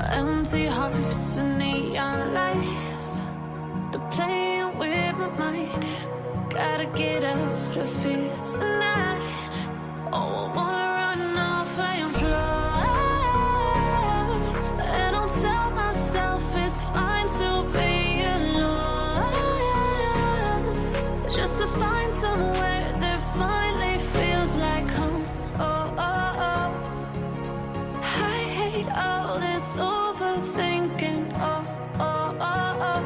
Empty hearts and neon lights, they're playing with my mind. Gotta get out of here tonight. Oh, I wanna run off and fly, and I'll tell myself it's fine to be alone, just to find somewhere that finally feels like home. Oh, oh, oh. I hate all this overthinking. Oh, oh, oh, oh.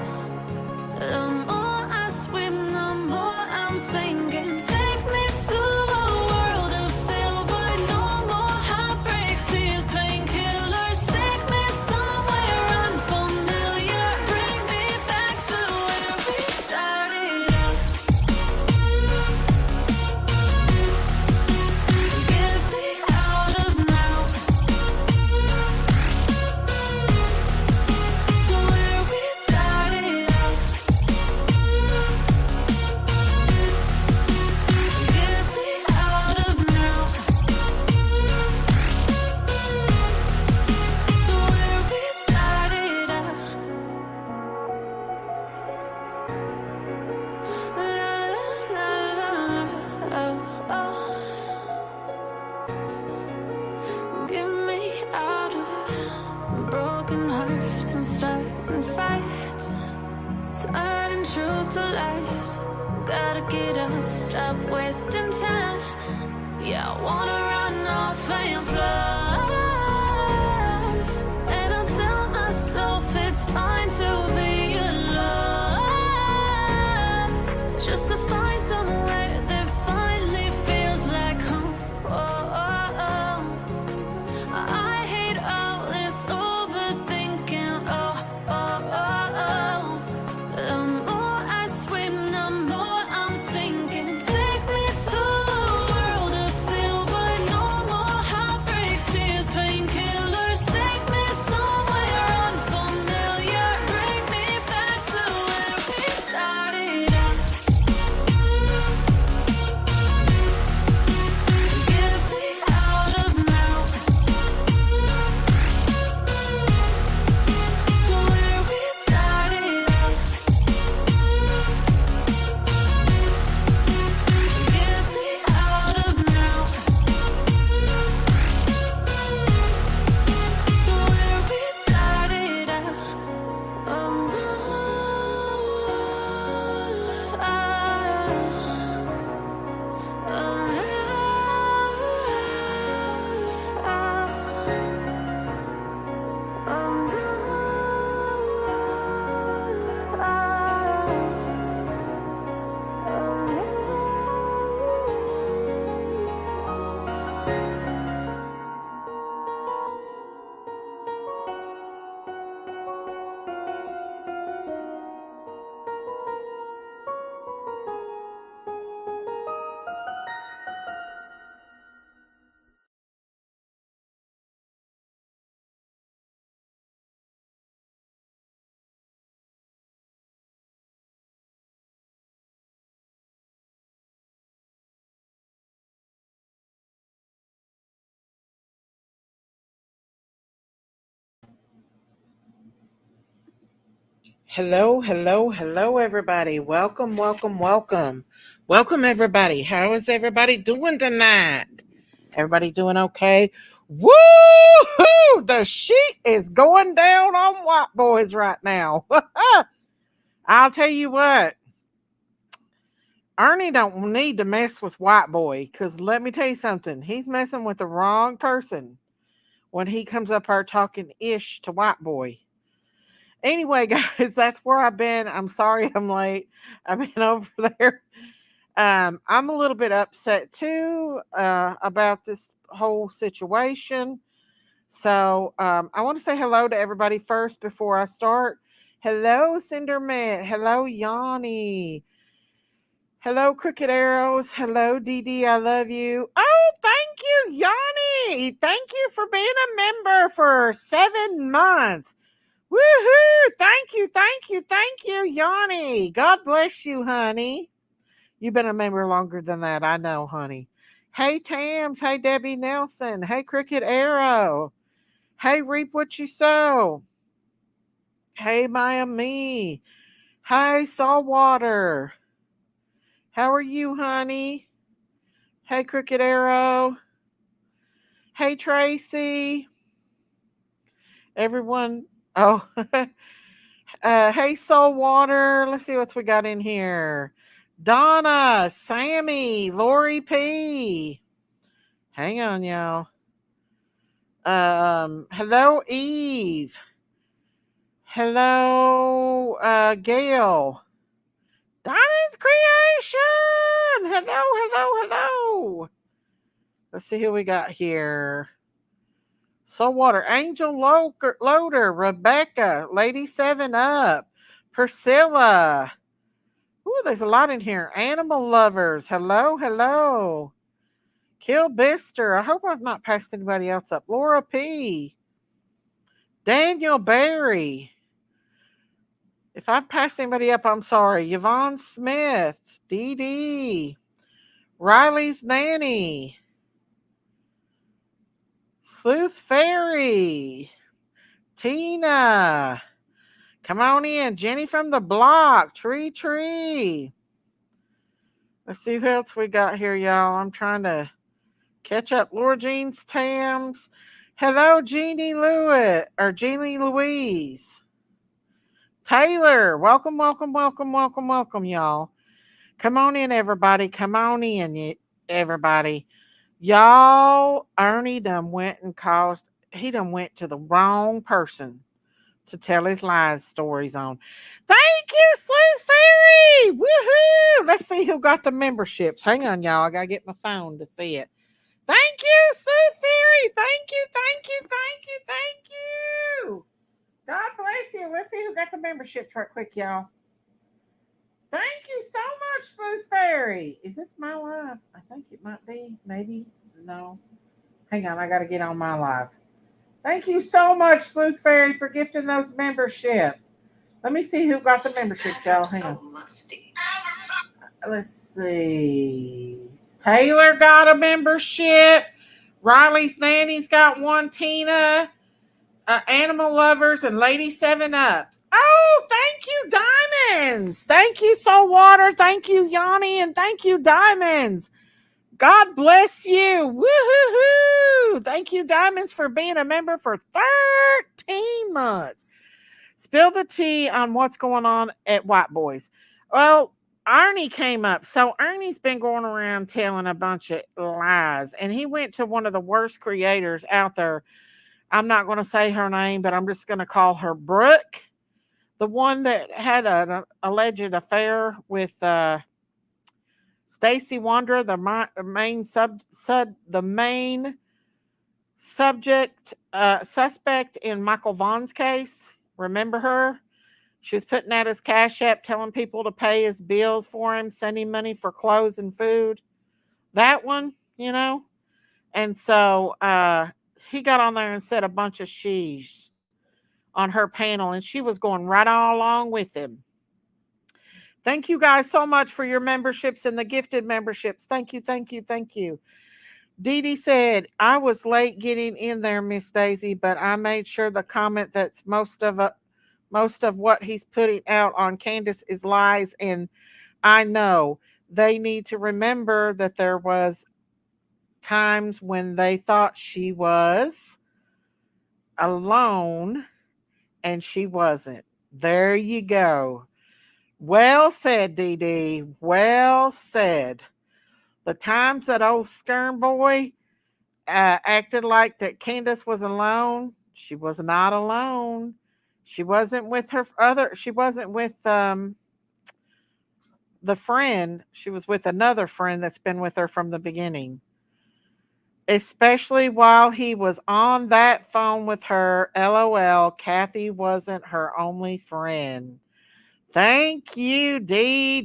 The more I swim, the more I'm sinking. Take me to a world of silver. No more heartbreaks, tears, painkillers. Take me somewhere unfamiliar. Bring me back to where we started out. Get me out of now. To where we started out. Get me out of now. To where we started out. La la la la la. Oh, oh. Get me out of broken hearts and starting fights, turning truth to lies. Gotta get up, stop wasting time. Yeah, I wanna run off and fly, and I'll tell myself it's fine to be alone, just to find somewhere that finally feels like home. Oh, oh, oh. I hate all this overthinking. Oh, oh, oh, oh. The more I swim, the more I'm sinking. Take me to a world of silver. No more heartbreaks, tears, painkillers. Take me somewhere unfamiliar. Bring me back to where we started out. Get me out of now. To where we started out. Get me out of now. To where we started out. Oh, Hello, hello, hello, everybody. Welcome, welcome, welcome. Welcome, everybody. How is everybody doing tonight? Everybody doing okay? Woo-hoo! The sheet is going down on white boys right now. I'll tell you what. Ernie don't need to mess with white boy, because let me tell you something. He's messing with the wrong person when he comes up here talking ish to white boy. Anyway, guys, that's where I've been. I'm sorry I'm late. I've been over there. I'm a little bit upset too about this whole situation. So I want to say hello to everybody first before I start. Hello, Cinderman. Hello, Yanni. Hello, Cricket Arrows. Hello, Dee Dee. I love you. Oh, thank you, Yanni. Thank you for being a member for 7 months. Woohoo! Thank you, thank you, thank you, Yanni. God bless you, honey. You've been a member longer than that, I know, honey. Hey, Tams. Hey, Debbie Nelson. Hey, Cricket Arrow. Hey, reap what you sow. Hey, Miami. Hi, Saltwater. How are you, honey? Hey, Crooked Arrow. Hey, Tracy. Everyone. Oh, hey, Saltwater. Let's see what we got in here. Donna, Sammy, Lori P. Hang on, y'all. Hello, Eve. Hello, Gail. Diamond's Creation. Hello, hello, hello. Let's see who we got here. Saltwater, Angel Loader, Rebecca, Lady 7 Up, Priscilla. Ooh, there's a lot in here. Animal Lovers. Hello, hello. Kill Bister. I hope I've not passed anybody else up. Laura P. Daniel Barry. If I've passed anybody up, I'm sorry. Yvonne Smith. Dee Dee. Riley's Nanny. Sleuth Fairy. Tina. Come on in. Jenny from the block. Tree. Let's see who else we got here, y'all. I'm trying to catch up. Laura Jean's Tams. Hello, Jeannie Lewis. Or Jeannie Louise. Taylor. Welcome, y'all. Come on in, everybody. Come on in, everybody. Y'all, Ernie done went to the wrong person to tell his lies stories on. Thank you, Sleuth Fairy! Woohoo! Let's see who got the memberships. Hang on, y'all. I gotta get my phone to see it. Thank you, Sleuth Fairy! Thank you. God bless you. Let's see who got the memberships right quick, y'all. Thank you so much, Sleuth Fairy. Is this my live? I think it might be. Maybe. No. Hang on. I got to get on my live. Thank you so much, Sleuth Fairy, for gifting those memberships. Let me see who got the memberships, y'all. Hang on. Let's see. Taylor got a membership. Riley's Nanny's got one. Tina. Animal Lovers and Lady 7 Up. Oh, thank you, Diamonds. Thank you, Saltwater. Thank you, Yanni. And thank you, Diamonds. God bless you. Woo-hoo-hoo. Thank you, Diamonds, for being a member for 13 months. Spill the tea on what's going on at White Boys. Well, Ernie came up. So Ernie's been going around telling a bunch of lies. And he went to one of the worst creators out there. I'm not going to say her name, but I'm just going to call her Brooke. The one that had an alleged affair with Stacey Wonder, the main suspect in Michael Vaughn's case. Remember her? She was putting out his Cash App, telling people to pay his bills for him, sending money for clothes and food. That one, you know? And so he got on there and said a bunch of she's on her panel, and she was going right all along with him. Thank you guys so much for your memberships and the gifted memberships. Thank you. Dee Dee said, I was late getting in there, Miss Daisy, but I made sure the comment that's most of what he's putting out on Candace is lies, and I know they need to remember that there was times when they thought she was alone and she wasn't. There you go. Well said, Dee Dee. Well said. The times that old Skern boy acted like that Candace was alone, she was not alone. She wasn't with she wasn't with the friend. She was with another friend that's been with her from the beginning. Especially while he was on that phone with her. LOL, Kathy wasn't her only friend. Thank you, D.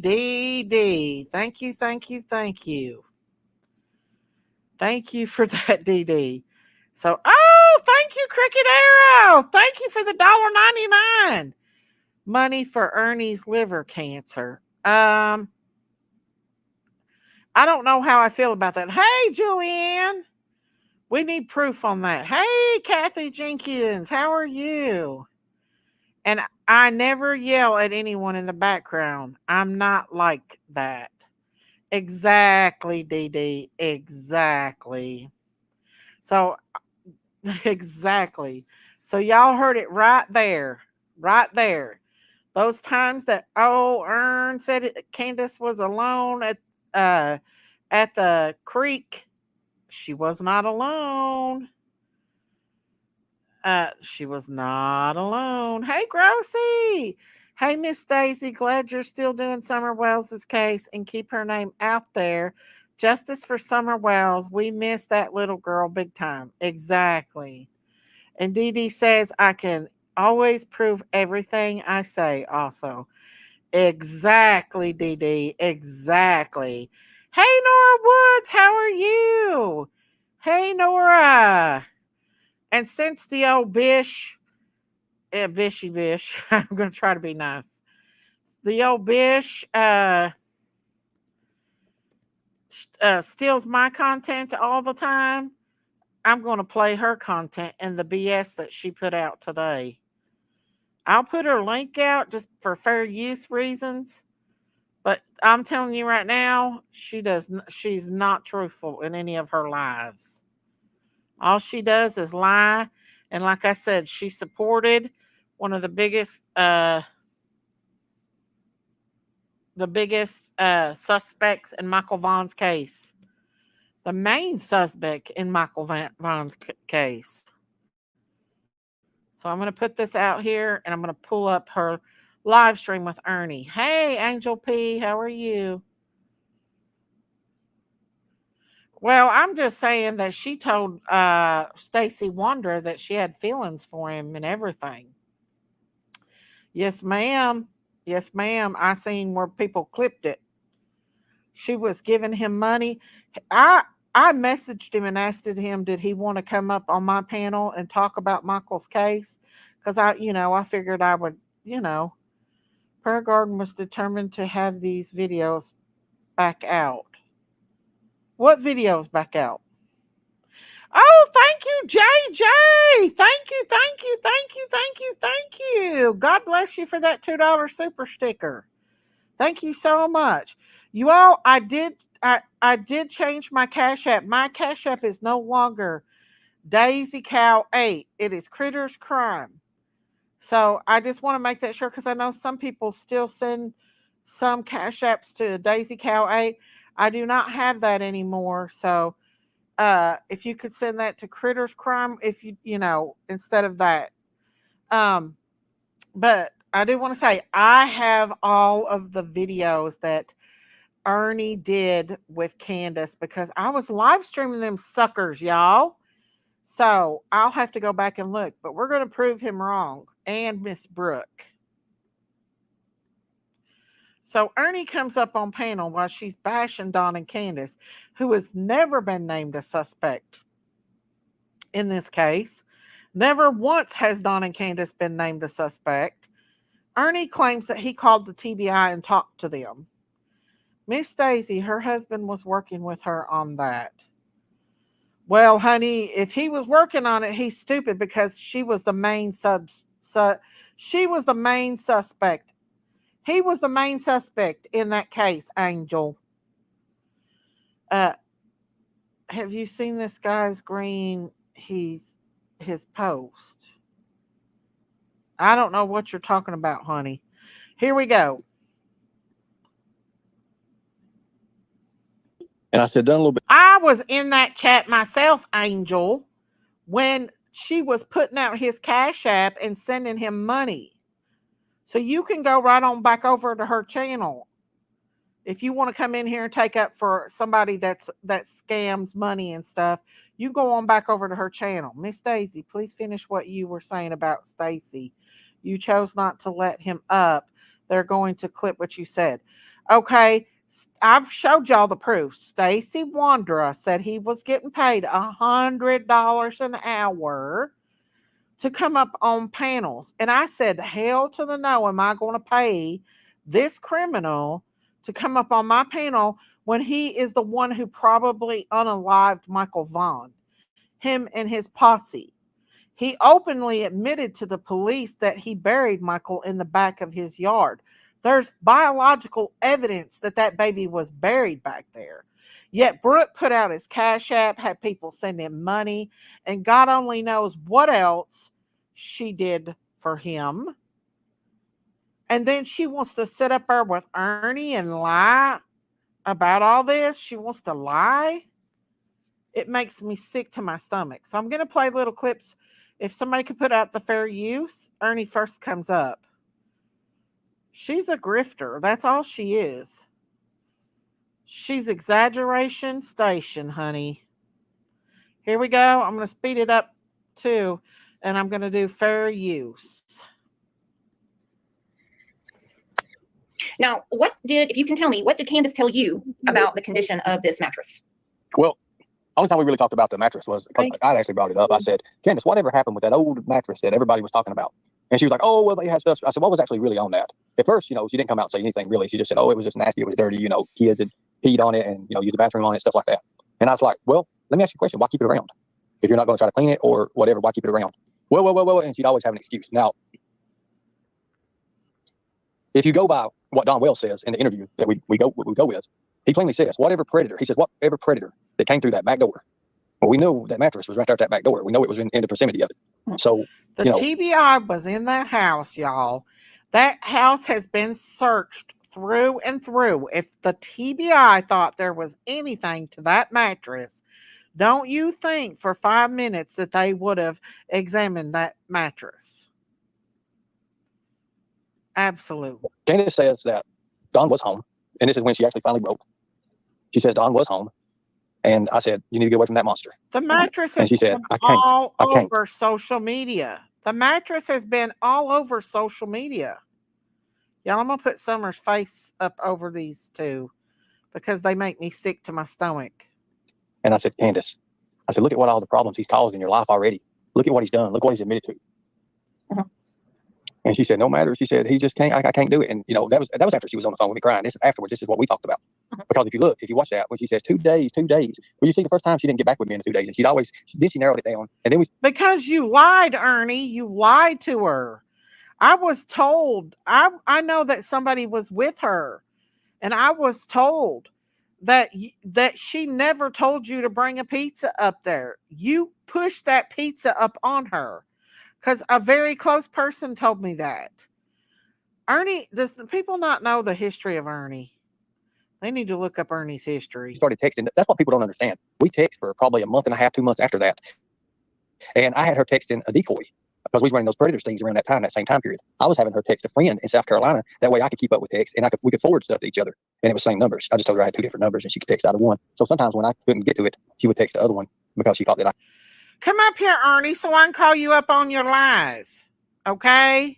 Thank you. Thank you for that, DD. So, thank you, Cricket Arrow. Thank you for the $1.99. Money for Ernie's liver cancer. I don't know how I feel about that. Hey, Julianne. We need proof on that. Hey, Kathy Jenkins, how are you? And I never yell at anyone in the background. I'm not like that. Exactly, Dee Dee. Exactly. So, exactly. So, y'all heard it right there. Right there. Those times that Ern said Candace was alone uh, at the creek, she was not alone. She was not alone. Hey, Grossy. Hey, Miss Daisy. Glad you're still doing Summer Wells's case and keep her name out there. Justice for Summer Wells. We miss that little girl big time. Exactly. And Dee Dee says I can always prove everything I say. Also, exactly, Dee Dee. Exactly. Hey, Nora Woods. How are you? Hey, Nora. And since the old Bish, Bishy Bish, I'm going to try to be nice. The old Bish steals my content all the time. I'm going to play her content and the BS that she put out today. I'll put her link out just for fair use reasons. But I'm telling you right now, she's not truthful in any of her lives. All she does is lie. And like I said, she supported one of the biggest suspects in Michael Vaughn's case. The main suspect in Michael Vaughn's case. So I'm going to put this out here and I'm going to pull up her live stream with Ernie. Hey, Angel P, how are you? Well, I'm just saying that she told Stacy Wonder that she had feelings for him and everything. Yes, ma'am. Yes, ma'am. I seen where people clipped it. She was giving him money. I I messaged him and asked him did he want to come up on my panel and talk about Michael's case because I figured I would, you know, Prayer Garden was determined to have these videos back out. What videos back out? Oh, thank you, JJ. Thank you, thank you, thank you, thank you, thank you. God bless you for that $2 super sticker. Thank you so much. You all, I did change my Cash App. My Cash App is no longer Daisy Cow 8. It is Critters Crime. So I just want to make that sure because I know some people still send some Cash Apps to Daisy Cow 8. I do not have that anymore. So if you could send that to Critters Crime, if instead of that. Um, but I do want to say I have all of the videos that Ernie did with Candace because I was live streaming them suckers, y'all. So I'll have to go back and look, but we're going to prove him wrong and Miss Brooke. So Ernie comes up on panel while she's bashing Don and Candace, who has never been named a suspect in this case. Never once has Don and Candace been named a suspect. Ernie claims that he called the TBI and talked to them. Miss Daisy, her husband was working with her on that. Well, honey, if he was working on it, he's stupid because she was the main she was the main suspect. He was the main suspect in that case, Angel. Uh, have you seen this guy's green? His post. I don't know what you're talking about, honey. Here we go. And I said, done a little bit. I was in that chat myself, Angel, when she was putting out his Cash App and sending him money. So you can go right on back over to her channel. If you want to come in here and take up for somebody that scams money and stuff, you go on back over to her channel. Miss Daisy, please finish what you were saying about Stacy. You chose not to let him up. They're going to clip what you said. Okay, I've showed y'all the proof. Stacy Wandra said he was getting paid $100 an hour to come up on panels. And I said, hell to the no, am I going to pay this criminal to come up on my panel when he is the one who probably unalived Michael Vaughn? him and his posse. He openly admitted to the police that he buried Michael in the back of his yard. There's biological evidence that that baby was buried back there. Yet Brooke put out his Cash App, had people send him money, and God only knows what else she did for him. And then she wants to sit up there with Ernie and lie about all this. She wants to lie. It makes me sick to my stomach. So I'm going to play little clips. If somebody could put out the fair use, Ernie first comes up. She's a grifter. That's all she is. She's exaggeration station, honey. Here we go. I'm going to speed it up too, and I'm going to do fair use. Now, if you can tell me, what did Candace tell you about the condition of this mattress? Well, only time we really talked about the mattress was because I actually brought it up. I said, Candace, whatever happened with that old mattress that everybody was talking about? And she was like, oh, well, they had stuff. I said, what was actually really on that? At first, she didn't come out and say anything really. She just said, oh, it was just nasty. It was dirty. Kids had peed on it and, used the bathroom on it, stuff like that. And I was like, well, let me ask you a question. Why keep it around? If you're not going to try to clean it or whatever, why keep it around? Well. And she'd always have an excuse. Now, if you go by what Don Wells says in the interview that we go with, he plainly says, whatever predator that came through that back door. Well, we know that mattress was right there at that back door. We know it was in the proximity of it. So the TBI was in that house, y'all. That house has been searched through and through. If the TBI thought there was anything to that mattress, don't you think for 5 minutes that they would have examined that mattress? Absolutely. Candace says that Don was home, and this is when she actually finally broke. She says Don was home, and I said, you need to get away from that monster. The mattress has been all over social media. The mattress has been all over social media. Y'all, I'm going to put Summer's face up over these two because they make me sick to my stomach. And I said, Candace, look at what all the problems he's caused in your life already. Look at what he's done. Look what he's admitted to. Uh-huh. And she said, no matter. She said, he just can't, I can't do it. And, that was after she was on the phone with me crying. This is afterwards. This is what we talked about. Uh-huh. Because if you watch that, when she says 2 days, well, you see the first time she didn't get back with me in the 2 days. And she narrowed it down. And then because you lied, Ernie. You lied to her. I was told, I know that somebody was with her, and I was told that she never told you to bring a pizza up there. You pushed that pizza up on her because a very close person told me that. Ernie, does the people not know the history of Ernie? They need to look up Ernie's history. Started texting. That's what people don't understand. We text for probably a month and a half, 2 months after that. And I had her texting a decoy. Because we were running those Predators things around that same time period. I was having her text a friend in South Carolina. That way I could keep up with text and we could forward stuff to each other. And it was same numbers. I just told her I had 2 different numbers and she could text out of one. So sometimes when I couldn't get to it, she would text the other one because she thought that Come up here, Ernie, so I can call you up on your lies. Okay?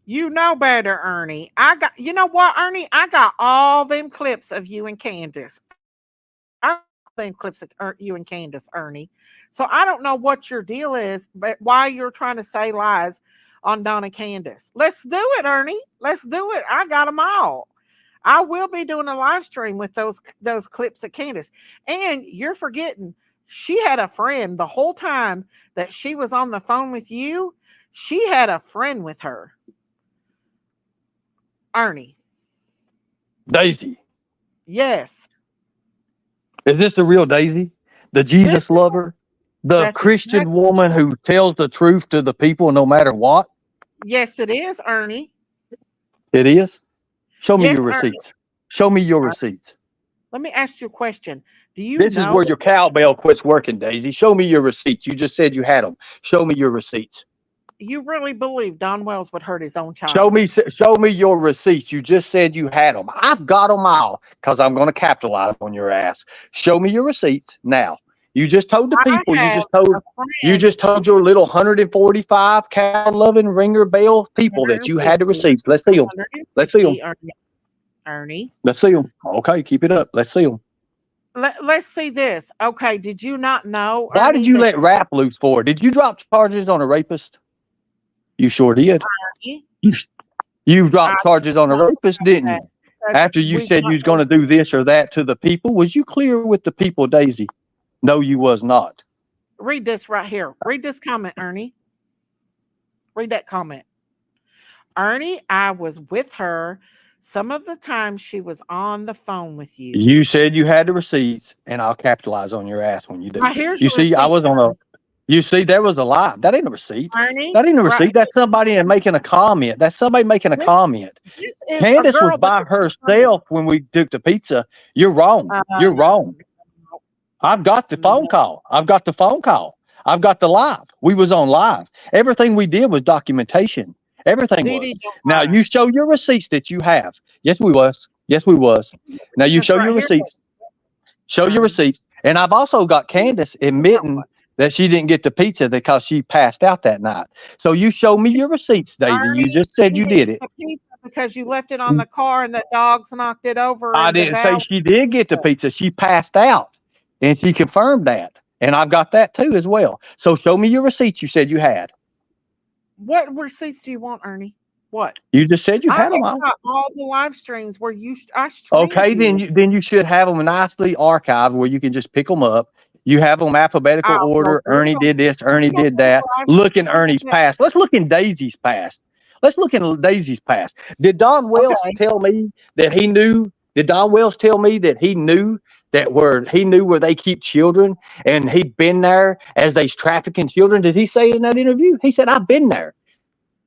You know better, Ernie. You know what, Ernie? I got all them clips of you and Candace. Clips of you and Candace, Ernie. So I don't know what your deal is, but why you're trying to say lies on Don and Candace. Let's do it, Ernie. Let's do it. I got them all. I will be doing a live stream with those clips of Candace. And you're forgetting, she had a friend the whole time that she was on the phone with you. She had a friend with her. Ernie. Daisy. Yes. Is this the real Daisy? The Jesus lover? The Christian woman who tells the truth to the people no matter what? Yes, it is, Ernie. It is? Show me your receipts. Show me your receipts. Let me ask you a question. This is where your cowbell quits working, Daisy. Show me your receipts. You just said you had them. Show me your receipts. You really believe Don Wells would hurt his own child? Show me your receipts. You just said you had them. I've got them all because I'm going to capitalize on your ass. Show me your receipts now. You just told the people. You just told your little 145 cow-loving ringer bell people that you had the receipts. Let's see them. Let's see them. Ernie. Let's see them. Okay, keep it up. Let's see them. Let's see this. Okay, did you not know? Why did you let rap loose for? Did you drop charges on a rapist? You sure did. You dropped charges on a rapist, didn't you? After you said you was going to do this or that to the people, was you clear with the people, Daisy? No, you was not. Read this right here. Read this comment, Ernie. Read that comment. Ernie, I was with her some of the time she was on the phone with you. You said you had the receipts, and I'll capitalize on your ass when you do. Now, here's You your see, I receipt, was on a. You see, there was a lie. That ain't a receipt. Ernie. That ain't a receipt. Right. That's somebody making a comment. That's somebody making a comment. This is Candace a girl was by herself when we took the pizza. You're wrong. You're wrong. I've got the phone call. I've got the phone call. I've got the live. We was on live. Everything we did was documentation. Everything was. Now you show your receipts that you have. Yes, we was. Yes, we was. Now you show your receipts. Show your receipts. And I've also got Candace admitting that she didn't get the pizza because she passed out that night. So you show me your receipts, Daisy. You just said you did it. Because you left it on the car and the dogs knocked it over. I didn't say she did get the pizza. She passed out. And she confirmed that. And I've got that too as well. So show me your receipts you said you had. What receipts do you want, Ernie? What? You just said you had them all. All the live streams where I streamed. Okay, then you should have them nicely archived where you can just pick them up. You have them alphabetical order. Ernie did this. Ernie did that. Look in Ernie's past. Let's look in Daisy's past. Let's look in Daisy's past. Did Don Wells tell me that he knew? Did Don Wells tell me that he knew where they keep children and he'd been there as they's trafficking children? Did he say in that interview? He said, I've been there.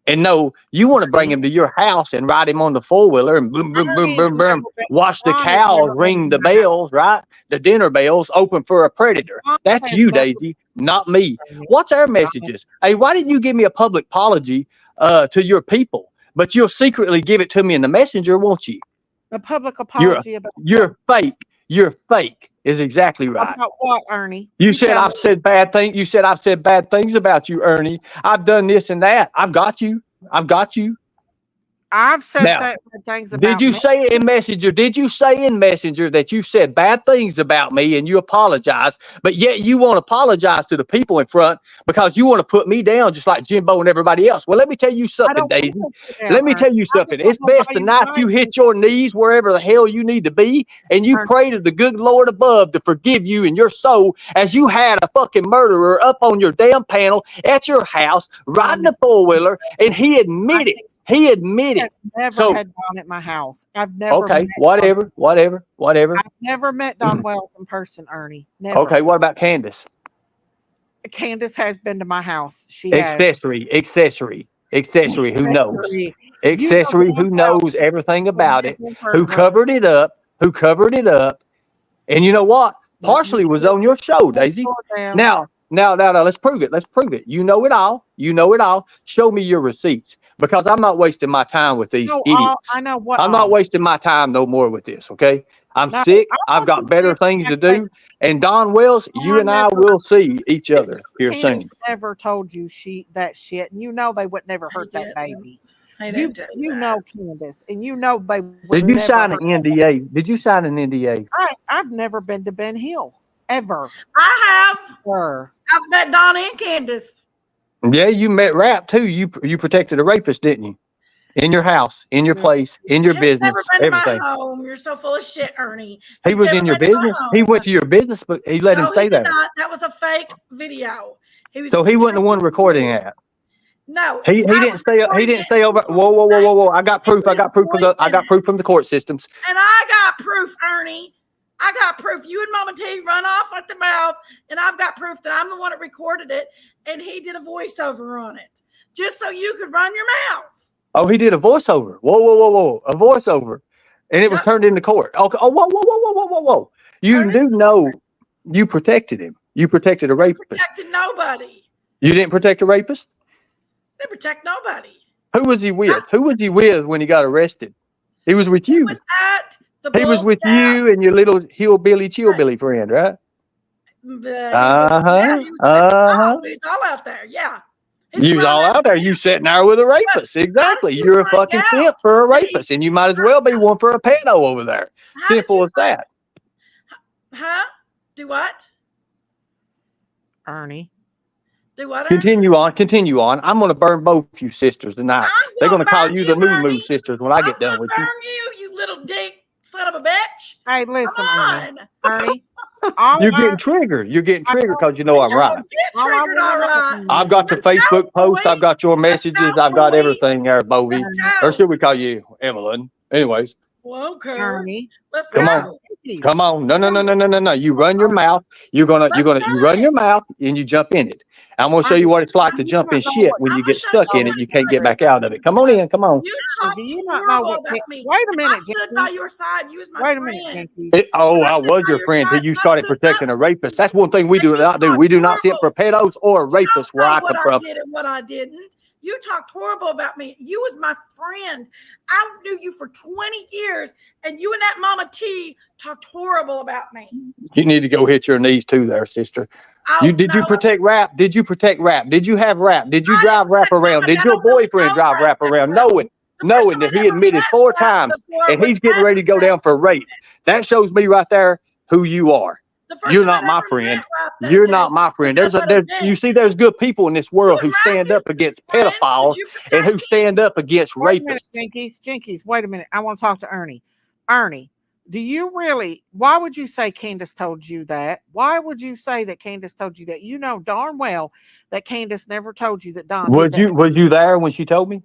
And no, you want to bring him to your house and ride him on the four-wheeler and boom, boom, boom, boom, boom, watch the cows ring the bells, right? The dinner bells, open for a predator. That's you, Daisy, not me. What's our messages? Hey, why didn't you give me a public apology to your people? But you'll secretly give it to me in the messenger, won't you? A public apology you're fake. You're fake is exactly right. About what, Ernie? You said I've said bad things. You said I've said bad things about you, Ernie. I've done this and that. I've got you. I've got you. I've said bad things about Did you say in Messenger? Did you say in Messenger that you said bad things about me and you apologize, but yet you won't apologize to the people in front because you want to put me down just like Jimbo and everybody else? Well, let me tell you something, Daisy. Let me tell you something. It's best tonight you hit your knees wherever the hell you need to be and you pray to the good Lord above to forgive you in your soul as you had a fucking murderer up on your damn panel at your house riding a four-wheeler and he admitted. He admitted. I've never had Don at my house. I've never. Okay, whatever. I've never met Don Wells in person, Ernie. Never. Okay, what about Candace? Candace has been to my house. She accessory. Who knows? Accessory. Who knows everything about it? Who covered it up? And you know what? Partially was on your show, Daisy. Now, let's prove it. You know it all. Show me your receipts because I'm not wasting my time with these idiots. I know what. I'm not wasting my time no more with this, okay? I'm sick. I've got better things to do. And Don Wells, you and I will see each other here soon. Never told you that shit. And you know they would never hurt that baby. You know Candace, and you know they would. Did you sign an NDA? Did you sign an NDA? I've never been to Ben Hill. Ever. I have. I've met Don and Candace. Yeah, you met Rap too. You protected a rapist, didn't you? In your house, in your place, in your business, never been everything. To my home. You're so full of shit, Ernie. He was in your business. He went to your business, but he let him stay there. Not. That was a fake video. He wasn't the one recording that. No, he didn't stay. He didn't stay over. Whoa! I got proof. I got proof from the court systems. And I got proof, Ernie. I got proof. You and Mama T run off at the mouth, and I've got proof that I'm the one that recorded it, and he did a voiceover on it, just so you could run your mouth. Oh, he did a voiceover. Whoa! A voiceover, and it was turned into court. Okay. Oh, whoa! You do know you protected him. You protected a rapist. Protected nobody. You didn't protect a rapist? Didn't protect nobody. Who was he with? Who was he with when he got arrested? He was with you. He was at the He was with you and your little chillbilly friend, right? He was all out there. Yeah. You was all out there. You sitting there with a rapist. Exactly. You're a fucking simp for a rapist, and you might as well be one for a pedo over there. Simple as that. Huh? Do what? Ernie. Do what? Continue on. I'm going to burn both you sisters tonight. They're going to call you the Moo sisters when I get done with you. Burn you, you little dick son of a bitch. Hey, listen, Ernie. You're getting triggered. You're getting triggered because you know I'm right. Get triggered, all right. I've got the Let's go, Facebook post. boy. I've got your messages. I've got everything there, Bovie. Let's Or go. should we call you Evelyn? Anyways, Well, okay. Ernie. Let's come go. on. Come on. No. You run your mouth. You run your mouth and you jump in it. I'm gonna show you what it's like to jump in shit when you get stuck in it. You can't get back out of it. Come on in. Come on. You talked Do you not know horrible what? about me. Wait a If minute, I stood Jenkins. by your side. You was my Wait a friend. minute, Jenkins. I was your friend till you started protecting a rapist. That's one thing we do not do. We do not sit for pedos or rapists where I come What I from. did and what I didn't. You talked horrible about me. You was my friend. I knew you for 20 years, and you and that Mama T talked horrible about me. You need to go hit your knees too, there, sister. Did you protect rap? Did you protect rap? Did you have rap? Did you drive rap around? Did your boyfriend drive rap around? Knowing that he admitted 4 times and he's getting ready to go down for rape. That shows me right there who you are. You're not my friend. You're not my friend. You see, there's good people in this world who stand up against pedophiles and who stand up against rapists. Jinkies, wait a minute. I want to talk to Ernie. Ernie, do you really, why would you say Candace told you that? Why would you say that Candace told you that? You know darn well that Candace never told you that Don did that. Was you there when she told me?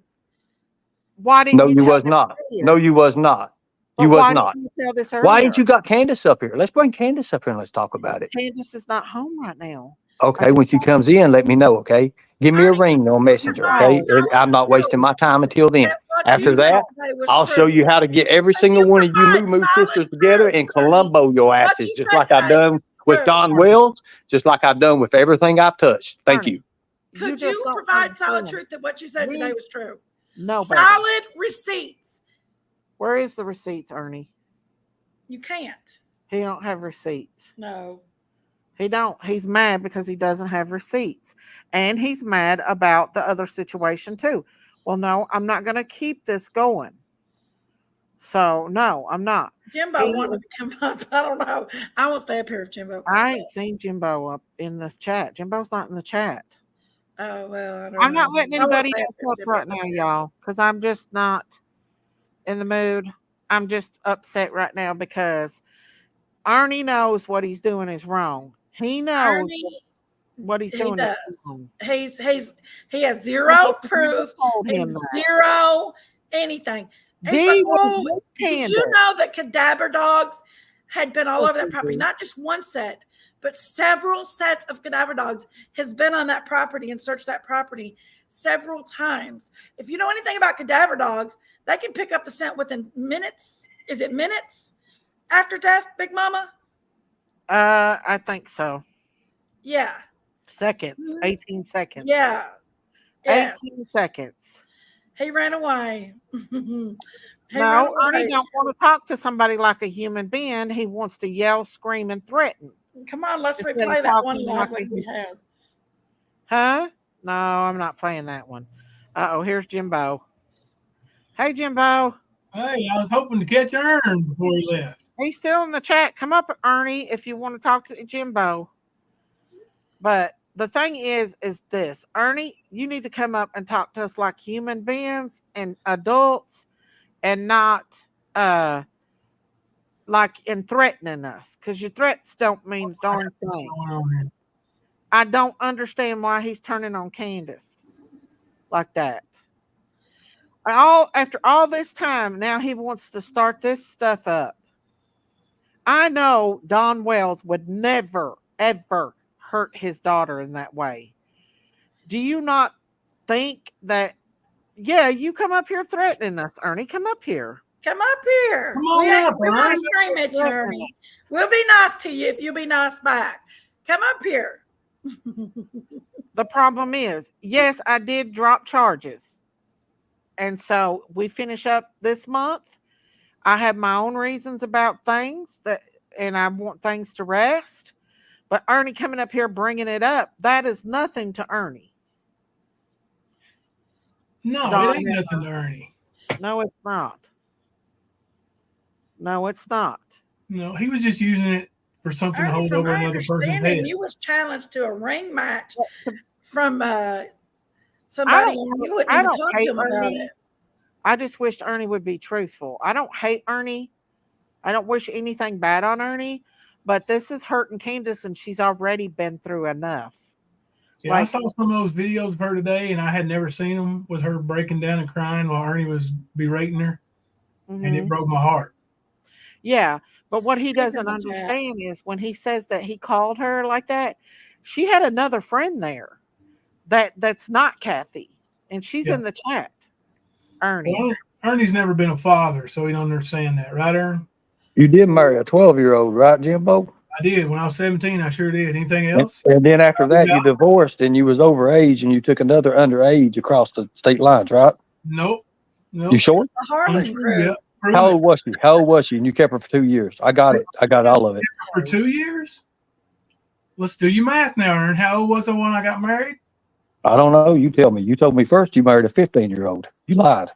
Why didn't No, you you tell was this not. earlier? No, you was not. You But was why not. didn't you tell this Why earlier? ain't you got Candace up here? Let's bring Candace up here and let's talk about it. Candace is not home right now. Okay, when she comes in, let me know, okay? Give me a ring on Messenger, okay? I'm not wasting my time until then. After that, I'll show you how to get every single one of you Moo sisters together and Columbo your asses, just like I've done with Don Wells, just like I've done with everything I've touched. Thank you. Could you provide solid truth that what you said today was true? No. Solid receipts. Where is the receipts, Ernie? You can't. He don't have receipts. No. He don't. He's mad because he doesn't have receipts. And he's mad about the other situation too. Well, no, I'm not going to keep this going. So, no, I'm not. Jimbo wanted to come up. I don't know. I won't stay up here if Jimbo comes I ain't seen Jimbo up in the chat. Jimbo's not in the chat. Oh, well, I don't I'm know. not letting anybody else up right now, y'all, because I'm just not in the mood. I'm just upset right now because Ernie knows what he's doing is wrong. He knows what he's doing is wrong. He has zero proof and zero anything. Did you know that cadaver dogs had been all over that property? Not just one set, but several sets of cadaver dogs has been on that property and searched that property several times. If you know anything about cadaver dogs, they can pick up the scent within minutes. Is it minutes after death, Big Mama? I think so. Yeah. Seconds. 18 seconds. Yeah. 18 seconds. He ran away. No, Ernie don't want to talk to somebody like a human being. He wants to yell, scream, and threaten. Come on, let's replay that one live like we had. Huh? No, I'm not playing that one. Uh-oh, here's Jimbo. Hey, Jimbo. Hey, I was hoping to catch Ernie before he left. He's still in the chat. Come up, Ernie, if you want to talk to Jimbo. But the thing is this. Ernie, you need to come up and talk to us like human beings and adults and not like in threatening us, because your threats don't mean darn thing. I don't understand why he's turning on Candace like that. After all this time, now he wants to start this stuff up. I know Don Wells would never, ever hurt his daughter in that way. Do you not think that, yeah, you come up here threatening us, Ernie. Come up here. Come up here. Come on up, we Ernie. want to scream at you, Ernie. We'll be nice to you if you'll be nice back. Come up here. The problem is, yes, I did drop charges. And so we finish up this month. I have my own reasons about things and I want things to rest. But Ernie coming up here bringing it up, that is nothing to Ernie. No, it ain't nothing to Ernie. No, it's not. No, it's not. No, he was just using it for something to hold over another person's head. You was challenged to a ring match from somebody, and you wouldn't even talk to him about it. I just wished Ernie would be truthful. I don't hate Ernie. I don't wish anything bad on Ernie, But this is hurting Candace, and she's already been through enough. Yeah, I Like- saw some of those videos of her today, and I had never seen them with her breaking down and crying while Ernie was berating her, and it Mhm. broke my heart. Yeah, but what he He's in doesn't the chat. understand is when he says that he called her like that, she had another friend there that's not Kathy, and she's Yeah. in the chat. Ernie. Well, Ernie's never been a father, so he don't understand that, right, Ern? You did marry a 12-year-old, right, Jimbo? I did. When I was 17, I sure did. Anything And, else? and then after that, Yeah. you divorced and you was overage and you took another underage across the state lines, right? Nope. You sure? The Harlan Untrue, crew. yeah. Prove How it. old was she? How old was she? And you kept her for 2 years. I got it. I got all of it. For 2 years? Let's do your math now, Ern. How old was I when I got married? I don't know. You tell me. You told me first you married a 15-year-old. You lied.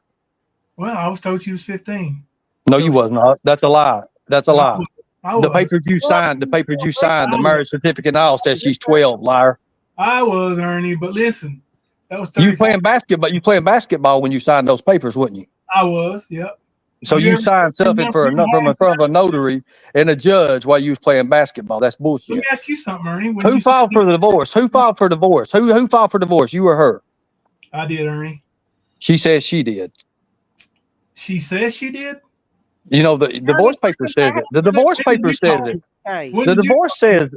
Well, I was told she was 15. No, So- you wasn't. That's a lie. That's a lie. I The was. papers you signed, the marriage certificate and all says she's 12, liar. I was, Ernie, but listen, that was You 35. playing basketball. You playing basketball when you signed those papers, wouldn't you? I was, yep. So You you ever- signed something you for ever- from in front of a notary and a judge while you was playing basketball. That's Let bullshit. me ask you something, Ernie. When Who you filed for the divorce? Who filed for divorce? Who filed for divorce? You or her? I did, Ernie. She says she did. She says she did. You know, the divorce paper says it. The divorce paper says it. Hey, When The did you- divorce says it.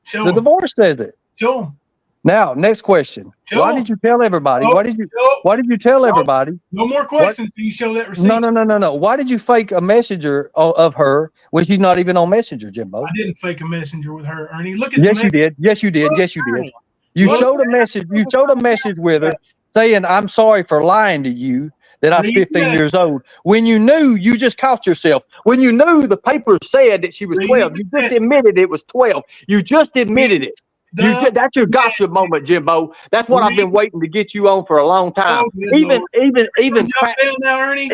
Show The 'em. divorce says it. Show 'em. Now, next question. Show Why 'em. did you tell everybody? Oh, Why did you Show 'em. tell everybody? No more questions till you show that receipt. No. Why did you fake a messenger of her when she's not even on Messenger, Jimbo? I didn't fake a messenger with her, Ernie. Look at Yes, the you message. did. Yes, you did. Yes, you did. Ernie. You Look. showed a message. You showed a message with her saying, "I'm sorry for lying to you that I'm Read 15 that. years old." When you knew, you just caught yourself. When you knew the paper said that she was Read 12, you just that. admitted it was 12. You just admitted it. That's your gotcha message. moment, Jimbo. That's what I've been waiting to get you on for a long time. Oh, good Even Jump down now, Ernie.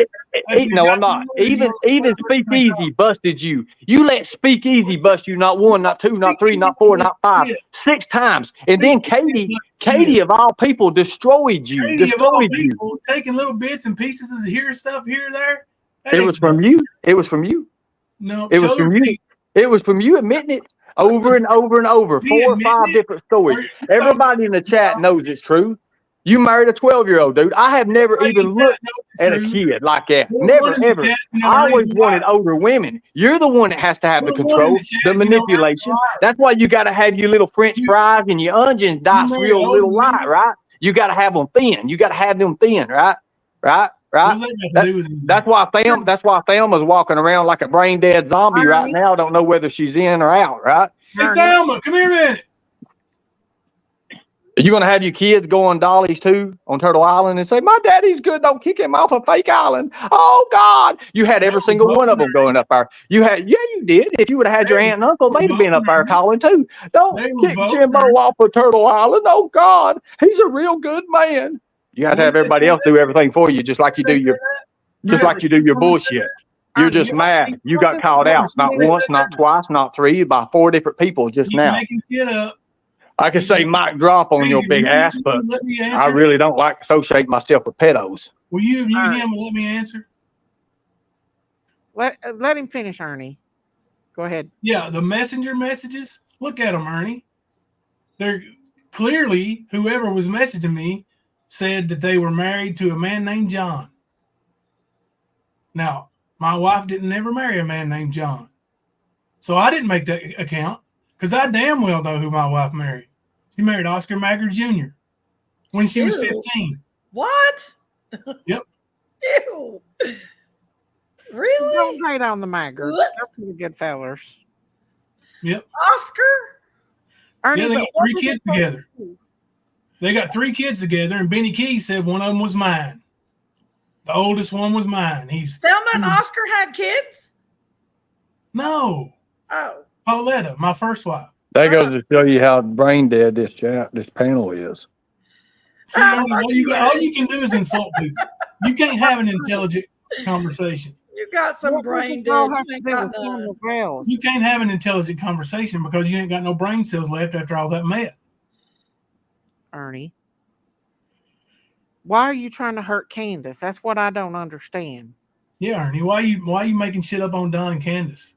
no, I'm not. Even Speakeasy busted you. You let Speakeasy bust you not one, not two, not three, not four, not five, 6 times. And then Katie of all people destroyed you. Katie of all Destroyed you. people, taking little bits and pieces of here stuff here and there. That It ain't was from you. It was from you. No, It was show the from you. receipt. It was from you admitting it over and over and over. Me 4 or admitting 5 it? different stories. Are you- Everybody in the chat knows it's true. You married a 12-year-old dude. I have never Everybody even in the looked chat knows at a it's true. kid like that. We're Never, one in the ever. chat, you know, I always Ernie's wanted liar. older women. You're the one that has to have the We're one in control, the chat, the you know, manipulation. Ernie's liar. That's why you got to have your little French fries and your onions diced married real older little light, women? right? You got to have them thin. You got to have them thin, right? What's that got That- to do with anything? That's why Thelma's walking around like a brain dead zombie right Ernie. now. Don't know whether she's in or out, right? Hey, Ernie. Thelma, come here a minute. Are you going to have your kids go on dollies too on Turtle Island and say, "My daddy's good, don't kick him off a fake island"? Oh God, you had every single one of them going up there. You did. If you would have had your aunt and uncle, they'd have been up there calling too. Don't They were kick voting. Jimbo off of Turtle Island. Oh God, he's a real good man. You have to have everybody else do everything for you, just like you do your bullshit. You're Ernie, just mad. You got called out not once, not twice, not 3, by 4 different people just Keep now. making shit up. I could say mic drop on your big ass, but Let me I answer. really don't like to associate myself with pedos. Will you mute Ernie. him and let me answer? let him finish, Ernie. Go ahead. Yeah, the messenger messages. Look at them, Ernie. They're clearly whoever was messaging me said that they were married to a man named John. Now, my wife didn't never marry a man named John, so I didn't make that account because I damn well know who my wife married. She married Oscar Magger Jr. when she was Ew. 15. What? Yep. Ew. Really? Don't hate on the Maggers. What? They're pretty good fellers. Oscar? Ernie, Yeah, they but got what 3 was kids it for- together. They got 3 kids together, and Benny Key said one of them was mine. The oldest one was mine. Thelma and Oscar had kids? No, Oh. Pauletta, my first wife. That goes to show you how brain dead this panel is. See, How Ernie, all you can do is insult people. You can't have an intelligent conversation. You got some What does brain this all dead. have You to ain't do got with none. SummerWells? You can't have an intelligent conversation because you ain't got no brain cells left after all that meth. Ernie. Why are you trying to hurt Candace? That's what I don't understand. Yeah, Ernie, why you making shit up on Don and Candace?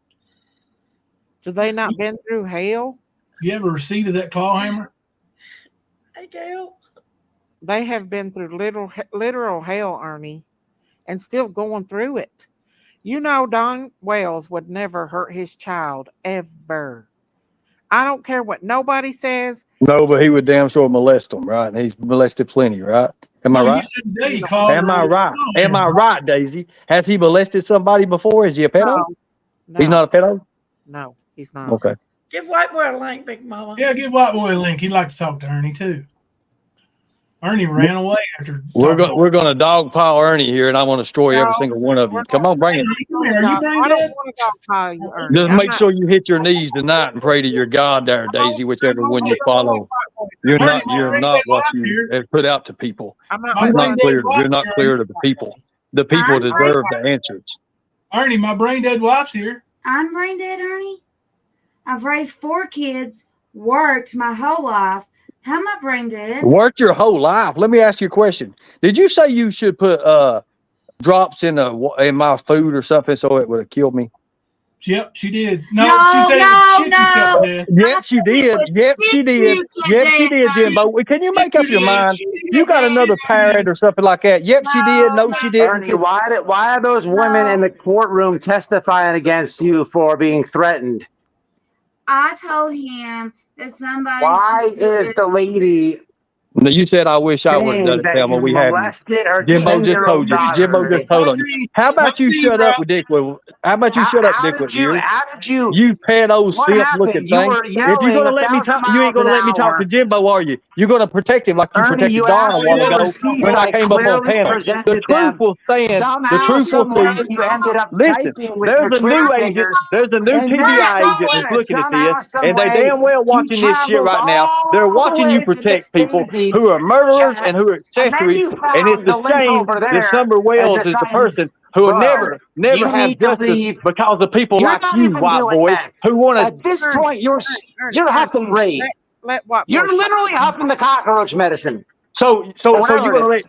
Do they not been through hell? You have a receipt of that claw hammer? Hey, Gail. They have been through literal hell, Ernie, and still going through it. You know, Don Wells would never hurt his child, ever. I don't care what nobody says. No, but he would damn sure molest them, right? And he's molested plenty, right? Am I No, right? You said today you called Am her I a right? claw Am I hammer. right, Daisy? Has he molested somebody before? Is he a pedo? No, He's not a pedo? No, he's not. Okay. Give White Boy a link, Big Mama. Yeah, give White Boy a link. He'd like to talk to Ernie too. Ernie ran away after. We're gonna dogpile Ernie here, and I want to destroy every single one of you. Come on, bring it. Come here. Are you brain I don't dead? want to dogpile you, Ernie. Just I'm make not- sure you hit your knees tonight and pray to your God there, Daisy, whichever one you follow. You're Ernie, not bring what that wife you here. have put out to people. I'm not. My You're brain not dead clear. wife You're not here. clear to the people. The people deserve the answers. Ernie, my brain dead wife's here. I'm brain dead, Ernie. I've raised 4 kids, worked my whole life. How am I brain dead? Worked your whole life. Let me ask you a question. Did you say you should put drops in my food or something so it would have killed me? Yep, she did. No, No, she said no, shit yourself to death. Yes, you did. Yep, she did. Yep, she did, Jimbo. Can you make up your mind? You got another parent or something like that? Yep, she did. No, she didn't. Ernie, why are those women in the courtroom testifying against you for being threatened? I told him that somebody. Why is the lady No, you said I wish I would have saying done it, that Thelma. you We have you. molested her Jimbo just 10-year-old told you. daughter? Jimbo just told on you. How about you shut up with Dickwood? How about you shut up, Dickwood? How did you? You pedo What simp happened? looking You thing. were If you're yelling gonna let me 1,000 talk, you ain't gonna miles let me an talk hour. to Jimbo, are you? You're gonna protect him like you Ernie, protected you Don a asked while for ago receipts. when I came up on clearly panel. The presented truth them. will stand. The Somehow, truth will some way, see. you ended up Listen, typing with there's your a new Twitter agent. fingers. There's a new And TBI then agent that's looking at somehow, this, some and they way, damn well you watching this shit traveled right now. They're all watching the you way to protect Miss people Daisy's who are murderers chat, and who are and then accessories. you And it's found the a link shame over that there Summer and Wells is the decided, person who will bro, never you have need to justice leave. because of people You're like not you, even white doing boy, that. who want to. At this Ernie, point, you're Ernie, huffing rape. let White Boy You're talk. literally huffing the cockroach medicine. So Or you're whatever gonna it let is.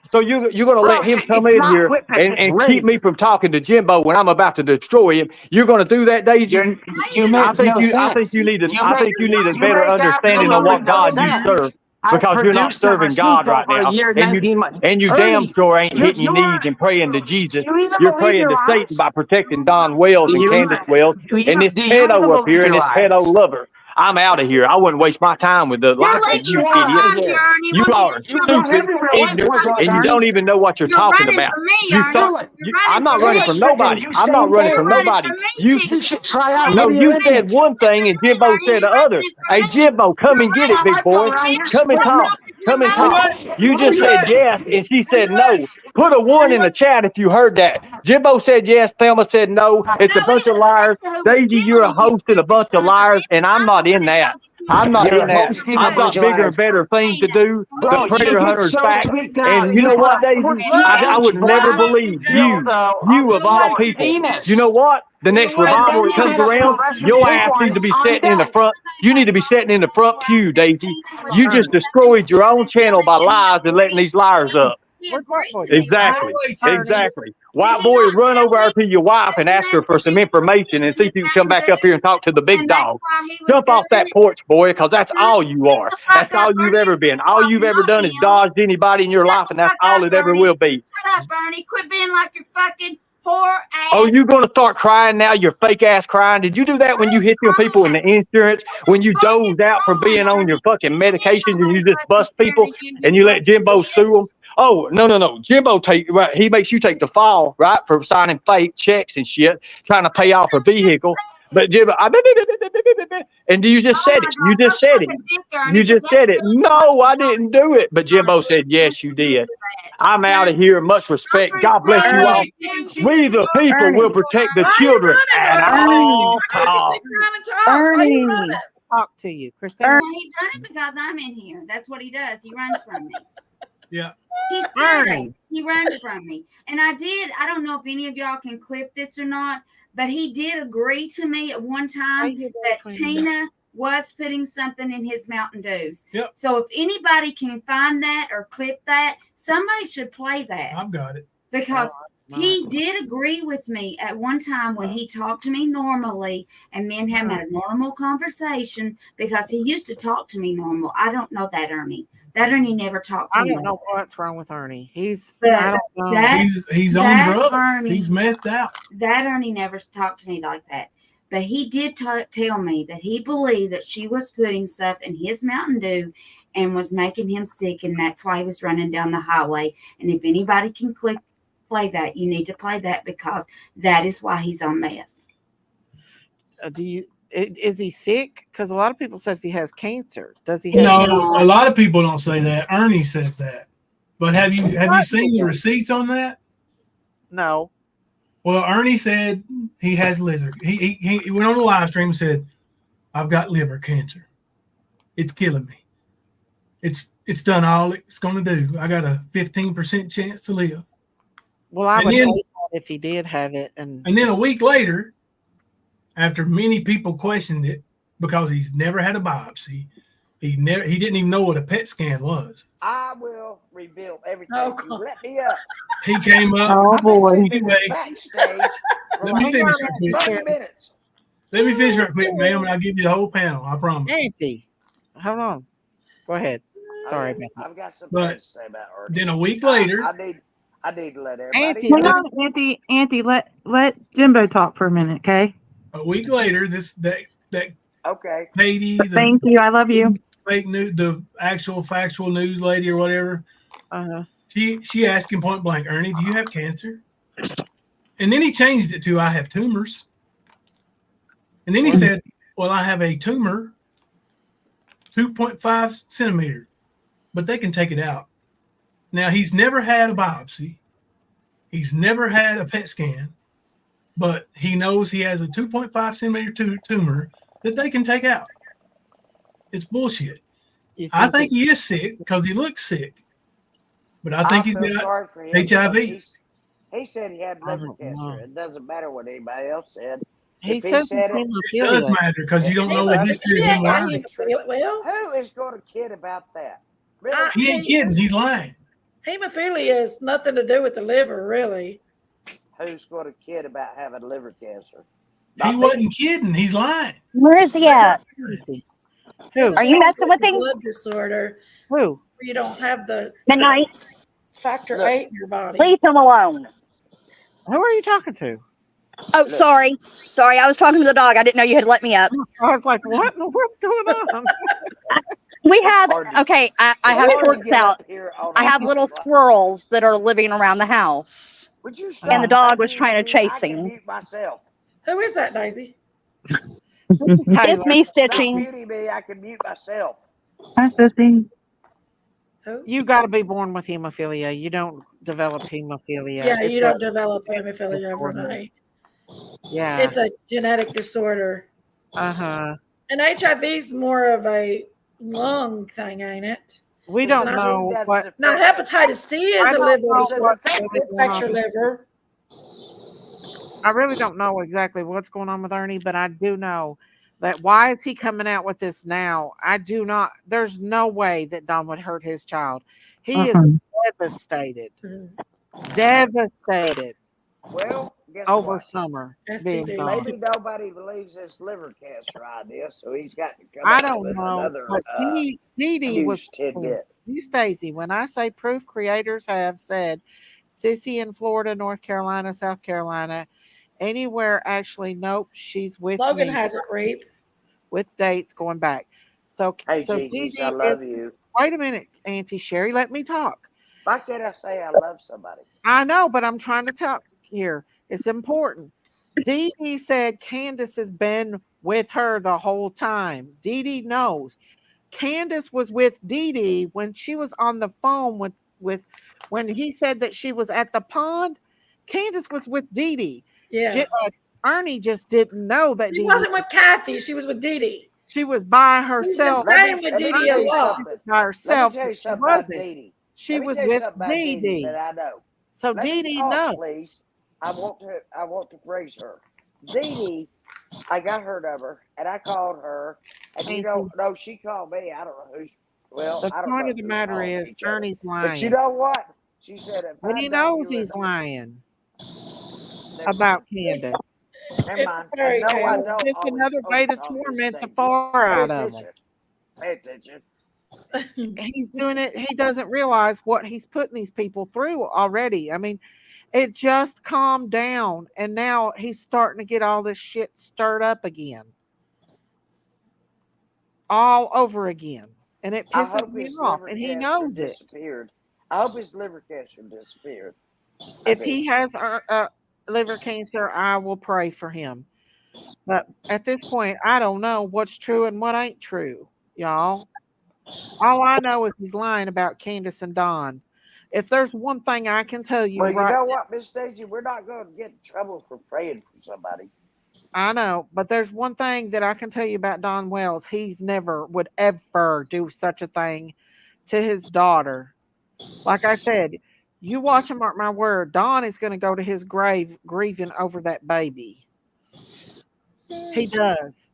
you're gonna Bro, let him come it's in not here whipping, and, it's and rape. keep me from talking to Jimbo when I'm about to destroy him. You're gonna do that, Daisy? You make no sense. I think you need a You better make understanding of absolutely what no God you sense. serve, I because you're not produced the serving receipt God right over a now, year, and 19 months. you Ernie, damn sure ain't hitting your you're- knees and praying to Jesus. do you even You're believe praying your to Satan lies? by protecting Don Wells and Candace Wells and this do you pedo even up here believe and your this lies? pedo lover. I'm out of here. I wouldn't waste my time with the You're likes of leaving you your out idiots. time here, Ernie. You Won't you are just stop You're stupid, everywhere ignorant, white boy goes, and you Ernie. don't even know what you're You're talking running about. from me, You Ernie. thought You're running I'm not from running me. from nobody. You I'm not stay running there. from You're running nobody. from me, You chicken. You should try out no, maybe you an said inch. one thing and Jimbo said the other. Hey, Jimbo, come and get it, big boy. Come and talk. Come and talk. You just said yes, and she said no. Put a 1 in the chat if you heard that. Jimbo said yes. Thelma said no. It's a bunch of liars. Daisy, you're a host and a bunch of liars, and I'm not in that. I'm not You're in that. hosting a I've got bunch of bigger liars. and better things to do. Bro, The you treasure get hunter's so back. tweaked out. And you know what, Daisy? I would never believe you of all people. You know what? The next revival that comes around, your ass needs to be sitting in the front. You need to be sitting in the front pew, Daisy. You just destroyed your own channel by lies and letting these liars up. Exactly. Exactly. White boy, run over there to your wife and ask her for some information and see if you can come back up here and talk to the big dog. Jump off that porch, boy, because that's all you are. That's all you've ever been. All you've ever done is dodged anybody in your life, and that's all it ever will be. Shut up, Ernie. Quit being like your fucking whore ass. Oh, you gonna start crying now? You're fake ass crying. Did you do that when you hit them people in the insurance? When you dozed out from being on your fucking medications and you just bust people and you let Jimbo sue them? Oh, no. Jimbo he makes you take the fall, right, for signing fake checks and shit, trying to pay off a vehicle. But Jimbo, and you just said it. You just said it. You just said it. No, I didn't do it. But Jimbo said, yes, you did. I'm out of here. Much respect. God bless you all. We the people will protect the children at all costs. Ernie. Talk to you, Christina. He's running because I'm in here. That's what he does. He runs from me. Yeah. He's scared. He runs from me. And I don't know if any of y'all can clip this or not, but he did agree to me at one time that Tina was putting something in his Mountain Dews. Yep. So if anybody can find that or clip that, somebody should play that. I've got it. Because He did agree with me at one time when he talked to me normally, and me and him had a normal conversation because he used to talk to me normal. I don't know that Ernie. That Ernie never talked to me. I don't know what's wrong with Ernie. But I don't know. He's on drugs. He's messed out. That Ernie never talked to me like that. But he did tell me that he believed that she was putting stuff in his Mountain Dew and was making him sick, and that's why he was running down the highway. And if anybody can play that, you need to play that because that is why he's on meth. Is he sick? Because a lot of people says he has cancer. Does he? No, a lot of people don't say that. Ernie says that. But have you seen the receipts on that? No. Well, Ernie said he has liver. He went on the live stream and said, "I've got liver cancer. It's killing me. It's done all it's going to do. I got a 15% chance to live." Well, I would hate that if he did have it. And then a week later, after many people questioned it because he's never had a biopsy, he didn't even know what a PET scan was. I will reveal everything. Let me up. He came up. Oh boy! Anyway, Backstage. Let me finish right quick. 30 minutes. Let me finish right quick, ma'am, and I'll give you the whole panel. I promise. Auntie, hold on. Go ahead. Sorry about that. I've got something to say about Ernie. Then a week later, I need to let everybody. Auntie, let Jimbo talk for a minute, okay? A week later, that okay. Katie, Thank you. I love you. Fake news, the actual factual news lady or whatever. She asked him point blank, "Ernie, do you have cancer?" And then he changed it to, "I have tumors." And then he said, "Well, I have a tumor, 2.5 centimeters, but they can take it out." Now, he's never had a biopsy. He's never had a PET scan, but he knows he has a 2.5 centimeter tumor that they can take out. It's bullshit. I think he is sick because he looks sick, but I think he's got HIV. He said he had liver cancer. It doesn't matter what anybody else said. He says it does matter because you don't know the history of him lying. Who is going to kid about that? Really? He ain't kidding. He's lying. Hemophilia has nothing to do with the liver, really. Who's going to kid about having liver cancer? He wasn't kidding. He's lying. Where is he at? Who? Are you messing with him? Blood disorder. Who? Where you don't have the Midnight. factor 8 in your body. Leave him alone. Who are you talking to? Oh, sorry. Sorry, I was talking to the dog. I didn't know you had let me up. I was like, what's going on? We have, okay, I have forks out. I have little squirrels that are living around the house. Would you and the dog was trying to chase him. Who is that, Daisy? It's me stitching. Muting me, I can mute myself. Hi, Sissy. You got to be born with hemophilia. You don't develop hemophilia. Yeah, you don't develop hemophilia overnight. Yeah. It's a genetic disorder. Uh-huh. And HIV is more of a lung thing, ain't it? We don't know what. Now, hepatitis C is a liver disorder. It affects your liver. I really don't know exactly what's going on with Ernie, but I do know that why is he coming out with this now? I do not. There's no way that Don would hurt his child. He is devastated. Devastated. Well, over what? Summer. Maybe nobody believes this liver cancer idea, so he's got to come I out don't with know. another But Dee was tidbit. Stacy. When I say proof, creators have said Sissy in Florida, North Carolina, South Carolina, anywhere actually. Nope, she's with Logan me. has it, Reap. With dates going back. So, hey, so Gigi, I love you. Wait a minute, Auntie Sherry, let me talk. Why can't I say I love somebody? I know, but I'm trying to talk here. It's important. Dee Dee said Candace has been with her the whole time. Dee Dee knows. Candace was with Dee Dee when she was on the phone with when he said that she was at the pond. Candace was with Dee Dee. Yeah. Ernie just didn't know that she wasn't with Kathy. She was with Dee Dee. She was by herself. Staying with Dee Dee a lot. By herself. Let me tell you something about Dee Dee. She was with Dee Dee. That I know. So Dee Dee knows. Please. I want to praise her. Dee Dee, I got her number and I called her, and you don't know she called me. I don't know who's. Well, the I don't point know of the matter is Ernie's lying. But you know what? She said, and he knows he's lying. about Candace. Never It's mind. a fairy No, I tale. don't Just always another way to overtalk Miss torment the Daisy. far Pay out of them. attention. Pay attention. He's doing it. He doesn't realize what he's putting these people through already. I mean, it just calmed down, and now he's starting to get all this shit stirred up again, all over again, and it I pisses hope me his off, liver and he cancer knows it. disappeared. I hope his liver cancer disappeared. If he has liver cancer, I will pray for him. But at this point, I don't know what's true and what ain't true, y'all. All I know is he's lying about Candace and Don. If there's one thing I can tell you Well, you right know what, Miss Daisy? We're not going to get in trouble for praying for somebody. I know, but there's one thing that I can tell you about Don Wells. He's never would ever do such a thing to his daughter. Like I said, you watch him, mark my word, Don is going to go to his grave grieving over that baby. He does.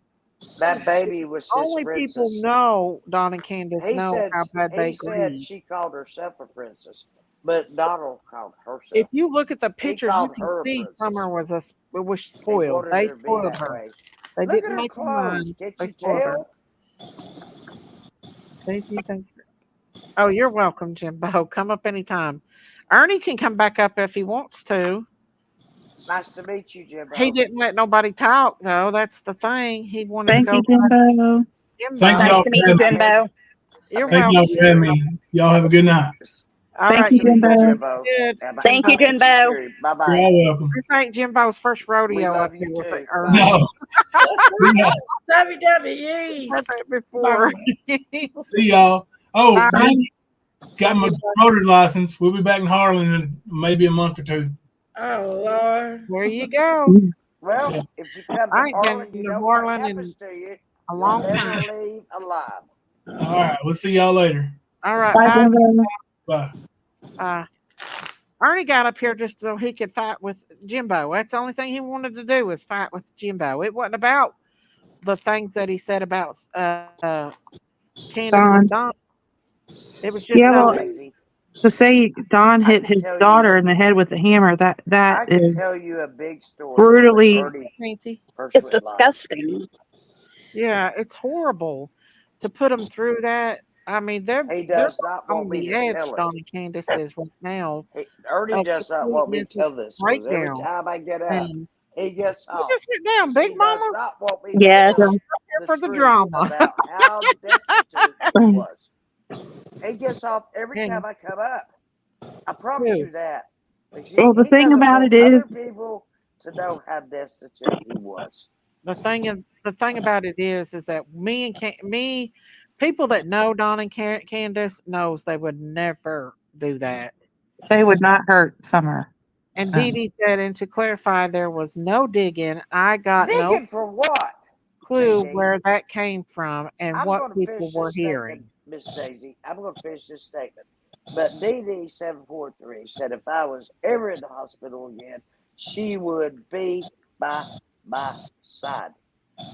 That baby was his Only people princess. know Don and Candace He know said how bad they he said grieve. she called herself a princess, but Donald called herself. If you look at the He pictures, you called can her a see princess. Summer was He spoiled. wanted They her to be spoiled that her. way. They Look didn't at her make her clothes. mind. Can't They you spoiled her. tell? Daisy, thanks. Oh, you're welcome, Jimbo. Come up anytime. Ernie can come back up if he wants to. Nice to meet you, Jimbo. He didn't let nobody talk, though. That's the thing. He wanted Thank to you, go. Jimbo. Jimbo. Thank Nice y'all to for meet you, having me. Jimbo. You're Thank y'all welcome. for having me. Y'all have a good night. All Thank right, you, Nice to meet you, Jimbo. Jimbo. Good. Thank you, Jimbo. Bye bye. You're all welcome. I think Jimbo's first We rodeo love up you here with too. it. Ernie. No. No. WWE. I've had that before. See y'all. Oh, Bye. me, got my promoter's license. We'll be back in Harlan in maybe a month or two. Oh Lord. There you go. Well, Yeah. if you come I to ain't Harlan, been you to know what Harlan happens in to you. a You'll long never time. leave alive. All right. We'll see y'all later. All right. Bye, Bye. Jimbo. Bye. Ernie got up here just so he could fight with Jimbo. That's the only thing he wanted to do was fight with Jimbo. It wasn't about the things that he said about Candace and Don. Don. It was just Yeah, so well, Daisy, to say Don I hit can his tell daughter you. in the head with a hammer, I that can is tell you a big story brutally. when Ernie Nancy. first It's went live. disgusting. Yeah, it's horrible to put them through that. I mean, they're He does not on want me the to edge. tell it. Don and Candace is right now. Ernie A does not complete want me to mental tell this because every breakdown. time I get up, And he gets you off. just get down, He Big does Mama. not want me to Yes. tell Here the for the truth drama. about how destitute he was. He gets off every And time I come up. I promise who? you that. Because Well, the he thing doesn't about want it is, other people to know how destitute he was. The thing about it is that people that know Don and Candace knows they would never do that. they would not hurt Summer. And Dee Dee said, and to clarify, there was no digging. I got no Digging for what? clue Dee Dee? where that came from and I'm what going to people finish were this statement, hearing. Miss Daisy. I'm going to finish this statement. But DD743 said if I was ever in the hospital again, she would be by my side.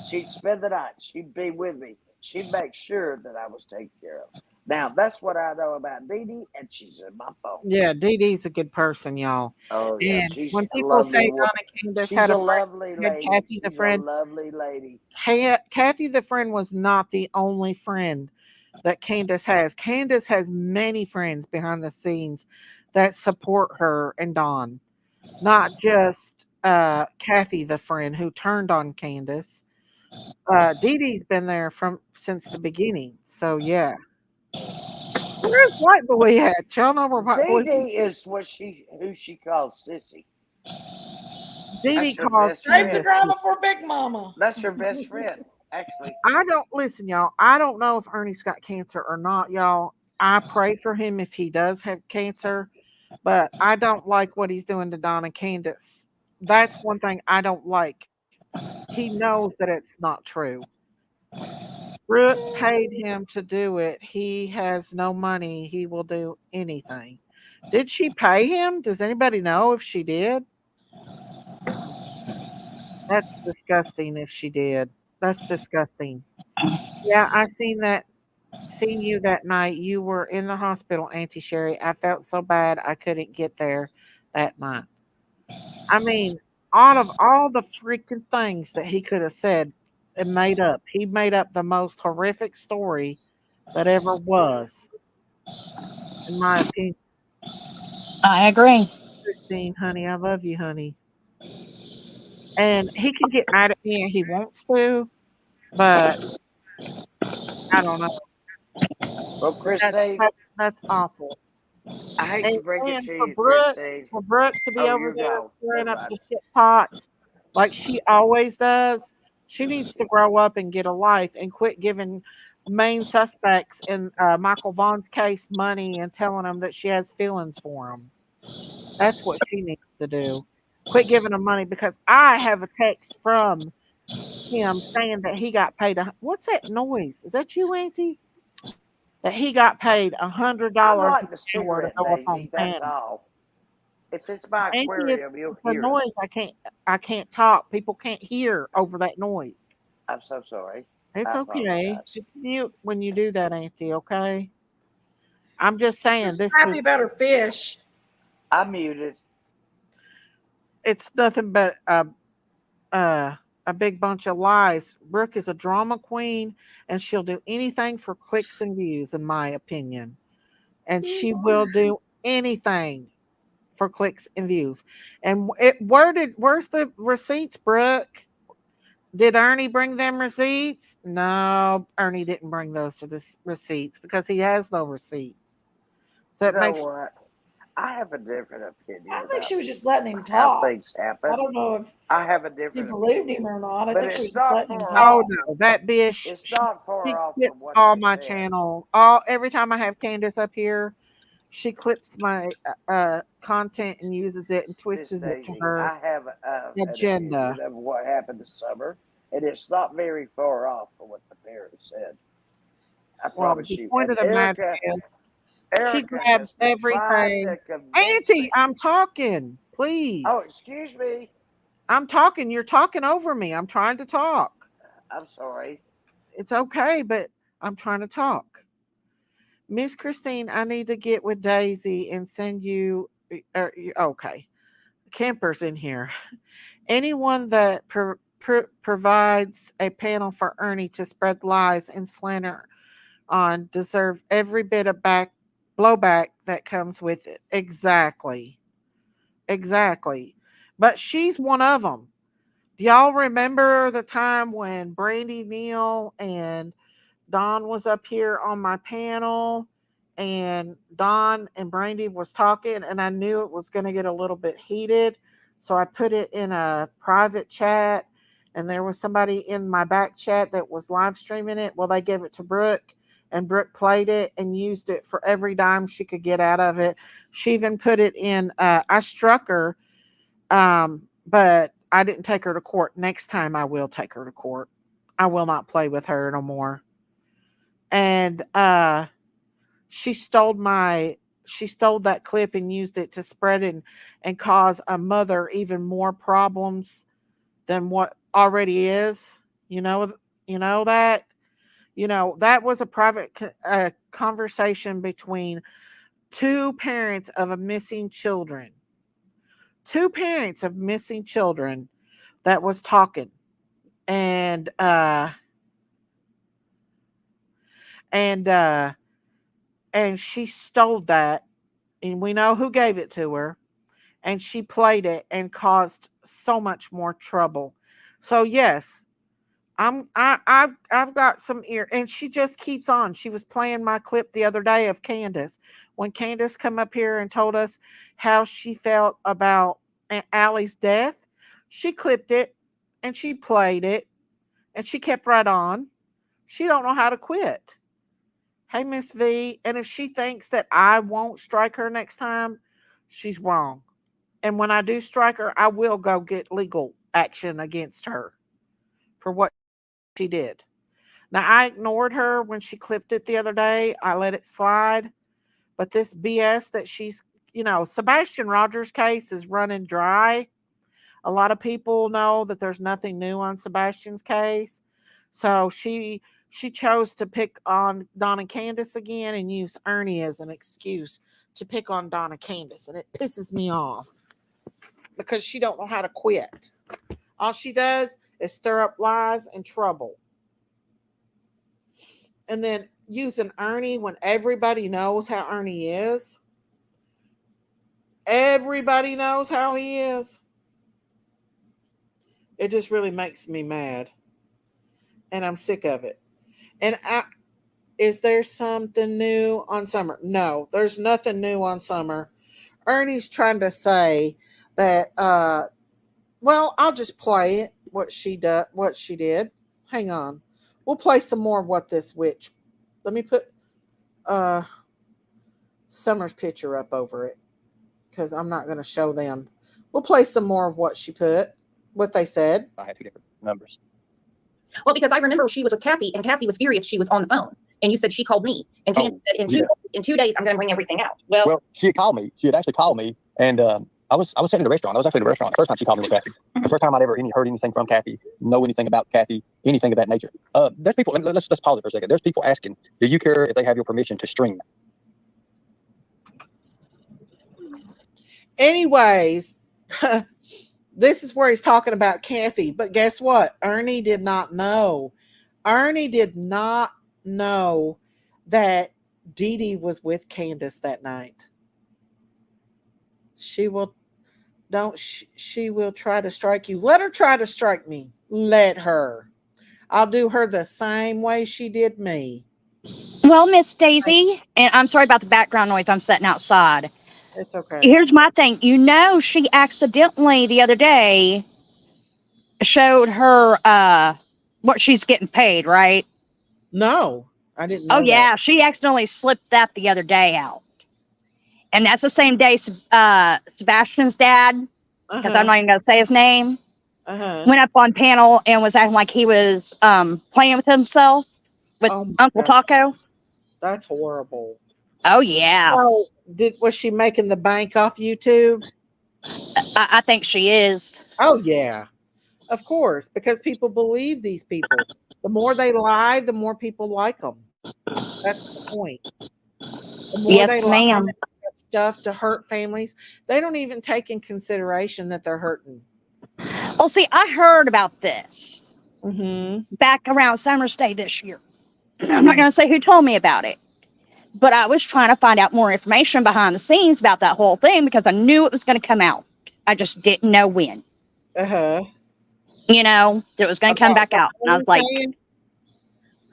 She'd spend the night. She'd be with me. She'd make sure that I was taken care of. Now, that's what I know about Dee Dee, and she's in my phone. Yeah, Dee Dee's a good person, y'all. Oh, yeah. And She's when a people say lovely Don woman. and Candace She's had a a friend, lovely had lady. Kathy She's the a friend. lovely lady. Kathy the friend was not the only friend that Candace has. Candace has many friends behind the scenes that support her and Don, not just Kathy the friend who turned on Candace. Dee Dee's been there since the beginning. So yeah. Where's White Boy at? Y'all know where White Boy Dee Dee is who she calls Sissy. Dee Dee That's her calls best Save the friend. drama for Big Mama. That's her best friend, actually. I don't listen, y'all. I don't know if Ernie's got cancer or not, y'all. I pray for him if he does have cancer, but I don't like what he's doing to Don and Candace. That's one thing I don't like. He knows that it's not true. Brooke paid him to do it. He has no money. He will do anything. Did she pay him? Does anybody know if she did? That's disgusting if she did. That's disgusting. Yeah, I seen you that night. You were in the hospital, Auntie Sherry. I felt so bad I couldn't get there that night. I mean, out of all the freaking things that he could have said and made up, he made up the most horrific story that ever was, in my opinion. I agree. Christine, honey, I love you, honey. And he can get mad at me and he wants to, but I don't know. Well, Christine, That's awful. I hate to break it to you, Christine. For Brooke to be Oh, over you there go. stirring Never up mind. the shit pot like she always does, she needs to grow up and get a life and quit giving main suspects in Michael Vaughn's case money and telling them that she has feelings for them. That's what she needs to do. Quit giving them money, because I have a text from him saying that he got paid. What's that noise? Is that you, Auntie? That he got paid $100 I'm an lighting a hour to cigarette, go up on Daisy. That's panel. all. If it's my Auntie, aquarium, you'll it's a hear it. noise. I can't talk. People can't hear over that noise. I'm so sorry. It's I okay. apologize. Just mute when you do that, Auntie. Okay. I'm just saying Just this happy is. about her fish. I'm muted. It's nothing but a big bunch of lies. Brooke is a drama queen, and she'll do anything for clicks and views, in my opinion. And she will do anything for clicks and views. And where's the receipts, Brooke? Did Ernie bring them receipts? No, Ernie didn't bring those to the receipts because he has no receipts. So You it know makes what? I have a different opinion. I think about she was just letting him how talk. things happen. I don't know if I have a she different believed opinion. him or not. I But think she was it's just not letting him far talk. Oh off. no, that bitch. It's not far She off clips from what all they my said. channel. Every time I have Candace up here, she clips my content and uses it and twists Miss it to Daisy, her I have an agenda. opinion of what happened this summer, and it's not very far off from what the parents said. I Well, promise the you. point And of the matter is, she Erica grabs has been trying everything. to convince Auntie, me. I'm talking. Please. Oh, excuse me. I'm talking. You're talking over me. I'm trying to talk. I'm sorry. It's okay, but I'm trying to talk. Miss Christine, I need to get with Daisy and send you. Okay, Camper's in here. Anyone that provides a panel for Ernie to spread lies and slander on deserve every bit of blowback that comes with it. Exactly. But she's one of them. Do y'all remember the time when Brandy Neal and Don was up here on my panel, and Don and Brandy was talking, and I knew it was going to get a little bit heated, so I put it in a private chat, and there was somebody in my back chat that was live streaming it. Well, they gave it to Brooke, and Brooke played it and used it for every dime she could get out of it. She even put it in. I struck her, but I didn't take her to court. Next time I will take her to court. I will not play with her no more. And she stole that clip and used it to spread and cause a mother even more problems than what already is. You know that. That was a private conversation between two parents of missing children. Two parents of missing children that was talking. And she stole that, and we know who gave it to her, and she played it and caused so much more trouble. So yes, I've got some ear, and she just keeps on. She was playing my clip the other day of Candace, when Candace come up here and told us how she felt about Aunt Allie's death. She clipped it and she played it, and she kept right on. She don't know how to quit. Hey, Miss V, and if she thinks that I won't strike her next time, she's wrong. And when I do strike her, I will go get legal action against her for what she did. Now, I ignored her when she clipped it the other day. I let it slide. But this BS that Sebastian Rogers' case is running dry. A lot of people know that there's nothing new on Sebastian's case. So she chose to pick on Don and Candace again and use Ernie as an excuse to pick on Don and Candace. And it pisses me off. because she don't know how to quit. All she does is stir up lies and trouble. And then using Ernie when everybody knows how Ernie is. Everybody knows how he is. It just really makes me mad. And I'm sick of it. And is there something new on Summer? No, there's nothing new on Summer. Ernie's trying to say that, well, I'll just play it, what she did. Hang on. We'll play some more of what this witch. Let me put Summer's picture up over it because I'm not going to show them. We'll play some more of what she put, what they said. I had two different numbers. Well, because I remember she was with Kathy, and Kathy was furious she was on the phone. And you said she called me. And Candace said in 2 days, I'm going to bring everything out. Well, she had called me. She had actually called me. And I was sitting in the restaurant. I was actually in the restaurant. The first time she called me was Kathy. The first time I'd ever heard anything from Kathy, know anything about Kathy, anything of that nature. There's people, let's pause it for a second. There's people asking, do you care if they have your permission to stream? Anyways, this is where he's talking about Kathy. But guess what? Ernie did not know. Ernie did not know that Dee Dee was with Candace that night. She will try to strike you. Let her try to strike me. Let her. I'll do her the same way she did me. Well, Miss Daisy, and I'm sorry about the background noise. I'm sitting outside. It's okay. Here's my thing. You know, she accidentally the other day showed her what she's getting paid, right? No, I didn't know. Oh, yeah. She accidentally slipped that the other day out. And that's the same day Sebastian's dad, because I'm not even going to say his name, went up on panel and was acting like he was playing with himself with Uncle Taco. That's horrible. Oh, yeah. So, was she making the bank off YouTube? I think she is. Oh, yeah. Of course, because people believe these people. The more they lie, the more people like them. That's the point. The more yes, they ma'am. lie stuff to hurt families, they don't even take in consideration that they're hurting. Well, see, I heard about this Mm-hmm. back around Summer's Day this year. I'm not going to say who told me about it, but I was trying to find out more information behind the scenes about that whole thing because I knew it was going to come out. I just didn't know when. You know, that it was going to come back out. And I was like,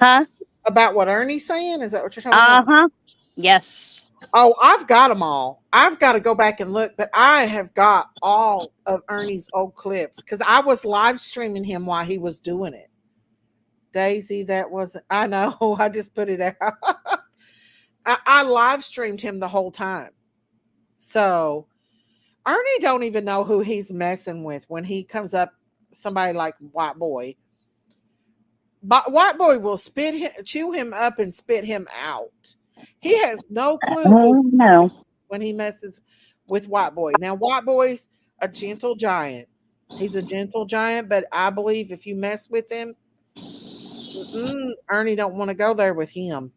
huh? About what Ernie's saying? Is that what you're talking about? Uh-huh. Yes. Oh, I've got them all. I've got to go back and look, but I have got all of Ernie's old clips because I was live streaming him while he was doing it. Daisy, that wasn't, I know, I just put it out. I live streamed him the whole time. So Ernie don't even know who he's messing with when he comes up, somebody like White Boy. But White Boy will chew him up and spit him out. He has no clue when he messes with White Boy. Now, White Boy's a gentle giant. He's a gentle giant, but I believe if you mess with him, Ernie don't want to go there with him.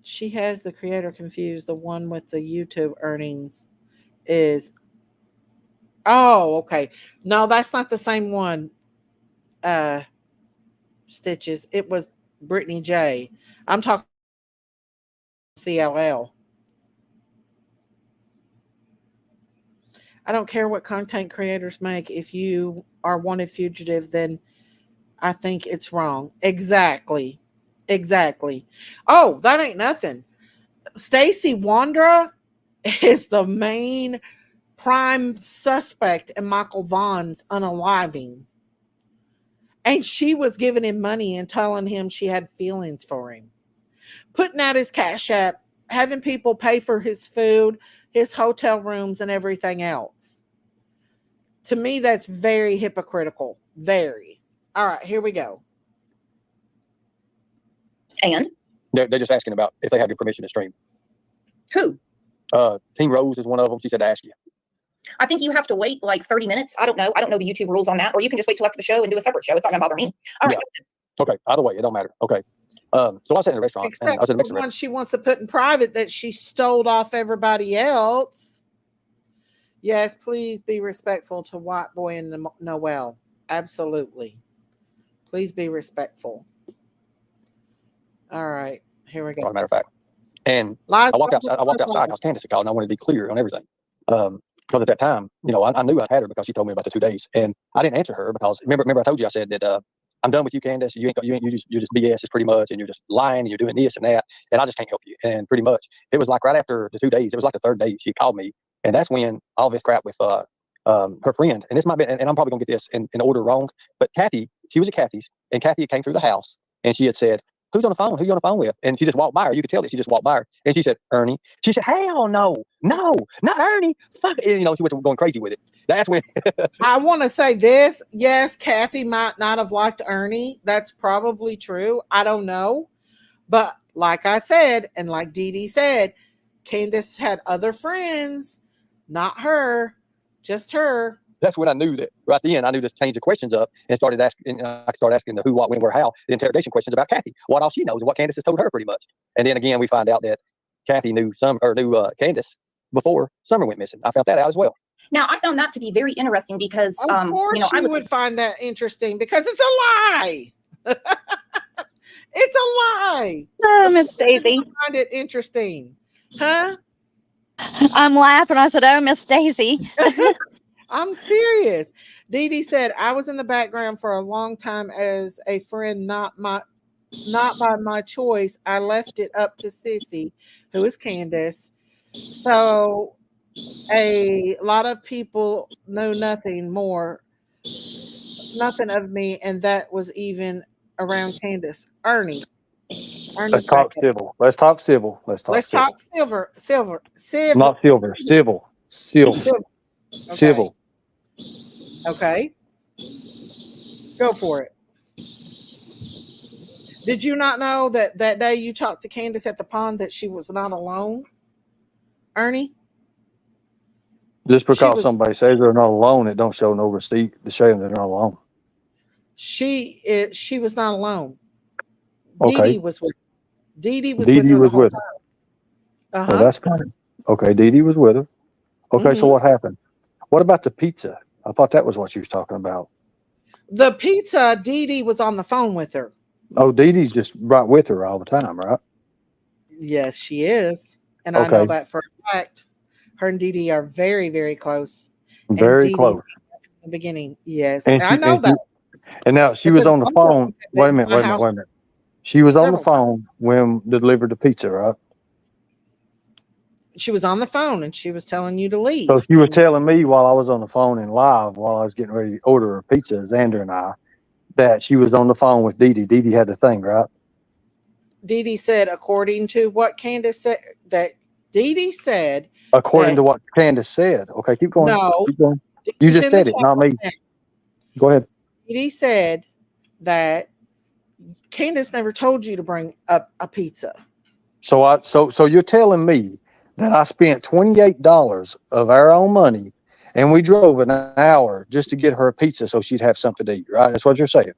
She has the creator confused. The one with the YouTube earnings is... Oh, okay. No, that's not the same one. Stitches. It was Brittany J. I'm talking CLL. I don't care what content creators make. If you are wanted fugitive, then I think it's wrong. Exactly. Oh, that ain't nothing. Stacey Wandra is the main prime suspect in Michael Vaughn's unaliving. And she was giving him money and telling him she had feelings for him. Putting out his Cash App, having people pay for his food, his hotel rooms, and everything else. To me, that's very hypocritical. Very. All right, here we go. And? They're just asking about if they have your permission to stream. Who? Team Rose is one of them. She said to ask you. I think you have to wait like 30 minutes. I don't know. I don't know the YouTube rules on that. Or you can just wait till after the show and do a separate show. It's not going to bother me. All right. Yeah. Okay. Either way, it don't matter. Okay. So I was in the restaurant. Except and I was in the one she wants to put in private that she stole off everybody else. Yes, please be respectful to White Boy and Noel. Absolutely. Please be respectful. All right, here we go. As a matter of fact. And I walked outside because Candace had called and I wanted to be clear on everything. Because at that time, I knew I had her because she told me about the 2 days. And I didn't answer her because remember I told you, I said that I'm done with you, Candace. You just BS is pretty much, and you're just lying and you're doing this and that, and I just can't help you. And pretty much it was like right after the 2 days, it was like the 3rd day she called me, and that's when all this crap with her friend, and this might be, and I'm probably gonna get this in order wrong, but Kathy, she was at Kathy's, and Kathy came through the house, and she had said, "Who's on the phone? Who you on the phone with?" And she just walked by her. You could tell that she just walked by her, and she said, "Ernie." She said, "Hell no, not Ernie." Fuck, and, she went going crazy with it. That's when I want to say this. Yes, Kathy might not have liked Ernie. That's probably true. I don't know. But like I said, and like Dee Dee said, Candace had other friends, not her, just her. That's when I knew that right then. I knew to change the questions up and started asking. I started asking the who, what, when, where, how, the interrogation questions about Kathy. What all she knows and what Candace has told her pretty much. And then again, we find out that Kathy knew Candace before Summer went missing. I found that out as well. Now, I found that to be very interesting because, of course, I would find that interesting because it's a lie. It's a lie. Oh, Miss Daisy. I find it interesting, huh? I'm laughing. I said, "Oh, Miss Daisy." I'm serious. Dee Dee said, "I was in the background for a long time as a friend, not by my choice. I left it up to Sissy, who is Candace. So a lot of people know nothing of me, and that was even around Candace." Ernie. Let's talk civil. Let's talk civil. Let's talk silver. Not silver. Civil. Civil. Okay. Go for it. Did you not know that day you talked to Candace at the pond that she was not alone? Ernie? Just because somebody says they're not alone, it don't show no receipt to show them they're not alone. She was not alone. Okay. Dee Dee was with her the whole time. Oh, that's funny. Okay, Dee Dee was with her. Okay, so what happened? What about the pizza? I thought that was what you was talking about. The pizza, Dee Dee was on the phone with her. Oh, Dee Dee's just right with her all the time, right? Yes, she is. And I know that for a fact. Her and Dee Dee are very, very close. Very close. In the beginning, yes. And I know that. And now she was on the phone. Wait a minute. She was on the phone when delivered the pizza, right? She was on the phone and she was telling you to leave. So she was telling me while I was on the phone and live, while I was getting ready to order her pizza, Xander and I, that she was on the phone with Dee Dee. Dee Dee had the thing, right? Dee Dee said, according to what Candace said, that Dee Dee said. According to what Candace said. Okay, keep going. No. Keep going. You just said it, not me. Go ahead. Dee Dee said that Candace never told you to bring up a pizza. So you're telling me that I spent $28 of our own money and we drove an hour just to get her a pizza so she'd have something to eat, right? That's what you're saying.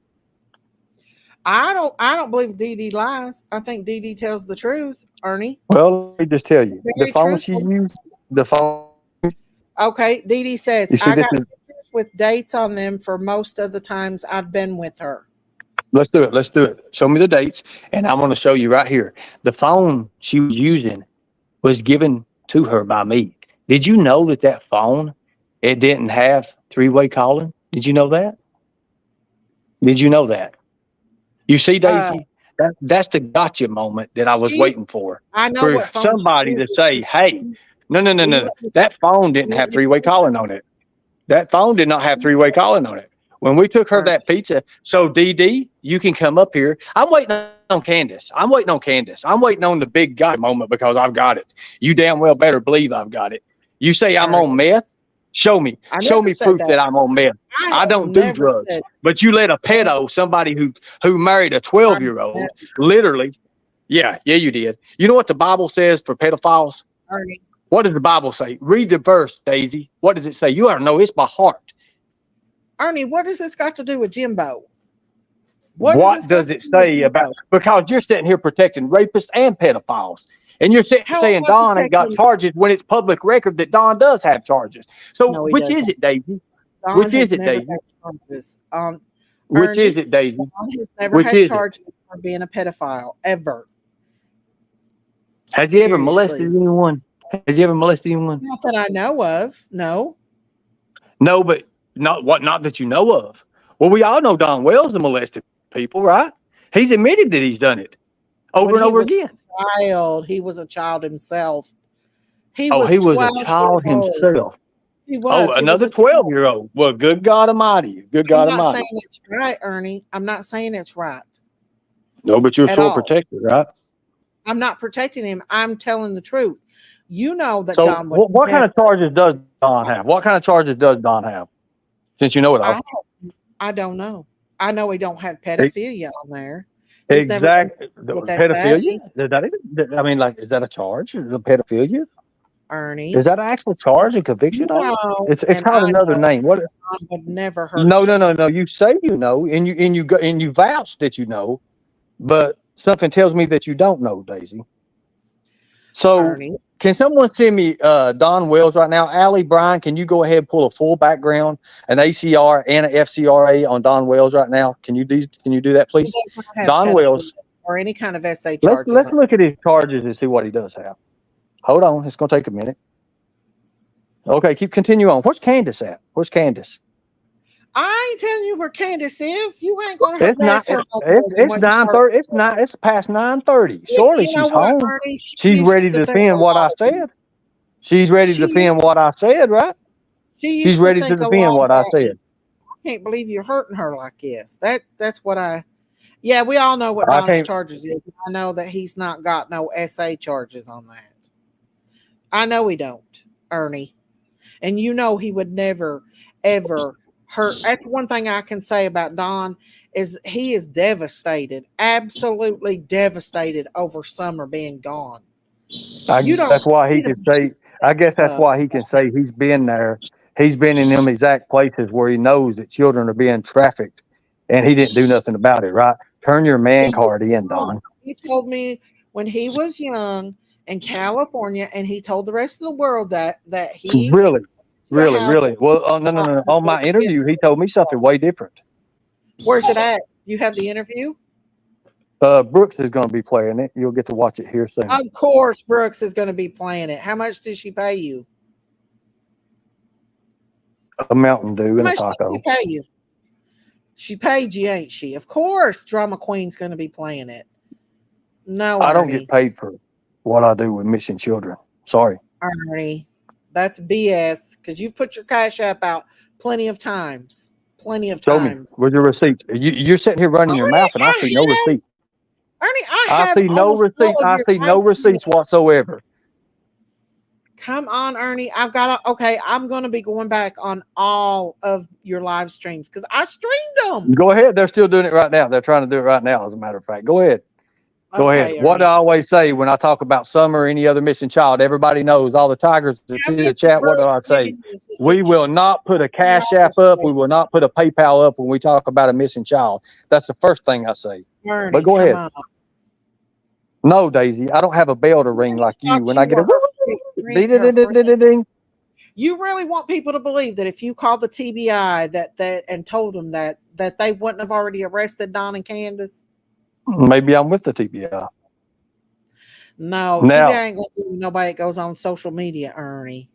I don't believe Dee Dee lies. I think Dee Dee tells the truth, Ernie. Well, let me just tell you, the phone she used, the phone. Okay, Dee Dee says, I got pictures with dates on them for most of the times I've been with her. Let's do it. Show me the dates, and I'm going to show you right here. The phone she was using was given to her by me. Did you know that phone, it didn't have three-way calling? Did you know that? Did you know that? You see, Daisy, that's the gotcha moment that I was waiting for. I know for what phone somebody to say, hey, no. That phone didn't have three-way calling on it. That phone did not have three-way calling on it. When we took her that pizza, so DD, you can come up here. I'm waiting on Candace. I'm waiting on the big guy moment because I've got it. You damn well better believe I've got it. You say I'm on meth? Show me. Show me proof that I'm on meth. I don't do drugs. But you let a pedo, somebody who married a 12-year-old, literally. Yeah, you did. You know what the Bible says for pedophiles? Ernie. What does the Bible say? Read the verse, Daisy. What does it say? You ought to know it's by heart. Ernie, what does this got to do with Jimbo? What does it say about, because you're sitting here protecting rapists and pedophiles. And you're How saying am I Don ain't got protecting? charges when it's public record that Don does have charges. So No, he which is doesn't. it, Daisy? Don Which has is it, never Daisy? had charges. Which is Ernie, it, Daisy? Don has never Which had is it? charges for being a pedophile ever. Has he ever Seriously. molested anyone? Has he ever molested anyone? Not that I know of. No. No, but not that you know of. Well, we all know Don Wells has molested people, right? He's admitted that he's done it over When and he over was again. a child, he was a child himself. He Oh, was he was 12 a child years old. himself. He Oh, was. He was another a child. 12-year-old. Well, good God Almighty. Good I'm God not Almighty. saying it's right, Ernie. I'm not saying it's right No, but you're at sure all. protected, right? I'm not protecting him. I'm telling the truth. You know that So Don would what kind never. of charges does Don have? What kind of charges does Don have? Since you know it all. I don't know. I know he don't have pedophilia on there. He's never Exactly. with Pedophilia? I mean, like, is that a charge? The pedophilia? Ernie. Is that an actual charge and conviction? No, It's and called I another know name. What? Don would never hurt No. you. You say you know, and you vouch that you know, but something tells me that you don't know, Daisy. So Ernie. can someone send me Don Wells right now? Allie, Brian, can you go ahead and pull a full background, an ACR and an FCRA on Don Wells right now? Can you do that, please? He does not have Don Wells. or any kind of SA charges. Let's look at his charges and see what he does have. Hold on, it's gonna take a minute. Okay, continue on. Where's Candace at? Where's Candace? I ain't telling you where Candace is. You ain't gonna It's not. It's 9:30. It's not. It's past 9:30. Surely she's home. Ernie? She's ready to defend what I said. She's ready to defend what I said, right? She's ready to defend what I said. I can't believe you're hurting her like this. That's what I. Yeah, we all know what Don's charges is. I know that he's not got no SA charges on that. I know he don't, Ernie. And you know he would never, ever hurt. That's one thing I can say about Don is he is devastated, absolutely devastated over Summer being gone. That's why he can say. I guess that's why he can say he's been there. He's been in them exact places where he knows that children are being trafficked, and he didn't do nothing about it. Right? Turn your man card in, Don. He told me when he was young in California, and he told the rest of the world that he really. Well, no. On my interview, he told me something way different. Where's it at? You have the interview? Brooks is going to be playing it. You'll get to watch it here soon. Of course, Brooks is going to be playing it. How much did she pay you? A Mountain Dew and a taco. How much did she pay you? She paid you, ain't she? Of course, Drama Queen's going to be playing it. No, I don't get paid for what I do with missing children. Sorry, Ernie. That's BS because you've put your Cash App out plenty of times. Show me. Where's your receipts? You're sitting here running your mouth, and I see no receipts. Ernie, I see no receipts. I see no receipts whatsoever. Come on, Ernie. I'm going to be going back on all of your live streams because I streamed them. Go ahead. They're still doing it right now. They're trying to do it right now, as a matter of fact. Go ahead. Go ahead. Ernie. What do I always say when I talk about Summer or any other missing child? Everybody knows, all the tigers that see the chat. What do I say? We will not put a Cash App up. We will not put a PayPal up when we talk about a missing child. That's the first thing I say. Ernie, but go ahead. on. No, Daisy, I don't have a bell to ring like you. When I get a ding. You really want people to believe that if you called the TBI that and told them that they wouldn't have already arrested Don and Candace? Maybe I'm with the TBI. No, TBI ain't going to do nobody that goes on social media, Ernie.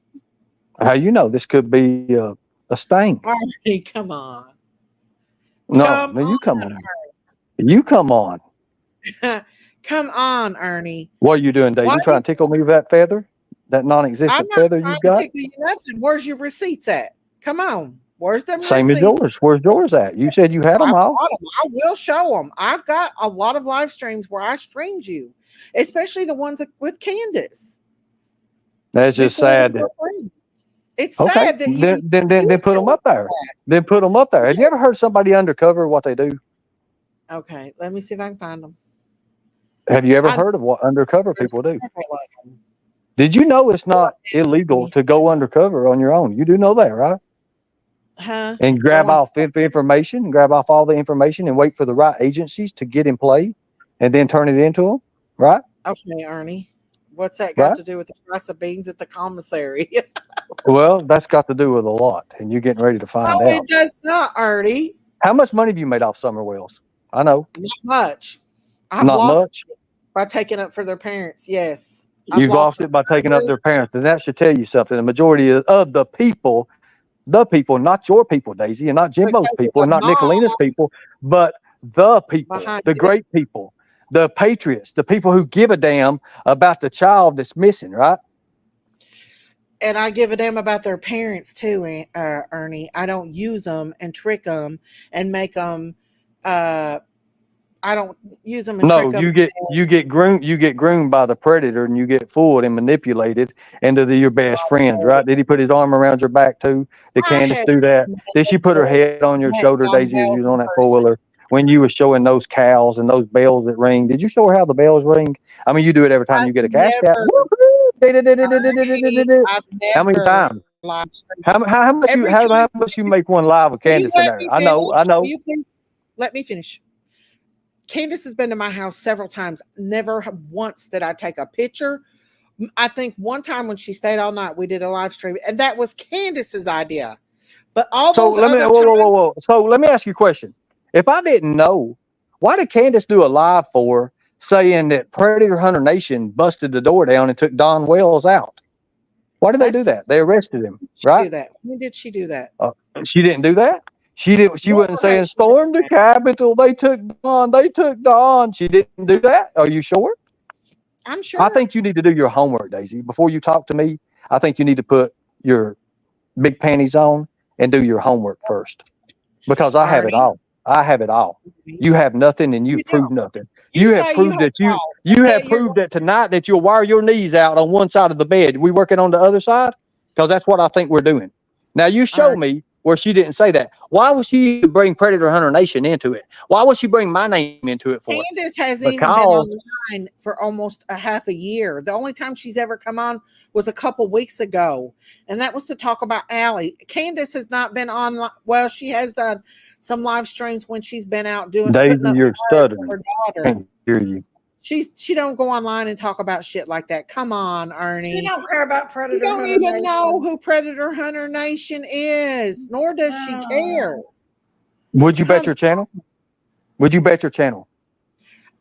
How you know this could be a stain? Ernie, come on. No, you come on. You come on. Come on, Ernie. What are you doing, Dave? You trying to tickle me with that feather? That non-existent feather you got? To tickle you nothing. Where's your receipts at? Come on. Where's them Same receipts? as yours. Where's yours at? You said you had them all. I will show them. I've got a lot of live streams where I streamed you, especially the ones with Candace. That's just sad. It's sad that you then put them up there. Then put them up there. Have you ever heard somebody undercover what they do? Okay, let me see if I can find them. Have you ever heard of what undercover people do? Did you know it's not illegal to go undercover on your own? You do know that, right? Huh? And grab off information, grab off all the information and wait for the right agencies to get in play and then turn it into them, right? Okay, Ernie. What's that got Right? to do with the price of beans at the commissary? Well, that's got to do with a lot, and you're getting ready to find No, out. it does not, Ernie. How much money have you made off SummerWells? I know. Not much. I've Not lost much. it by taking up for their parents. Yes. You've lost it by taking up their parents, and that should tell you something. The majority of the people, not your people, Daisy, and not Jimbo's people, and not Nicolina's people, but the people, the great people, the patriots, the people who give a damn about the child that's missing, right? And I give a damn about their parents too, Ernie. I don't use them and trick them and make them. I don't use them and trick them. No, you get groomed by the predator, and you get fooled and manipulated into your best friends, right? Did he put his arm around your back too? Did Candace do that? Did she put her head on your shoulder, Daisy, as you was on that 4-wheeler? When you were showing those cows and those bells that ring, did you show her how the bells ring? I mean, you do it every time you get a cash cow. How many times? How much you make one live with Candace in there? I know. Will you please let me finish? Candace has been to my house several times. Never once did I take a picture. I think one time when she stayed all night, we did a live stream, and that was Candace's idea. But all those whoa. So let me ask you a question. If I didn't know, why did Candace do a live for saying that Predator Hunter Nation busted the door down and took Don Wells out? Why did they do that? They arrested him, right? When did she do that? She didn't do that. She didn't. She wasn't saying storm the Capitol. They took Don. They took Don. She didn't do that. Are you sure? I'm sure. I think you need to do your homework, Daisy. Before you talk to me, I think you need to put your big panties on and do your homework first, because I have it all. I have it all. You have nothing, and you've proved nothing. You have proved that you have proved that tonight that you'll wire your knees out on one side of the bed. We working on the other side, because that's what I think we're doing. Now you show me where she didn't say that. Why would she bring Predator Hunter Nation into it? Why would she bring my name into it for it? Candace hasn't even been on the line for almost a half a year. The only time she's ever come on was a couple weeks ago, and that was to talk about Allie. Candace has not been on. Well, she has done some live streams when she's been out doing. Daisy, you're stuttering. Her daughter. Can't hear you. She don't go online and talk about shit like that. Come on, Ernie. She don't care about Predator. You don't even know who Predator Hunter Nation is, nor does she care. Would you bet your channel? Would you bet your channel?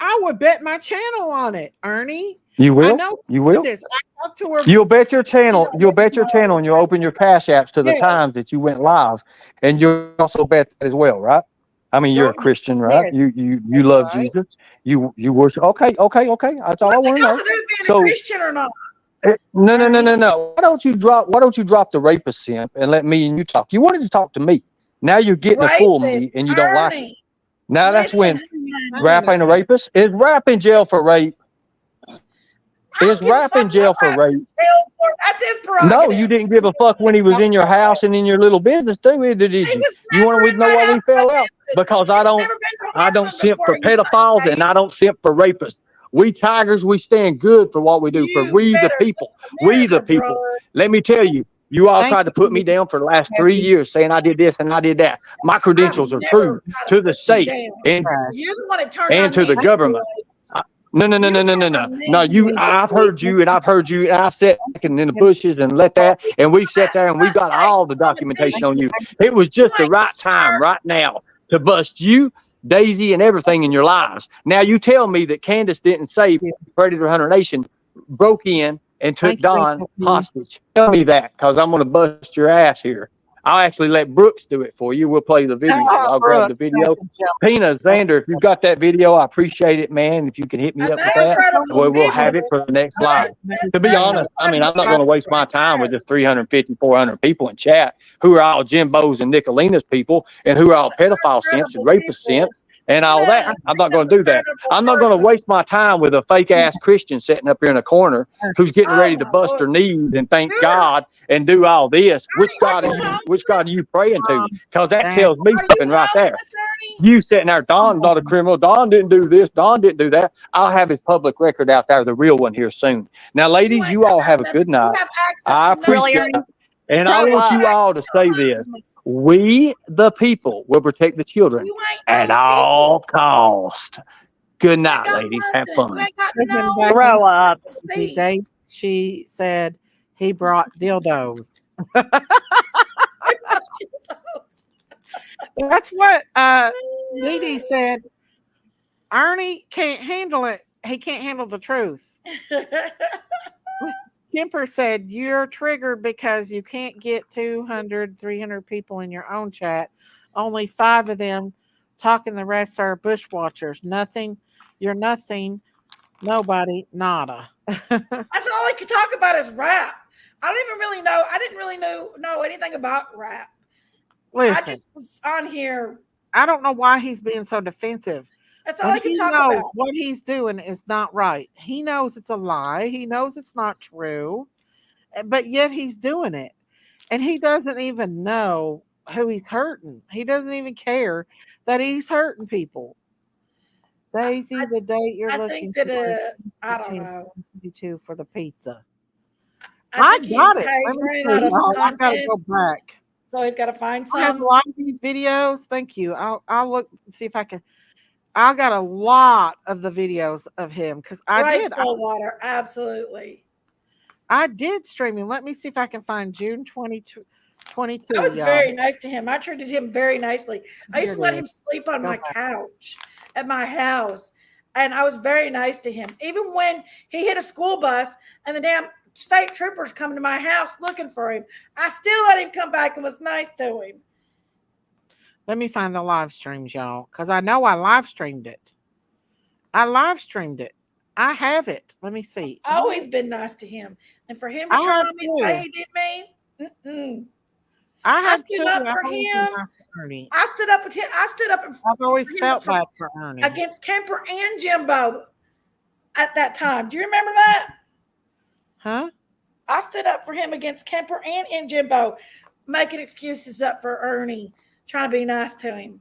I would bet my channel on it, Ernie. You will? I know you will? this. I talked to her. You'll bet your channel. You'll bet your channel, and you'll open your cash apps to the times that you went live, and you'll also bet that as well, right? I mean, you're a Christian, right? Yes. You love Jesus. You worship. Okay. That's all I want to know. So, Christian or not? No. Why don't you drop the rapist simp and let me and you talk? You wanted to talk to me. Now you're getting a full me, and you don't like it. Now that's when Rap ain't a rapist. Is Rap in jail for rape? Is Rap in jail for rape? That's his prerogative. No, you didn't give a fuck when he was in your house and in your little business too, either did you? You want to know why we fell out? Because I don't simp for pedophiles and I don't simp for rapists. We Tigers, we stand good for what we do, for we the people. We the people. Let me tell you, you all tried to put me down for the last 3 years saying I did this and I did that. My credentials are true to the state and to the government. No. I've heard you, and I've sat in the bushes and let that, and we sat there and we got all the documentation on you. It was just the right time right now to bust you, Daisy, and everything in your lives. Now you tell me that Candace didn't say Predator Hunter Nation broke in and took Don hostage. Tell me that, because I'm going to bust your ass here. I'll actually let Brooks do it for you. We'll play the video. I'll grab the video. Pina, Xander, if you've got that video, I appreciate it, man. If you can hit me up with that, we'll have it for the next live. To be honest, I mean, I'm not going to waste my time with just 350, 400 people in chat who are all Jimbo's and Nicolina's people and who are all pedophile simps and rapist simps and all that. I'm not going to do that. I'm not going to waste my time with a fake ass Christian sitting up here in a corner who's getting ready to bust her knees and thank God and do all this. Which God are you praying to? Because that tells me something right there. You sitting there, Don's not a criminal. Don didn't do this. Don didn't do that. I'll have his public record out there, the real one, here soon. Now, ladies, you all have a good night. I appreciate it. And I want you all to say this. We, the people, will protect the children at all cost. Good night, ladies. Have fun. Grow up. The day she said he brought dildos. That's what Dee Dee said. Ernie can't handle it. He can't handle the truth. Kemper said, you're triggered because you can't get 200, 300 people in your own chat. Only 5 of them talking. The rest are bushwatchers. Nothing. You're nothing. Nobody. Nada. That's all he could talk about is rap. I don't even really know. I didn't really know anything about rap. Listen, I just was on here. I don't know why he's being so defensive. That's all I can talk knows about. What he's doing is not right. He knows it's a lie. He knows it's not true, but yet he's doing it. And he doesn't even know who he's hurting. He doesn't even care that he's hurting people. Daisy, the date you're looking for. I don't know. 22 for the pizza. I got it. Let me see. I gotta go back. So he's got to find some. I have a lot of these videos. Thank you. I'll look and see if I can. I got a lot of the videos of him because I did. Saltwater, absolutely. I did stream him. Let me see if I can find June 22. I was very nice to him. I treated him very nicely. I used to let him sleep on my couch at my house, and I was very nice to him. Even when he hit a school bus and the damn state troopers come to my house looking for him, I still let him come back and was nice to him. Let me find the live streams, y'all, because I know I live streamed it. I have it. Let me see. I've always been nice to him, and for him to turn on me the way he did me, I stood up for him. I stood up with him. I stood up. I've always felt bad for Ernie against Kemper and Jimbo at that time. Do you remember that? Huh? I stood up for him against Kemper and Jimbo, making excuses up for Ernie, trying to be nice to him.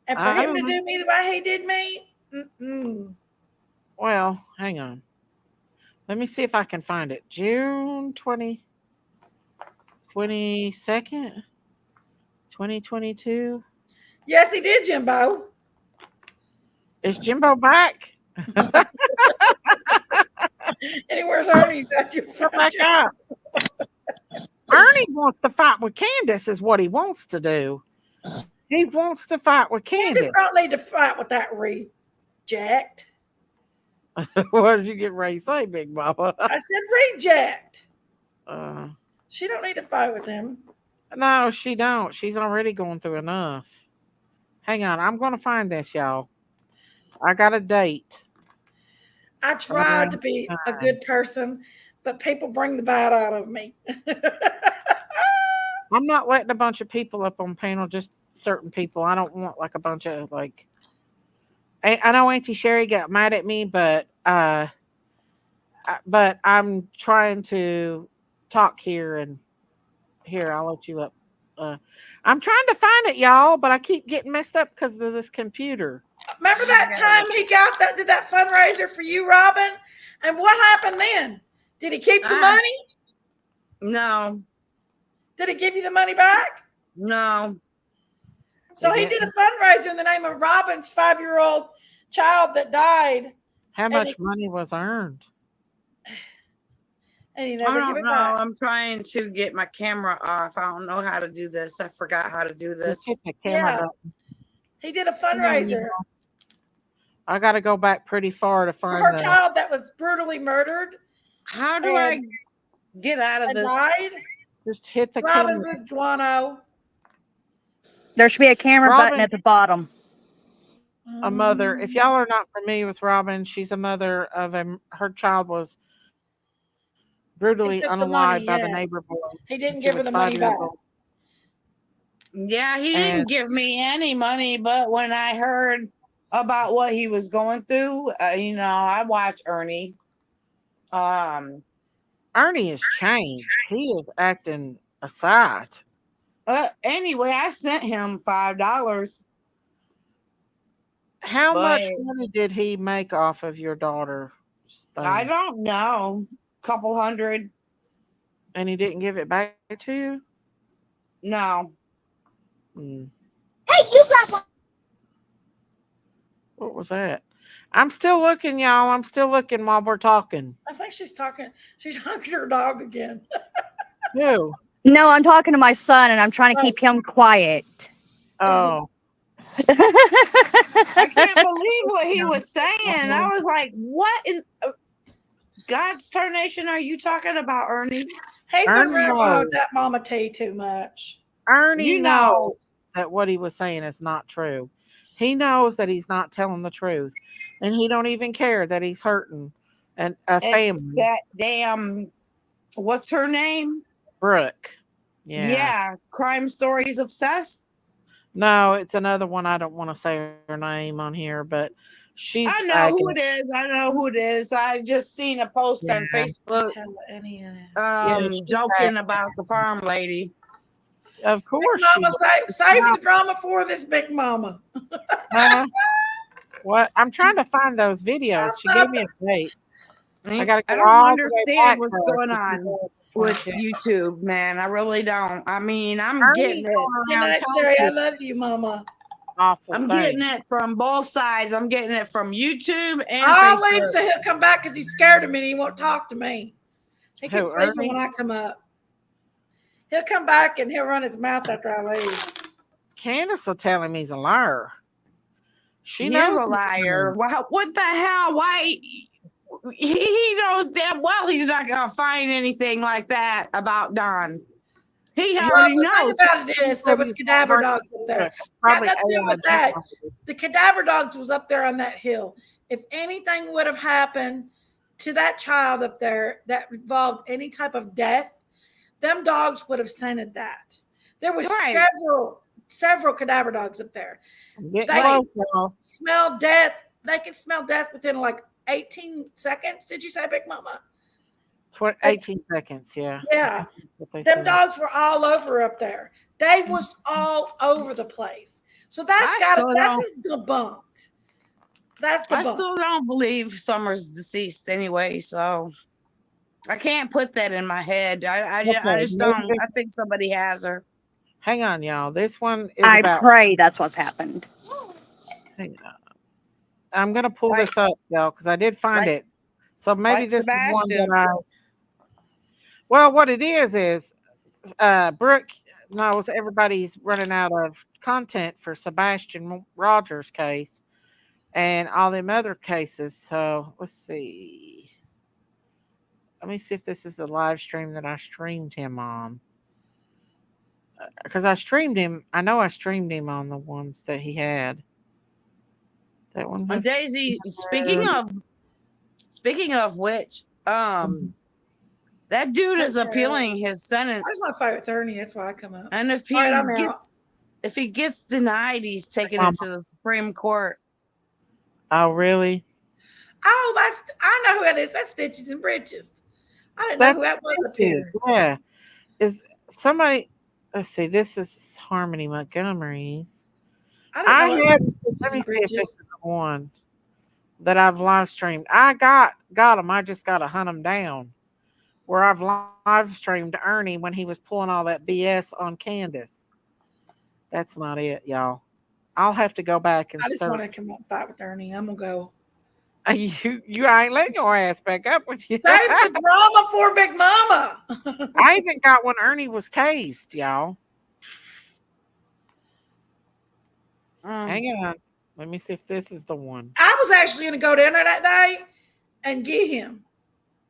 And for him to do me the way he did me, Well, hang on. Let me see if I can find it. June 22nd, 2022. Yes, he did, Jimbo. Is Jimbo back? And where's Ernie's at? Come back up. Ernie wants to fight with Candace is what he wants to do. He wants to fight with Candace. Candace don't need to fight with that reject. What did you get ready to say, Big Mama? I said reject. Uh, She don't need to fight with him. No, she don't. She's already going through enough. Hang on. I'm going to find this, y'all. I got a date. I tried to be a good person, but people bring the bad out of me. I'm not letting a bunch of people up on panel, just certain people. I don't want like a bunch of like. I know Auntie Sherry got mad at me, but I'm trying to talk here and here. I'll let you up. I'm trying to find it, y'all, but I keep getting messed up because of this computer. Remember that time he did that fundraiser for you, Robin? And what happened then? Did he keep the money? No. Did he give you the money back? No. So he did a fundraiser in the name of Robin's 5-year-old child that died. How much money was earned? And he never I gave don't it know. back. I'm trying to get my camera off. I don't know how to do this. I forgot how to do this. Just hit the camera button. He did a fundraiser. I got to go back pretty far to find her child that was brutally murdered. How do I get out of this? Died. Just hit the Robin camera. Guano. There should be a camera Robin, button at the bottom. A mother. If y'all are not familiar with Robin, she's a mother of her child was brutally unalived by the neighbor boy. He didn't give her the money back. Yeah, he didn't give me any money, but when I heard about what he was going through, I watch Ernie. Ernie has changed. He is acting aside. Anyway, I sent him $5. How much money did he make off of your daughter? I don't know. Couple hundred. And he didn't give it back to you? No. Hey, you got one. What was that? I'm still looking, y'all. I'm still looking while we're talking. I think she's talking. She's talking to her dog again. Who? No, I'm talking to my son and I'm trying to keep him quiet. Oh. I can't believe what he was saying. I was like, what in God's tarnation are you talking about, Ernie? He's been Ernie running knows. with that Mama T too much. Ernie You know. knows that what he was saying is not true. He knows that he's not telling the truth. And he don't even care that he's hurting a It's family. that damn, what's her name? Brooke. Yeah. Yeah, Crime Stories Obsessed. No, it's another one. I don't want to say her name on here, but she's I know who it is. I know who it is. I just seen a post on Facebook Tell any of that. she's joking about the farm lady. Of course. Big Mama, save the drama for this Big Mama. What? I'm trying to find those videos. She gave me a date. I gotta I go don't all the way back understand what's to going on with YouTube, man. I really don't. I mean, I'm Ernie's getting going it. Good around night, telling Sherry. I this love you, Mama. awful I'm thing. getting it from both sides. I'm getting it from YouTube and I'll Facebook. leave so he'll come back because he's scared of me and he won't talk to me. He keeps leaving Ernie? when I come up. He'll come back and he'll run his mouth after I leave. Candace will tell him he's a liar. She He knows is a he's liar. Wow, what the hell? Why? He knows damn well he's not going to find anything like that about Don. He already the knows. thing about it is there was cadaver dogs up there. Got nothing to do with that. The cadaver dogs was up there on that hill. If anything would have happened to that child up there that involved any type of death, them dogs would have scented that. There was several cadaver dogs up there. They smell death. They can smell death within like 18 seconds. Did you say, Big Mama? 18 seconds, yeah. Yeah. Them dogs were all over up there. They was all over the place. So that's debunked. That's debunked. I still don't believe Summer's deceased anyway, so I can't put that in my head. I just don't. I think somebody has her. Hang on, y'all. This one is I about. pray that's what's happened. Hang on. I'm gonna pull this up, y'all, because I did find it. So maybe this is one that I. Well, what it is Brooke knows everybody's running out of content for Sebastian Rogers' case and all them other cases. So let's see. Let me see if this is the live stream that I streamed him on. Because I streamed him. I know I streamed him on the ones that he had. That one's Daisy, speaking of which, that dude is appealing his sentence. I just want to fight with Ernie. That's why I come up. And if he gets denied, he's taking it to the Supreme Court. Oh, really? Oh, I know who that is. That's Stitches and Bridges. I didn't know who that was up here. Yeah. Is somebody? Let's see. This is Harmony Montgomery's. Let me see if this is the one that I've live streamed. I got them. I just got to hunt them down. Where I've live streamed Ernie when he was pulling all that BS on Candace. That's not it, y'all. I'll have to go back and I just want to come up and fight with Ernie. I'm gonna go. You ain't letting your ass back up with you. Save the drama for Big Mama. I even got when Ernie was tased, y'all. Hang on. Let me see if this is the one. I was actually going to go down there that day and get him.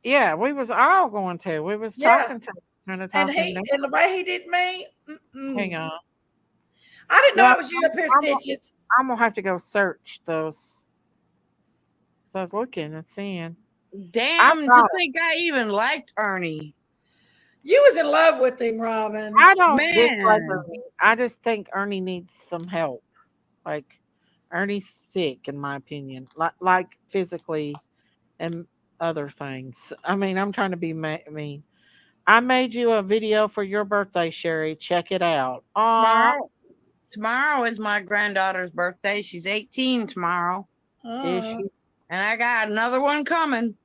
Yeah, we was all going to. We was talking to him. Trying to talk and the way he did me. Hang on. I didn't know it was you up here, Stitches. I'm going to have to go search those. So I was looking and seeing. Damn, to think I even liked Ernie. You was in love with him, Robin. I don't dislike Ernie. I just think Ernie needs some help. Like, Ernie's sick, in my opinion. Like physically and other things. I mean, I'm trying to be mean. I made you a video for your birthday, Sherry. Check it out. Tomorrow is my granddaughter's birthday. She's 18 tomorrow. Is she? And I got another one coming.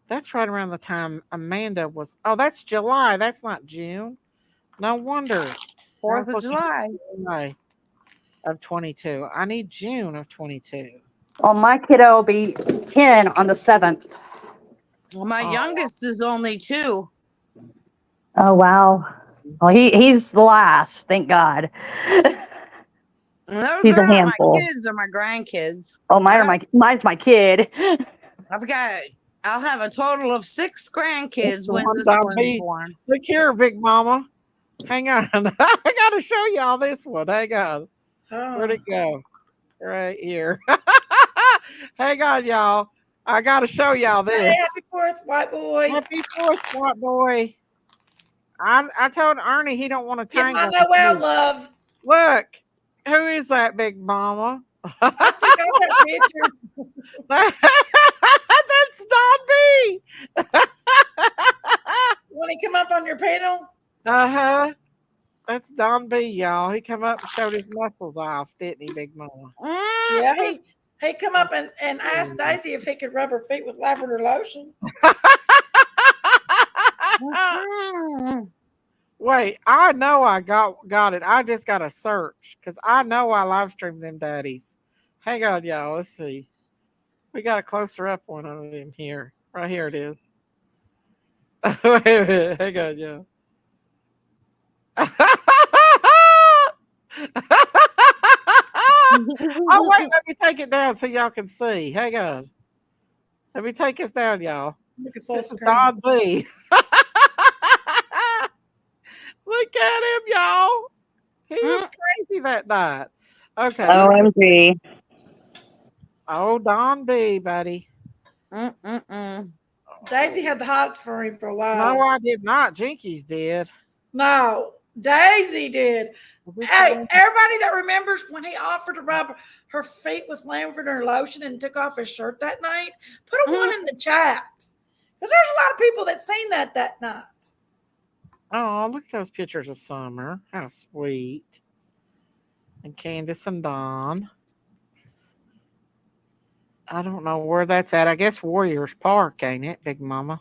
That's right around the time Amanda was. Oh, that's July. That's not June. No wonder. 4th of July. July of 22. I need June of 22. Well, my kiddo will be 10 on the 7th. Well, my youngest is only 2. Oh, wow. Well, he's the last, thank God. Those He's are a not handful. my kids, they're my grandkids. Oh, mine's my kid. I'll have a total of 6 grandkids when One this time one's born. Look here, Big Mama. Hang on. I got to show y'all this one. Hang on. Where'd it go? Right here. Hang on, y'all. I got to show y'all this. Hey, happy 4th, white boy. Happy 4th, white boy. I told Ernie he don't want to Give my tangle. with Noel me. love. Look, who is that, Big Mama? I see that picture. That's Don B. Want to come up on your panel? Uh-huh. That's Don B, y'all. He come up and showed his muscles off, didn't he, Big Mama? Yeah, he come up and asked Daisy if he could rub her feet with lavender lotion. Wait, I know I got it. I just got to search because I know I live streamed them daddies. Hang on, y'all. Let's see. We got a closer up one of him here. Right here it is. Wait a minute. Hang on, y'all. Oh, wait. Let me take it down so y'all can see. Hang on. Let me take this down, y'all. Look at full This is screen. Don B. Look at him, y'all. He was crazy that night. Okay. OMG. Oh, Don B, buddy. Daisy had the hots for him for a while. No, I did not. Jinkies did. No, Daisy did. Hey, everybody that remembers when he offered to rub her feet with lavender lotion and took off his shirt that night, put a one in the chat. Because there's a lot of people that seen that night. Oh, look at those pictures of Summer. How sweet. And Candace and Don. I don't know where that's at. I guess Warriors Park, ain't it, Big Mama?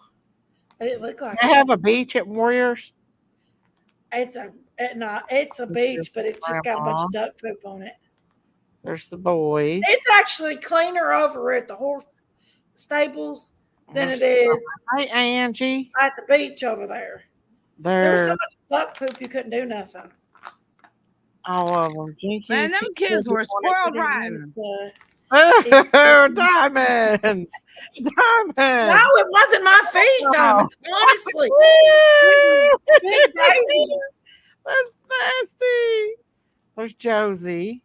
It didn't look like They have a beach at Warriors? it's a beach, but it's just got a bunch of duck poop on it. There's the boys. It's actually cleaner over at the horse stables than it is Hi, Angie. at the beach over there. There was so There's much duck poop you couldn't do nothing. all of them. Jinkies. Man, them kids were spoiled rotten. Oh, diamonds! Diamonds! No, it wasn't my feet, diamonds. Honestly, big daisies. That's nasty. There's Josie.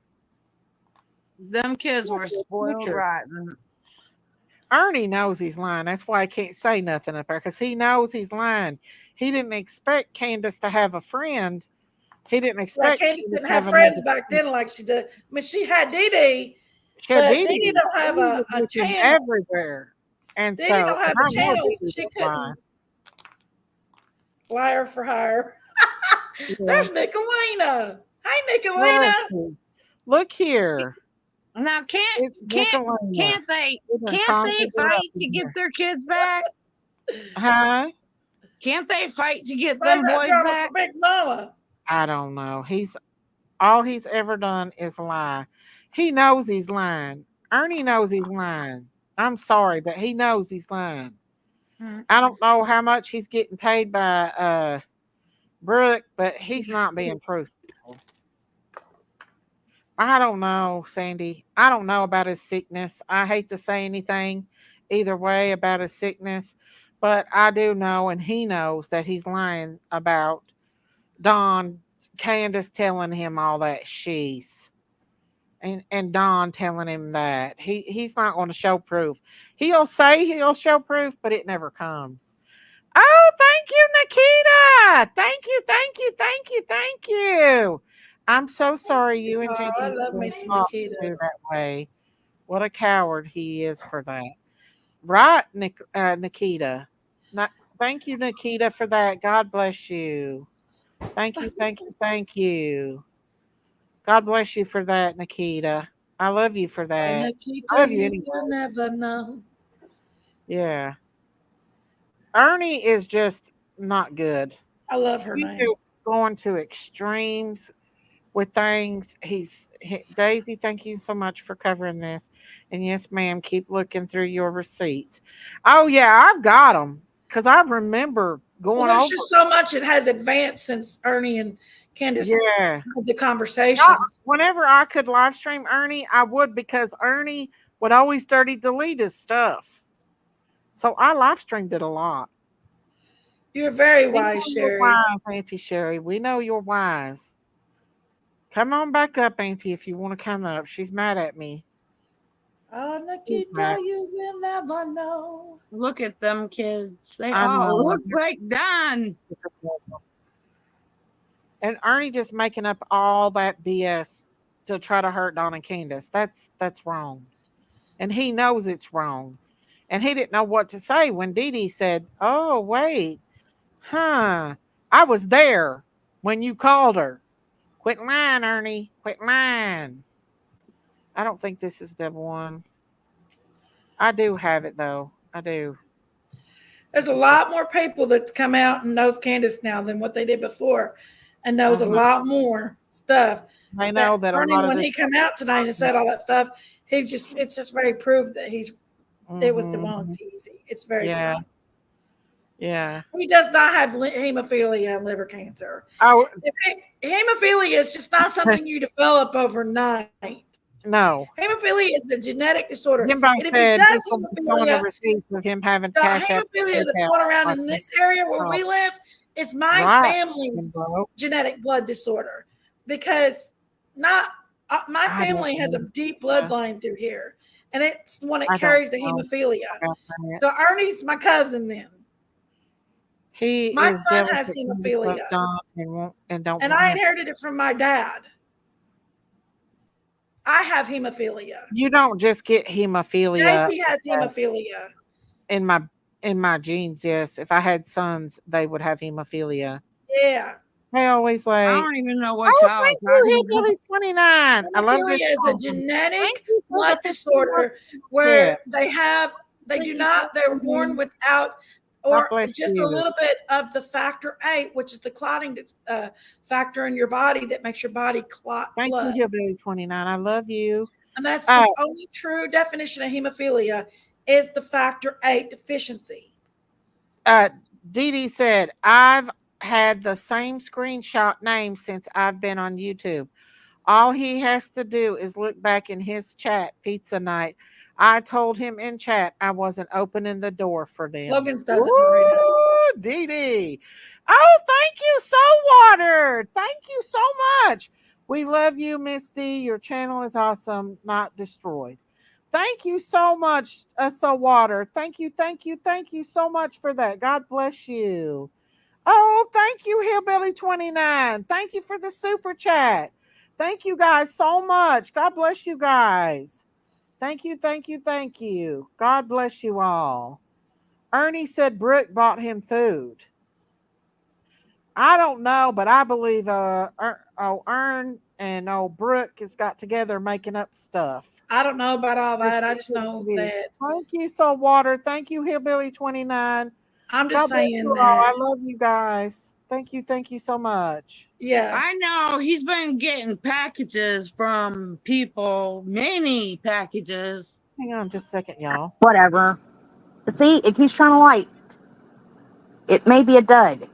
Them kids were spoiled rotten. Ernie knows he's lying. That's why I can't say nothing up there because he knows he's lying. He didn't expect Candace to have a friend. He didn't expect. Candace didn't have friends back then like she did. I mean, she had Dee Dee. But Dee don't have a channel everywhere, and Dee so don't have a channel, so she couldn't. Liar for hire. There's Nicolina. Hi, Nicolina. Look here. Now can't they fight to get their kids back? Huh? Can't they fight to get them boys back? Big Mama. I don't know. All he's ever done is lie. He knows he's lying. Ernie knows he's lying. I'm sorry, but he knows he's lying. I don't know how much he's getting paid by Brooke, but he's not being truthful. I don't know, Sandy. I don't know about his sickness. I hate to say anything either way about his sickness, but I do know, and he knows that he's lying about Don, Candace telling him all that she's. And Don telling him that. He's not going to show proof. He'll say he'll show proof, but it never comes. Oh, thank you, Nikita. Thank you, thank you, thank you, thank you. I'm so sorry you and I love me some Nikita. That way. What a coward he is for that. Right, Nikita. Thank you, Nikita, for that. God bless you. Thank you, thank you, thank you. God bless you for that, Nikita. I love you for that. Nikita, I love you anyway. Never know. Yeah. Ernie is just not good. I love her name. Going to extremes with things. Daisy, thank you so much for covering this. And yes, ma'am, keep looking through your receipts. Oh yeah, I've got them because I remember going there's over. just so much it has advanced since Ernie and Candace Yeah. had the conversation. Whenever I could live stream Ernie, I would, because Ernie would always delete his stuff. So I live streamed it a lot. You're very We wise, know you're Sherry. wise, Auntie Sherry. We know you're wise. Come on back up, Auntie, if you want to come up. She's mad at me. Oh, Nikita, you will never know. Look at them kids. They I all know. look like Don. And Ernie just making up all that BS to try to hurt Don and Candace. That's wrong. And he knows it's wrong. And he didn't know what to say when Dee Dee said, "Oh, wait. Huh. I was there when you called her. Quit lying, Ernie. Quit lying." I don't think this is the one. I do have it, though. I do. There's a lot more people that's come out and knows Candace now than what they did before, and knows a lot more stuff. I know that Ernie, a lot of when this he come out tonight and said all that stuff, it's just very proved that it was debunked easy. It's very debunked. Yeah. He does not have hemophilia and liver cancer. Oh, hemophilia is just not something you develop overnight. No. Hemophilia is a genetic disorder. Jimbo And if he said does hemophilia, receipts of him having the cash hemophilia that's going around in this area where we live is my family's genetic blood disorder, because not my family has a deep bloodline through here, and it's the one that carries the hemophilia. So Ernie's my cousin then. My son has hemophilia, and I inherited it from my dad. I have hemophilia. You don't just get hemophilia. Daisy has hemophilia. In my genes, yes. If I had sons, they would have hemophilia. Yeah. They always like. I don't even know what y'all thank you, Hillbilly 29. I love this. Hemophilia is a genetic blood disorder where they were born without, or just a little bit of the factor VIII, which is the clotting factor in your body that makes your body clot blood. Thank you, Hillbilly 29. I love you. And that's the only true definition of hemophilia is the factor VIII deficiency. Dee Dee said, I've had the same screenshot name since I've been on YouTube. All he has to do is look back in his chat, pizza night. I told him in chat I wasn't opening the door for them. Logan's doesn't worry about it. Dee Dee. Oh, thank you, Soul Water. Thank you so much. We love you, Miss D. Your channel is awesome, not destroyed. Thank you so much, Soul Water. Thank you so much for that. God bless you. Oh, thank you, Hillbilly 29. Thank you for the super chat. Thank you guys so much. God bless you guys. Thank you. God bless you all. Ernie said Brooke bought him food. I don't know, but I believe Ern and Brooke has got together making up stuff. I don't know about all that. I just know that. Thank you, Soul Water. Thank you, Hillbilly 29. I'm just saying that. I love you guys. Thank you so much. Yeah. I know he's been getting packages from people, many packages. Hang on just a second, y'all. Whatever. See, if he's trying to light, it may be a dud.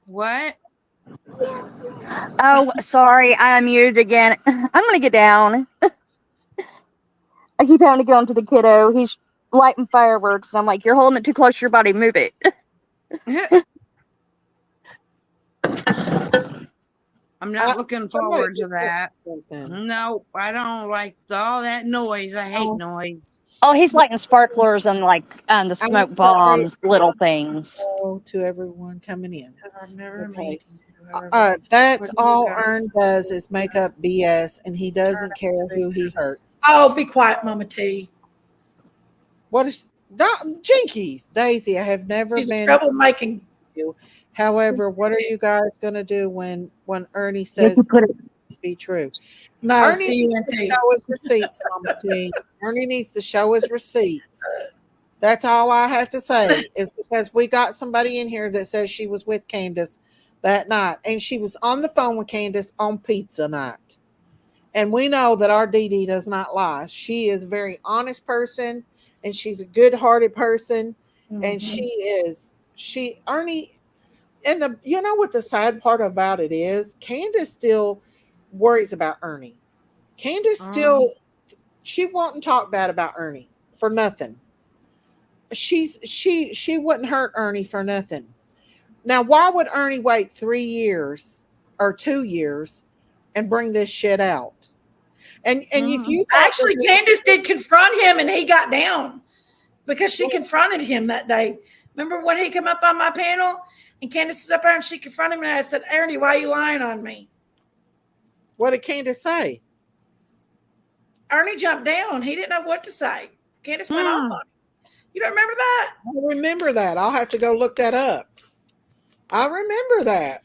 What? Oh, sorry, I muted again. I'm gonna get down. I keep having to go into the kiddo. He's lighting fireworks, and I'm like, "You're holding it too close to your body. Move it." I'm not looking forward to that. No, I don't like all that noise. I hate noise. Oh, he's lighting sparklers and the smoke bombs, little things. To everyone coming in. I've never Okay. That's all Ern does is make up BS, and he doesn't care who he hurts. Oh, be quiet, Mama T. What is Jinkies? Daisy, I have never been troublemaking you. However, what are you guys going to do when Ernie says it be true? No, Ernie needs to show his receipts, Mama T. Ernie needs to show his receipts. That's all I have to say is because we got somebody in here that says she was with Candace that night. And she was on the phone with Candace on pizza night. And we know that our Dee Dee does not lie. She is a very honest person, and she's a good-hearted person. And Ernie, and you know what the sad part about it is? Candace still worries about Ernie. Candace still, she won't talk bad about Ernie for nothing. She wouldn't hurt Ernie for nothing. Now, why would Ernie wait 3 years or 2 years and bring this shit out? And if you actually, Candace did confront him, and he got down because she confronted him that day. Remember when he came up on my panel and Candace was up there and she confronted him, and I said, Ernie, why are you lying on me? What did Candace say? Ernie jumped down. He didn't know what to say. Candace went off on him. You don't remember that? I remember that. I'll have to go look that up. I remember that.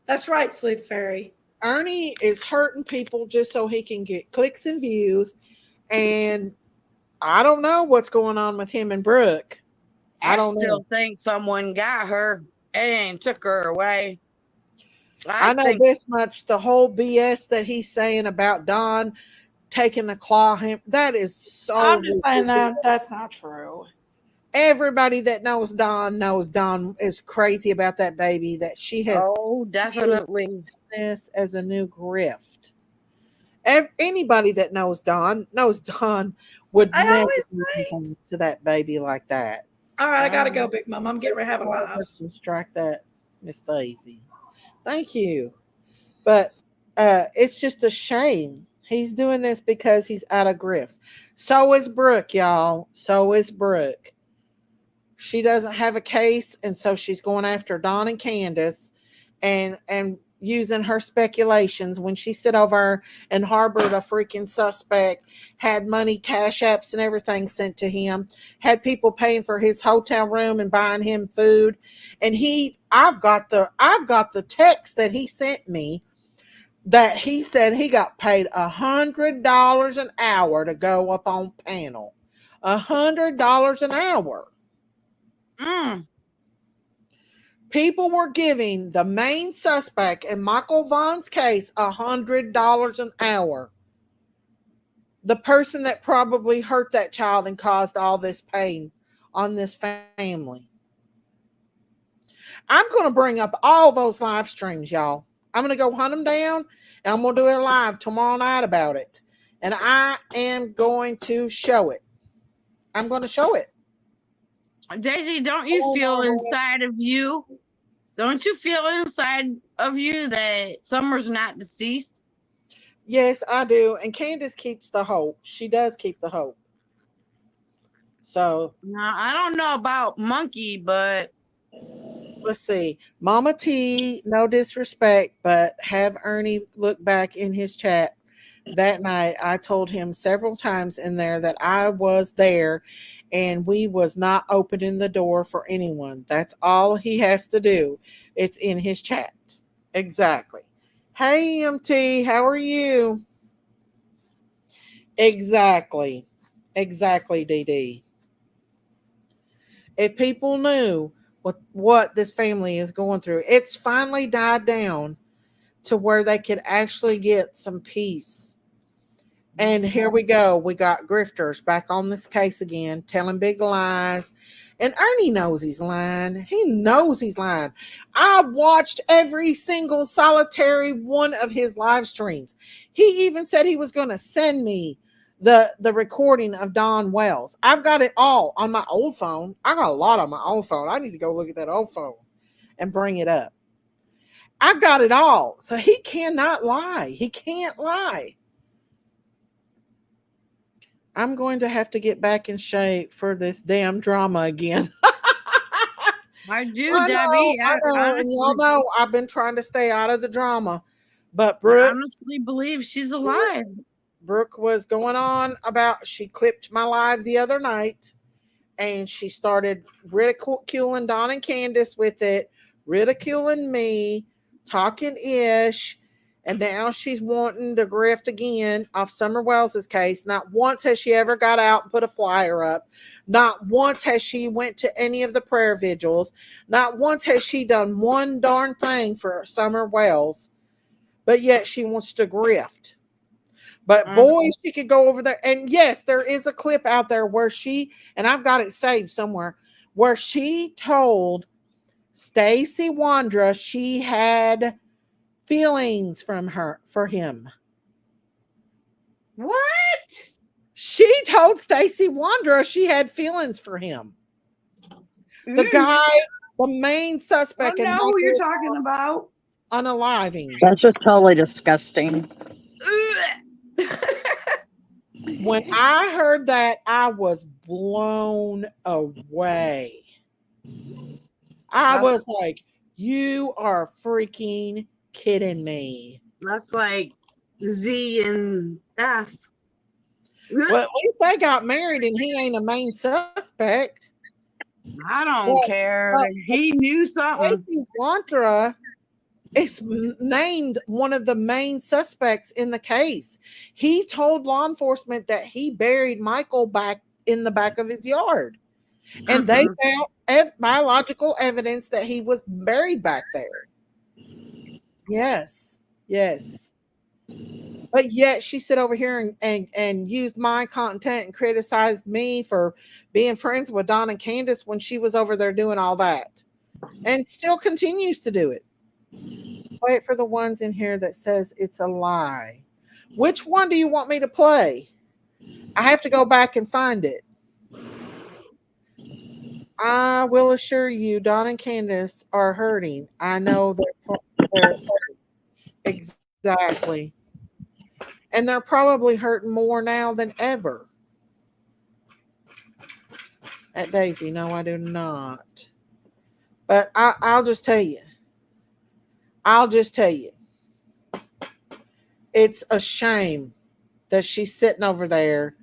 That's right, Sleuth Fairy. Ernie is hurting people just so he can get clicks and views. And I don't know what's going on with him and Brooke. I don't still think someone got her and took her away. I know this much. The whole BS that he's saying about Don taking the claw him, that is so I'm just saying that's not true. Everybody that knows Don is crazy about that baby, that she has definitely this as a new grift. Anybody that knows Don would never do to that baby like that. All right, I gotta go, Big Mom. I'm getting ready to have a live. Strike that, Miss Daisy. Thank you. But it's just a shame. He's doing this because he's out of grifts. So is Brooke, y'all. So is Brooke. She doesn't have a case, and so she's going after Don and Candace and using her speculations when she sit over and harbored a freaking suspect, had money, cash apps and everything sent to him, had people paying for his hotel room and buying him food. And I've got the text that he sent me that he said he got paid $100 an hour to go up on panel. $100 an hour. People were giving the main suspect in Michael Vaughn's case $100 an hour. The person that probably hurt that child and caused all this pain on this family. I'm going to bring up all those live streams, y'all. I'm going to go hunt them down, and I'm going to do a live tomorrow night about it. And I am going to show it. I'm going to show it. Daisy, don't you feel inside of you? Don't you feel inside of you that Summer's not deceased? Yes, I do. And Candace keeps the hope. She does keep the hope. So now, I don't know about Monkey, but let's see. Mama T, no disrespect, but have Ernie look back in his chat. That night, I told him several times in there that I was there and we was not opening the door for anyone. That's all he has to do. It's in his chat. Exactly. Hey, MT, how are you? Exactly. Exactly, DD. If people knew what this family is going through, it's finally died down to where they could actually get some peace. And here we go. We got grifters back on this case again, telling big lies. And Ernie knows he's lying. He knows he's lying. I watched every single solitary one of his live streams. He even said he was going to send me the recording of Don Wells. I've got it all on my old phone. I got a lot on my old phone. I need to go look at that old phone and bring it up. I've got it all. So he cannot lie. He can't lie. I'm going to have to get back in shape for this damn drama again. I do, Debbie. I know. And y'all know I've been trying to stay out of the drama. But Brooke, I honestly believe she's alive. Brooke was going on about, she clipped my live the other night and she started ridiculing Don and Candace with it, ridiculing me, talking ish. And now she's wanting to grift again off SummerWells' case. Not once has she ever got out and put a flyer up. Not once has she went to any of the prayer vigils. Not once has she done one darn thing for SummerWells. But yet she wants to grift. But boy, she could go over there. And yes, there is a clip out there where she, and I've got it saved somewhere, where she told Stacy Wandra she had feelings for him. What? She told Stacy Wandra she had feelings for him. The guy, the main suspect. I know who you're talking about. Unaliving. That's just totally disgusting. When I heard that, I was blown away. I was like, you are freaking kidding me. That's like Z and F. Well, at least they got married and he ain't a main suspect. I don't care. He knew something. Stacy Wandra is named one of the main suspects in the case. He told law enforcement that he buried Michael back in the back of his yard. And they found biological evidence that he was buried back there. Yes. Yes. But yet she sit over here and used my content and criticized me for being friends with Don and Candace when she was over there doing all that. And still continues to do it. Wait for the ones in here that says it's a lie. Which one do you want me to play? I have to go back and find it. I will assure you, Don and Candace are hurting. I know they're hurting. Exactly. And they're probably hurting more now than ever. At Daisy, no, I do not. But I'll just tell you. It's a shame that she's sitting over there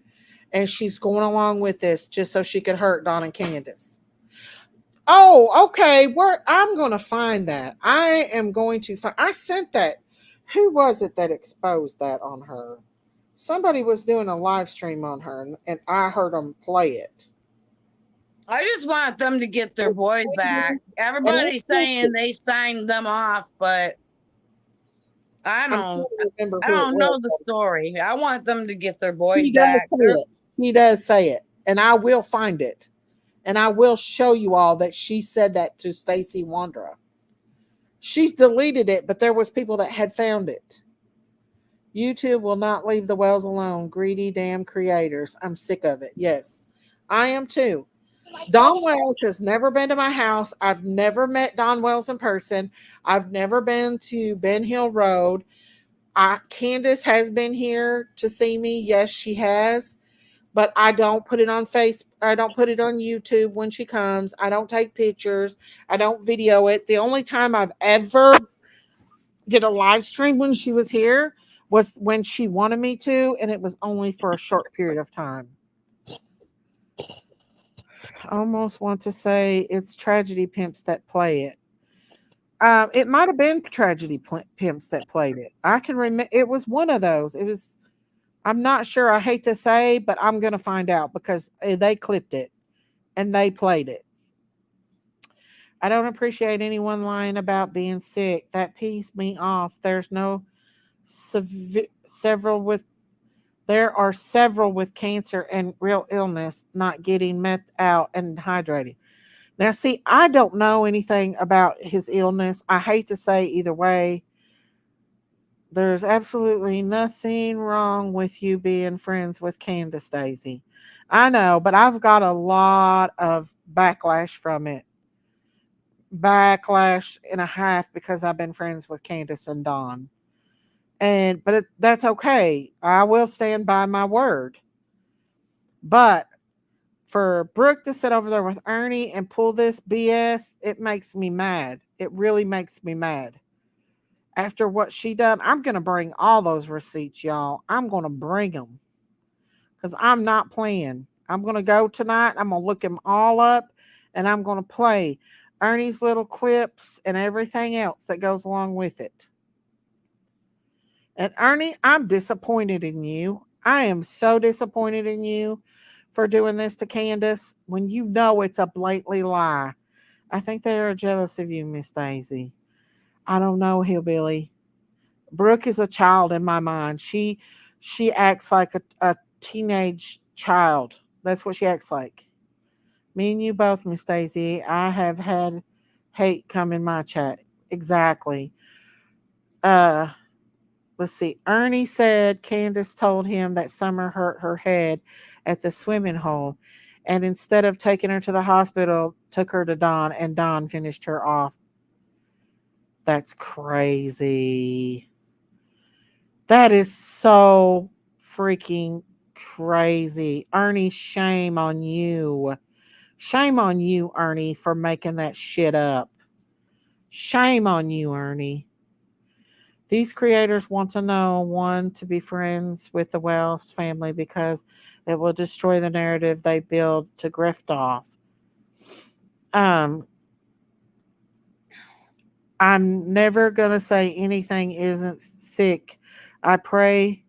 and she's going along with this just so she could hurt Don and Candace. Oh, okay. I'm going to find that. I am going to find. I sent that. Who was it that exposed that on her? Somebody was doing a live stream on her, and I heard them play it. I just want them to get their boys back. Everybody's saying they signed them off, but I don't know the story. I want them to get their boys back. He does say it, and I will find it. And I will show you all that she said that to Stacy Wandra. She's deleted it, but there was people that had found it. YouTube will not leave the Wells alone. Greedy damn creators. I'm sick of it. Yes, I am too. Don Wells has never been to my house. I've never met Don Wells in person. I've never been to Ben Hill Road. Candace has been here to see me. Yes, she has. But I don't put it on Facebook. I don't put it on YouTube when she comes. I don't take pictures. I don't video it. The only time I've ever did a live stream when she was here was when she wanted me to, and it was only for a short period of time. I almost want to say it's Tragedy Pimps that play it. It might have been Tragedy Pimps that played it. I can remember. It was one of those. It was. I'm not sure. I hate to say, but I'm going to find out because they clipped it and they played it. I don't appreciate anyone lying about being sick. That pees me off. There are several with cancer and real illness not getting met out and hydrated. Now, see, I don't know anything about his illness. I hate to say either way. There's absolutely nothing wrong with you being friends with Candace, Daisy. I know, but I've got a lot of backlash from it. Backlash and a half because I've been friends with Candace and Don. But that's okay. I will stand by my word. But for Brooke to sit over there with Ernie and pull this BS, it makes me mad. It really makes me mad. After what she done, I'm going to bring all those receipts, y'all. I'm going to bring them because I'm not playing. I'm going to go tonight. I'm going to look them all up and I'm going to play Ernie's little clips and everything else that goes along with it. And Ernie, I'm disappointed in you. I am so disappointed in you for doing this to Candace when you know it's a blatantly lie. I think they are jealous of you, Miss Daisy. I don't know, Hillbilly. Brooke is a child in my mind. She acts like a teenage child. That's what she acts like. Me and you both, Miss Daisy. I have had hate come in my chat. Exactly. Uh let's see. Ernie said Candace told him that Summer hurt her head at the swimming hole. And instead of taking her to the hospital, took her to Don and Don finished her off. That's crazy. That is so freaking crazy. Ernie, shame on you. Shame on you, Ernie, for making that shit up. Shame on you, Ernie. These creators want to know one to be friends with the Wells family because it will destroy the narrative they build to grift off. I'm never gonna say anything isn't sick. I pray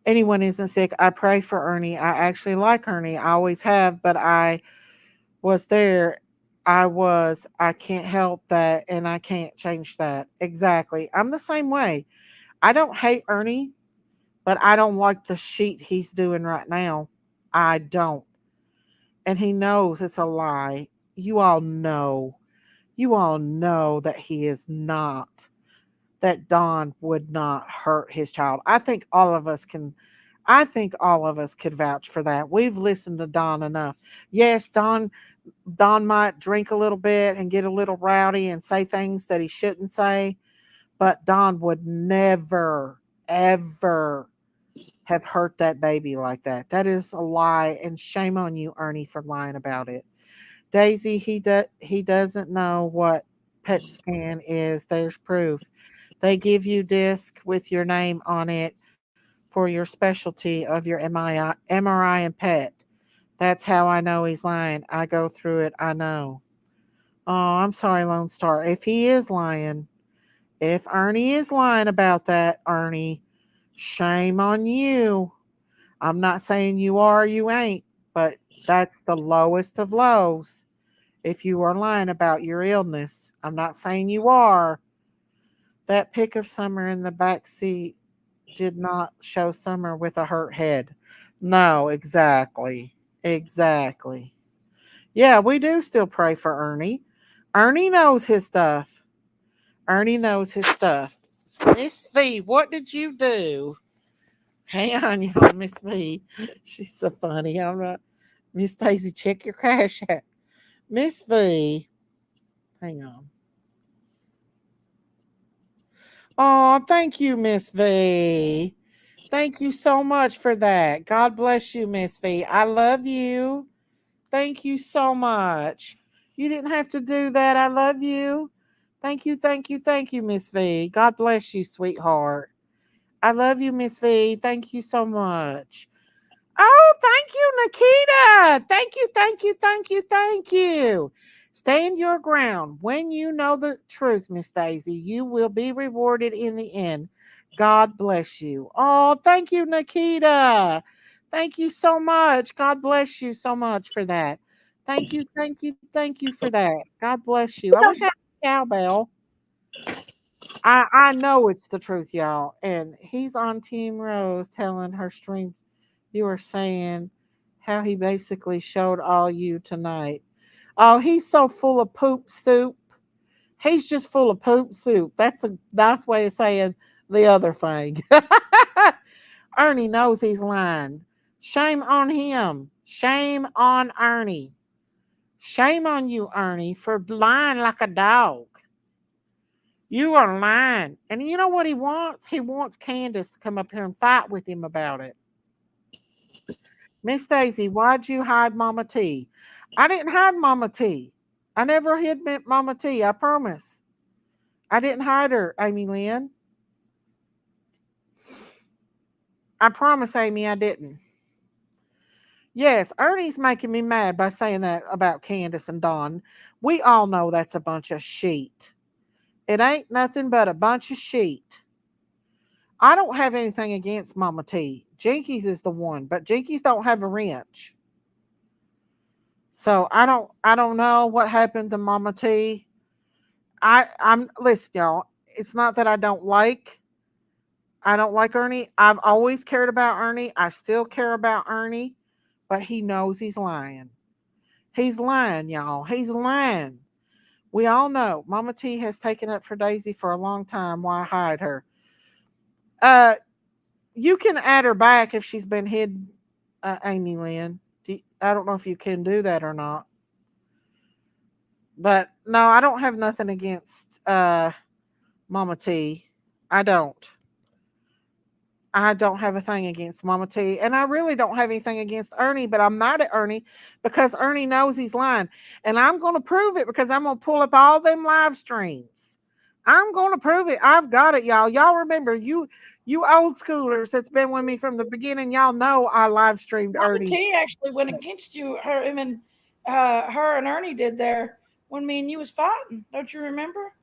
anyone isn't sick. I pray for Ernie. I actually like Ernie. I always have, but I was there. I can't help that and I can't change that. Exactly. I'm the same way. I don't hate Ernie, but I don't like the shit he's doing right now. I don't. And he knows it's a lie. You all know. You all know that he is not. That Don would not hurt his child. I think all of us could vouch for that. We've listened to Don enough. Yes, Don might drink a little bit and get a little rowdy and say things that he shouldn't say, but Don would never, ever have hurt that baby like that. That is a lie, and shame on you, Ernie, for lying about it. Daisy, he doesn't know what PET scan is. There's proof. They give you disc with your name on it for your specialty of your MRI and PET. That's how I know he's lying. I go through it. I know. Oh, I'm sorry, Lone Star. If he is lying, if Ernie is lying about that, Ernie, shame on you. I'm not saying you are or you ain't, but that's the lowest of lows. If you are lying about your illness, I'm not saying you are. That pic of Summer in the back seat did not show Summer with a hurt head. No, exactly. Exactly. Yeah, we do still pray for Ernie. Ernie knows his stuff. Ernie knows his stuff. Miss V, what did you do? Hang on, y'all, Miss V. She's so funny. I'm not. Miss Daisy, check your cash app. Miss V. Hang on. Oh, thank you, Miss V. Thank you so much for that. God bless you, Miss V. I love you. Thank you so much. You didn't have to do that. I love you. Thank you, thank you, thank you, Miss V. God bless you, sweetheart. I love you, Miss V. Thank you so much. Oh, thank you, Nikita. Thank you, thank you, thank you, thank you. Stand your ground. When you know the truth, Miss Daisy, you will be rewarded in the end. God bless you. Oh, thank you, Nikita. Thank you so much. God bless you so much for that. Thank you, thank you, thank you for that. God bless you. I wish I had a cowbell. I know it's the truth, y'all. And he's on Team Rose telling her stream you were saying how he basically showed all you tonight. Oh, he's so full of poop soup. He's just full of poop soup. That's a nice way of saying the other thing. Ernie knows he's lying. Shame on him. Shame on Ernie. Shame on you, Ernie, for lying like a dog. You are lying. And you know what he wants? He wants Candace to come up here and fight with him about it. Miss Daisy, why'd you hide Mama T? I didn't hide Mama T. I never hid Mama T. I promise. I didn't hide her, Amy Lynn. I promise, Amy, I didn't. Yes, Ernie's making me mad by saying that about Candace and Don. We all know that's a bunch of shit. It ain't nothing but a bunch of shit. I don't have anything against Mama T. Jinkies is the one, but Jinkies don't have a wrench. So I don't know what happened to Mama T. I'm listen, y'all. It's not that I don't like Ernie. I've always cared about Ernie. I still care about Ernie, but he knows he's lying. He's lying, y'all. He's lying. We all know Mama T has taken up for Daisy for a long time. Why hide her? You can add her back if she's been hidden, Amy Lynn. I don't know if you can do that or not. But no, I don't have nothing against Mama T. I don't. I don't have a thing against Mama T. And I really don't have anything against Ernie, but I'm mad at Ernie because Ernie knows he's lying. And I'm going to prove it because I'm going to pull up all them live streams. I'm going to prove it. I've got it, y'all. Y'all remember, you old schoolers that's been with me from the beginning, y'all know I live streamed Mama Ernie. T actually went against you. Her and Ernie did there when me and you was fighting. Don't you remember?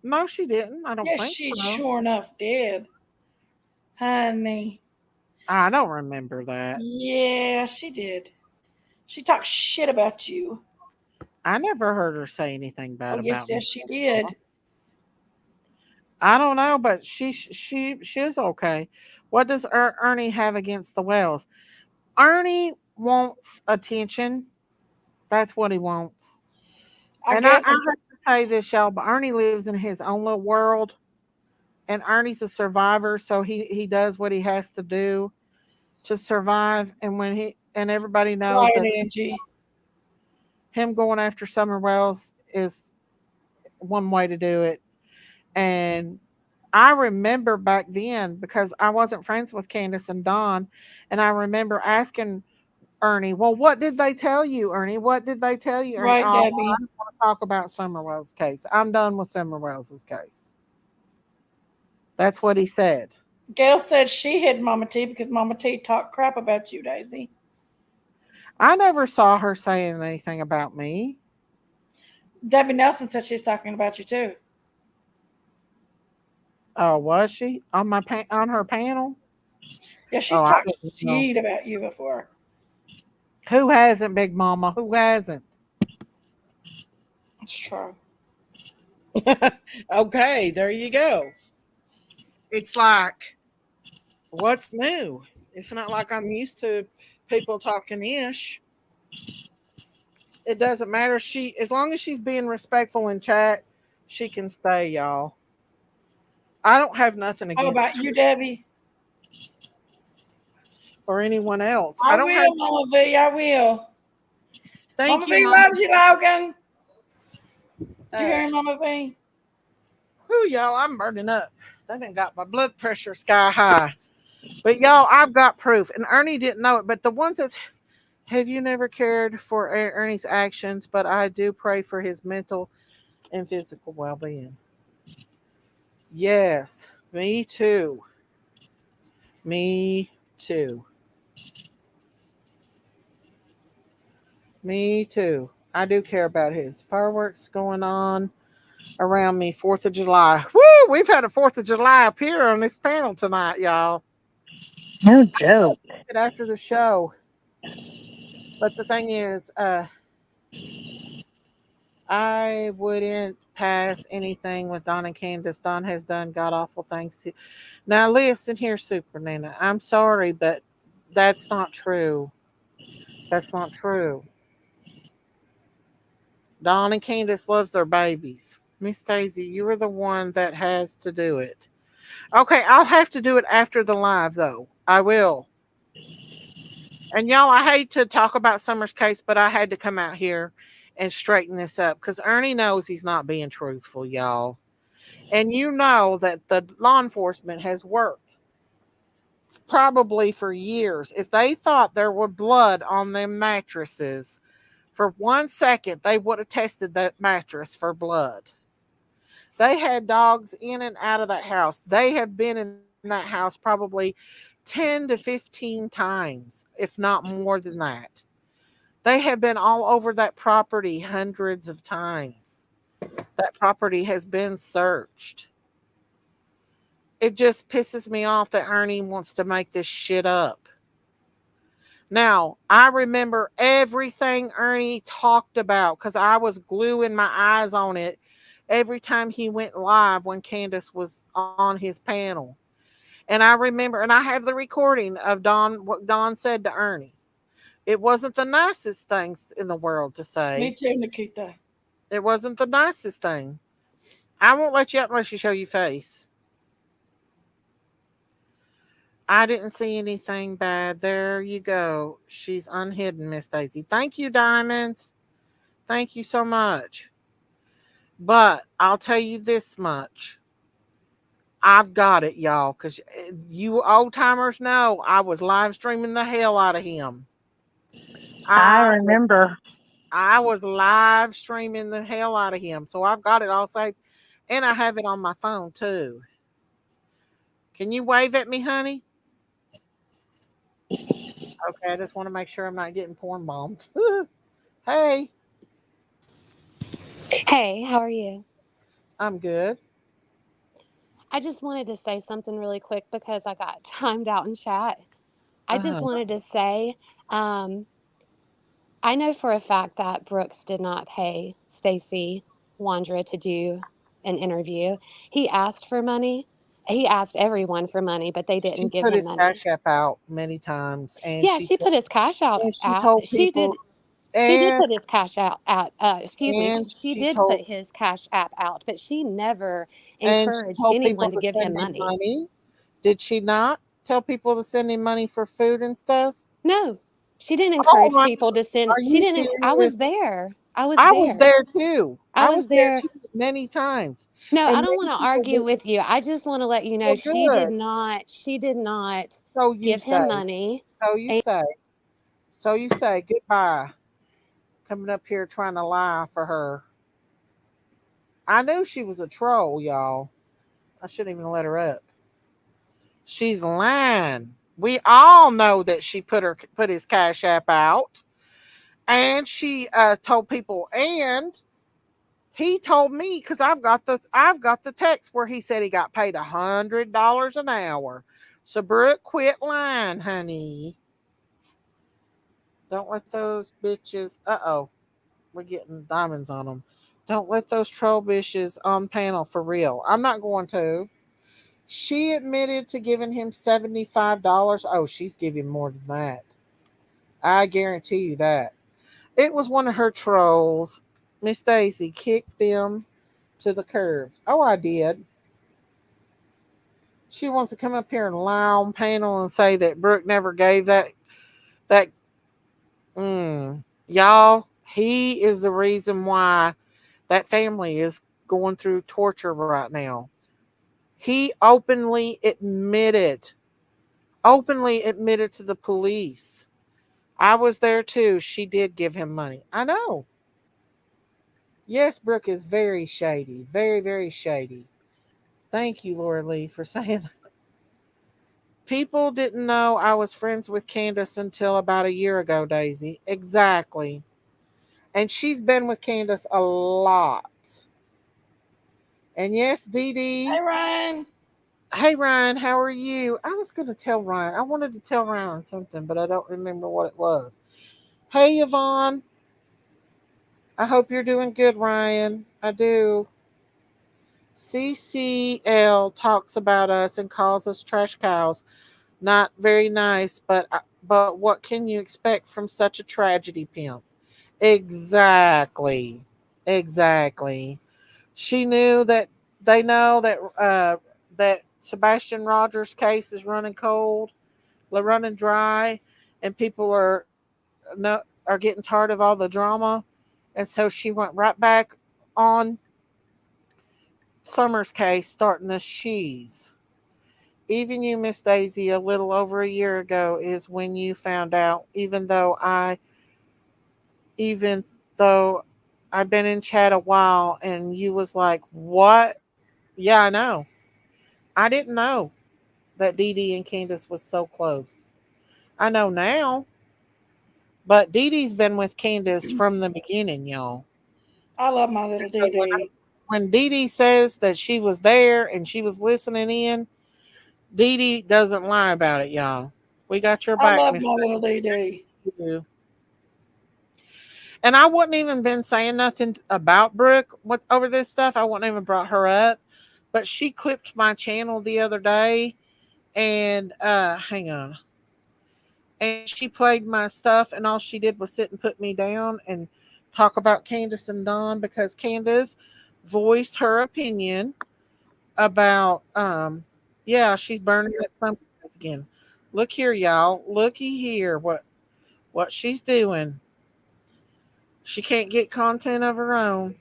No, she didn't. I don't think she so. Sure enough did. Honey. I don't remember that. Yeah, she did. She talked shit about you. I never heard her say anything bad about me. Yes, she did. I don't know, but she's okay. What does Ernie have against the Wells? Ernie wants attention. That's what he wants. I have to say this, y'all, but Ernie lives in his own little world. And Ernie's a survivor, so he does what he has to do to survive. And and everybody knows that him going after SummerWells is one way to do it. And I remember back then, because I wasn't friends with Candace and Don, and I remember asking Ernie, well, what did they tell you, Ernie? What did they tell you, Ernie? Right, I Debbie. don't want to talk about SummerWells' case. I'm done with SummerWells' case. That's what he said. Gail said she hid Mama T because Mama T talked crap about you, Daisy. I never saw her saying anything about me. Debbie Nelson said she's talking about you too. Oh, was she on on her panel? Yeah, she's talked shit about you before. Who hasn't, Big Mama? Who hasn't? It's true. Okay, there you go. It's like, what's new? It's not like I'm used to people talking ish. It doesn't matter. As long as she's being respectful in chat, she can stay, y'all. I don't have nothing against How about you, Debbie? Or anyone else. I don't will, Mama V. I will. Thank Mama you, V Mama. loves you, Logan. Did you hear him, Mama V? Ooh, y'all, I'm burning up. That done got my blood pressure sky high. But y'all, I've got proof. And Ernie didn't know it. But the ones that have you never cared for Ernie's actions, but I do pray for his mental and physical well-being. Yes, me too. Me too. Me too. I do care about his fireworks going on around me. 4th of July. Woo! We've had a 4th of July appear on this panel tonight, y'all. No joke. After the show. But the thing is, I wouldn't pass anything with Don and Candace. Don has done god awful things to. Now listen here, Super Nana. I'm sorry, but that's not true. That's not true. Don and Candace loves their babies. Miss Daisy, you are the one that has to do it. Okay, I'll have to do it after the live, though. I will. And y'all, I hate to talk about Summer's case, but I had to come out here and straighten this up because Ernie knows he's not being truthful, y'all. And you know that the law enforcement has worked probably for years. If they thought there was blood on them mattresses, for 1 second, they would have tested that mattress for blood. They had dogs in and out of that house. They have been in that house probably 10 to 15 times, if not more than that. They have been all over that property hundreds of times. That property has been searched. it just pisses me off that Ernie wants to make this shit up. Now, I remember everything Ernie talked about because I was gluing my eyes on it every time he went live when Candace was on his panel. And I remember, and I have the recording of what Don said to Ernie. It wasn't the nicest things in the world to say. Me too, Nikita. It wasn't the nicest thing. I won't let you up unless you show your face. I didn't see anything bad. There you go. She's unhidden, Miss Daisy. Thank you, Diamonds. Thank you so much. But I'll tell you this much. I've got it, y'all, because you old timers know I was live streaming the hell out of him. I remember. I was live streaming the hell out of him. So I've got it all saved. And I have it on my phone too. Can you wave at me, honey? Okay, I just want to make sure I'm not getting porn bombed. Hey. Hey, how are you? I'm good. I just wanted to say something really quick because I got timed out in chat. I just wanted to say, I know for a fact that Brooks did not pay Stacey Wandra to do an interview. He asked for money. He asked everyone for money, but they She didn't give put him his money. Cash App out many times, and Yeah, she she put his cash out. and she told She did. people, She did and put his cash out. Excuse me. and She she did put told his cash app out, but she never and she encouraged told people anyone to to give send him him money. money. Did she not tell people to send him money for food and stuff? No, she didn't Oh encourage my! people to send. Are She you didn't. I serious? was there. I was I was there. there too. I I was was there there. too many times, No, I and don't want many to people argue did. with you. I just want to let you know Well, she did good. not. She did not So you give him say. money. So you say. So you say goodbye. Coming up here trying to lie for her. I knew she was a troll, y'all. I shouldn't even let her up. She's lying. We all know that she put his Cash App out, and she told people, and he told me because I've got the text where he said he got paid $100 an hour. So Brooke, quit lying, honey. Don't let those bitches. We're getting diamonds on them. Don't let those troll bitches on panel for real. I'm not going to. She admitted to giving him $75. Oh, she's giving more than that. I guarantee you that. It was one of her trolls. Miss Daisy kicked them to the curbs. Oh, I did. She wants to come up here and lie on panel and say that Brooke never gave that y'all, he is the reason why that family is going through torture right now. He openly admitted to the police. I was there too. She did give him money. I know. Yes, Brooke is very shady. Very, very shady. Thank you, Laura Lee, for saying that. People didn't know I was friends with Candace until about a year ago, Daisy. Exactly. And she's been with Candace a lot. And yes, Dee Dee. Hey, Ryan. Hey, Ryan, how are you? I was going to tell Ryan. I wanted to tell Ryan something, but I don't remember what it was. Hey, Yvonne. I hope you're doing good, Ryan. I do. CCL talks about us and calls us trash cows. Not very nice, but what can you expect from such a tragedy, pimp? Exactly. Exactly. She knew that they know that Sebastian Rogers' case is running cold, running dry, and people are getting tired of all the drama, and so she went right back on Summer's case, starting the she's. Even you, Miss Daisy, a little over a year ago is when you found out. Even though I've been in chat a while, and you was like, "What?" Yeah, I know. I didn't know that Dee Dee and Candace was so close. I know now, but Dee Dee's been with Candace from the beginning, y'all. I love my little Dee Dee. When Dee Dee says that she was there and she was listening in, Dee Dee doesn't lie about it, y'all. We got your I back, love Miss my little Dee Dee. Dee. And I wouldn't even been saying nothing about Brooke over this stuff. I wouldn't even brought her up. But she clipped my channel the other day, and hang on. And she played my stuff, and all she did was sit and put me down and talk about Candace and Don, because Candace voiced her opinion about yeah, she's burning that pumpkin again. Look here, y'all. Looky here what she's doing. She can't get content of her own.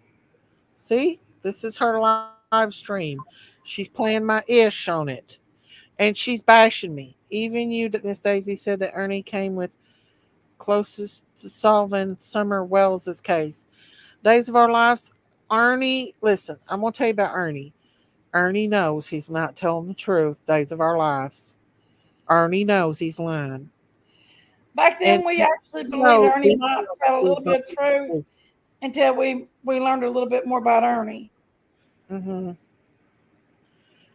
See? This is her live stream. She's playing my ish on it. And she's bashing me. Even you, Miss Daisy, said that Ernie came with closest to solving SummerWells' case. Days of Our Lives, Ernie, listen, I'm going to tell you about Ernie. Ernie knows he's not telling the truth. Days of Our Lives. Ernie knows he's lying. Back then, And we actually he believed knows Ernie he might tell a he's little not bit of truth until we learned a little bit more about Ernie. Mm-hmm.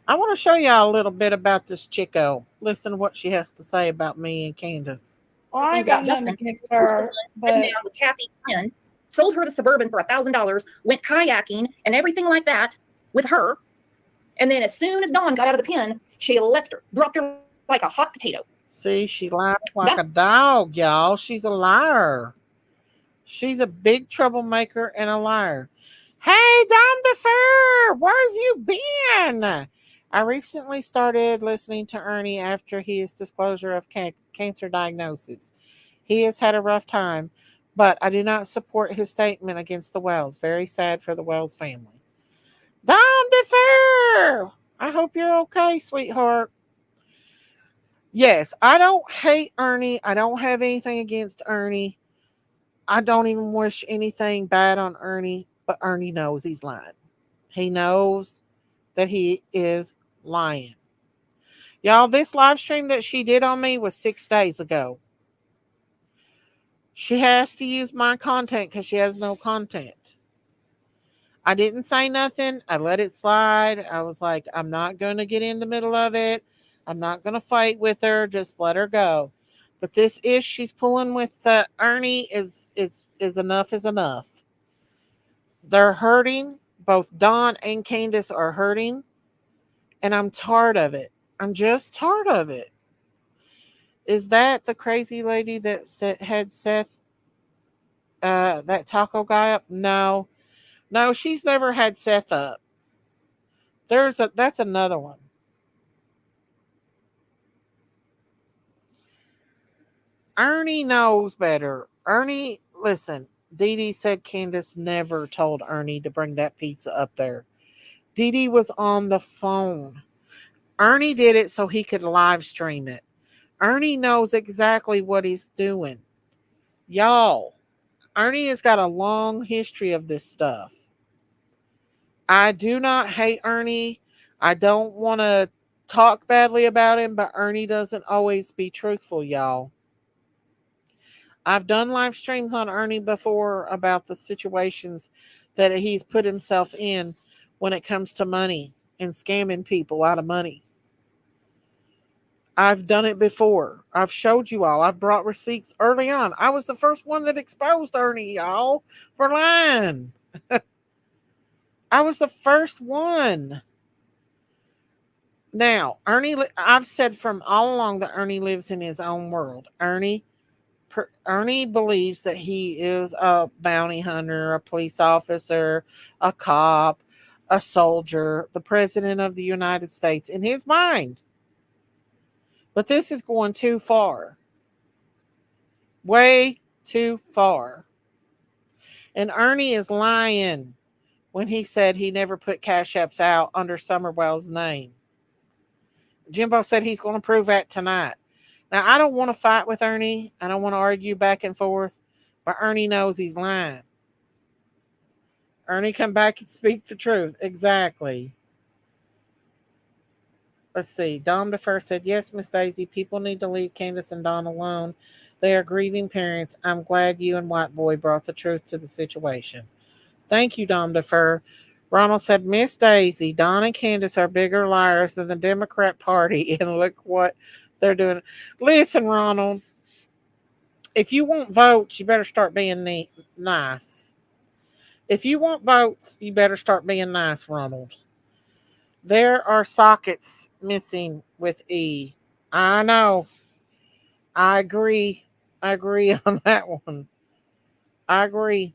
I want to show y'all a little bit about this Chico. Listen to what she has to say about me and Candace. Well, I ain't Things got about nothing Justin. against He was the her, one sitting but down with Kathy's friend, sold her the Suburban for $1,000, went kayaking and everything like that with her. And then as soon as Dawn got out of the pen, she left her, dropped her like a hot potato. See, she lies like a dog, y'all. She's a liar. She's a big troublemaker and a liar. Hey, Don DeFur, where have you been? I recently started listening to Ernie after his disclosure of cancer diagnosis. He has had a rough time, but I do not support his statement against the Wells. Very sad for the Wells family. Don DeFur, I hope you're okay, sweetheart. Yes, I don't hate Ernie. I don't have anything against Ernie. I don't even wish anything bad on Ernie, but Ernie knows he's lying. He knows that he is lying. Y'all, this live stream that she did on me was 6 days ago. She has to use my content because she has no content. I didn't say nothing. I let it slide. I was like, I'm not going to get in the middle of it. I'm not going to fight with her. Just let her go. But this ish she's pulling with Ernie is enough is enough. They're hurting. Both Don and Candace are hurting. And I'm tired of it. I'm just tired of it. Is that the crazy lady that had Seth, that taco guy up? No. No, she's never had Seth up. That's another one. Ernie knows better. Ernie, listen, Dee Dee said Candace never told Ernie to bring that pizza up there. Dee Dee was on the phone. Ernie did it so he could live stream it. Ernie knows exactly what he's doing. Y'all, Ernie has got a long history of this stuff. I do not hate Ernie. I don't want to talk badly about him, but Ernie doesn't always be truthful, y'all. I've done live streams on Ernie before about the situations that he's put himself in when it comes to money and scamming people out of money. I've done it before. I've showed you all. I've brought receipts early on. I was the first one that exposed Ernie, y'all, for lying. I was the first one. Now, I've said from all along that Ernie lives in his own world. Ernie believes that he is a bounty hunter, a police officer, a cop, a soldier, the president of the United States in his mind. But this is going too far. Way too far. And Ernie is lying when he said he never put cash apps out under SummerWells' name. Jimbo said he's going to prove that tonight. Now, I don't want to fight with Ernie. I don't want to argue back and forth. But Ernie knows he's lying. Ernie, come back and speak the truth. Exactly. Let's see. Dom DeFur said, yes, Miss Daisy, people need to leave Candace and Don alone. They are grieving parents. I'm glad you and White Boy brought the truth to the situation. Thank you, Dom DeFur. Ronald said, Miss Daisy, Don and Candace are bigger liars than the Democrat Party, and look what they're doing. Listen, Ronald, if you want votes, you better start being nice. If you want votes, you better start being nice, Ronald. There are sockets missing with E. I know. I agree. I agree on that one. I agree.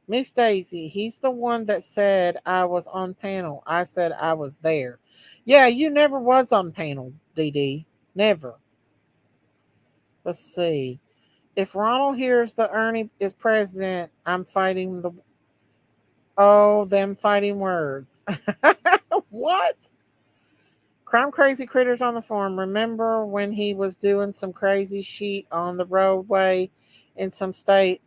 Miss Daisy, he's the one that said I was on panel. I said I was there. Yeah, you never was on panel, DD. Never. Let's see. If Ronald hears the Ernie is president, I'm fighting the... Oh, them fighting words. What? Crime Crazy Critters on the forum. Remember when he was doing some crazy shit on the roadway in some state?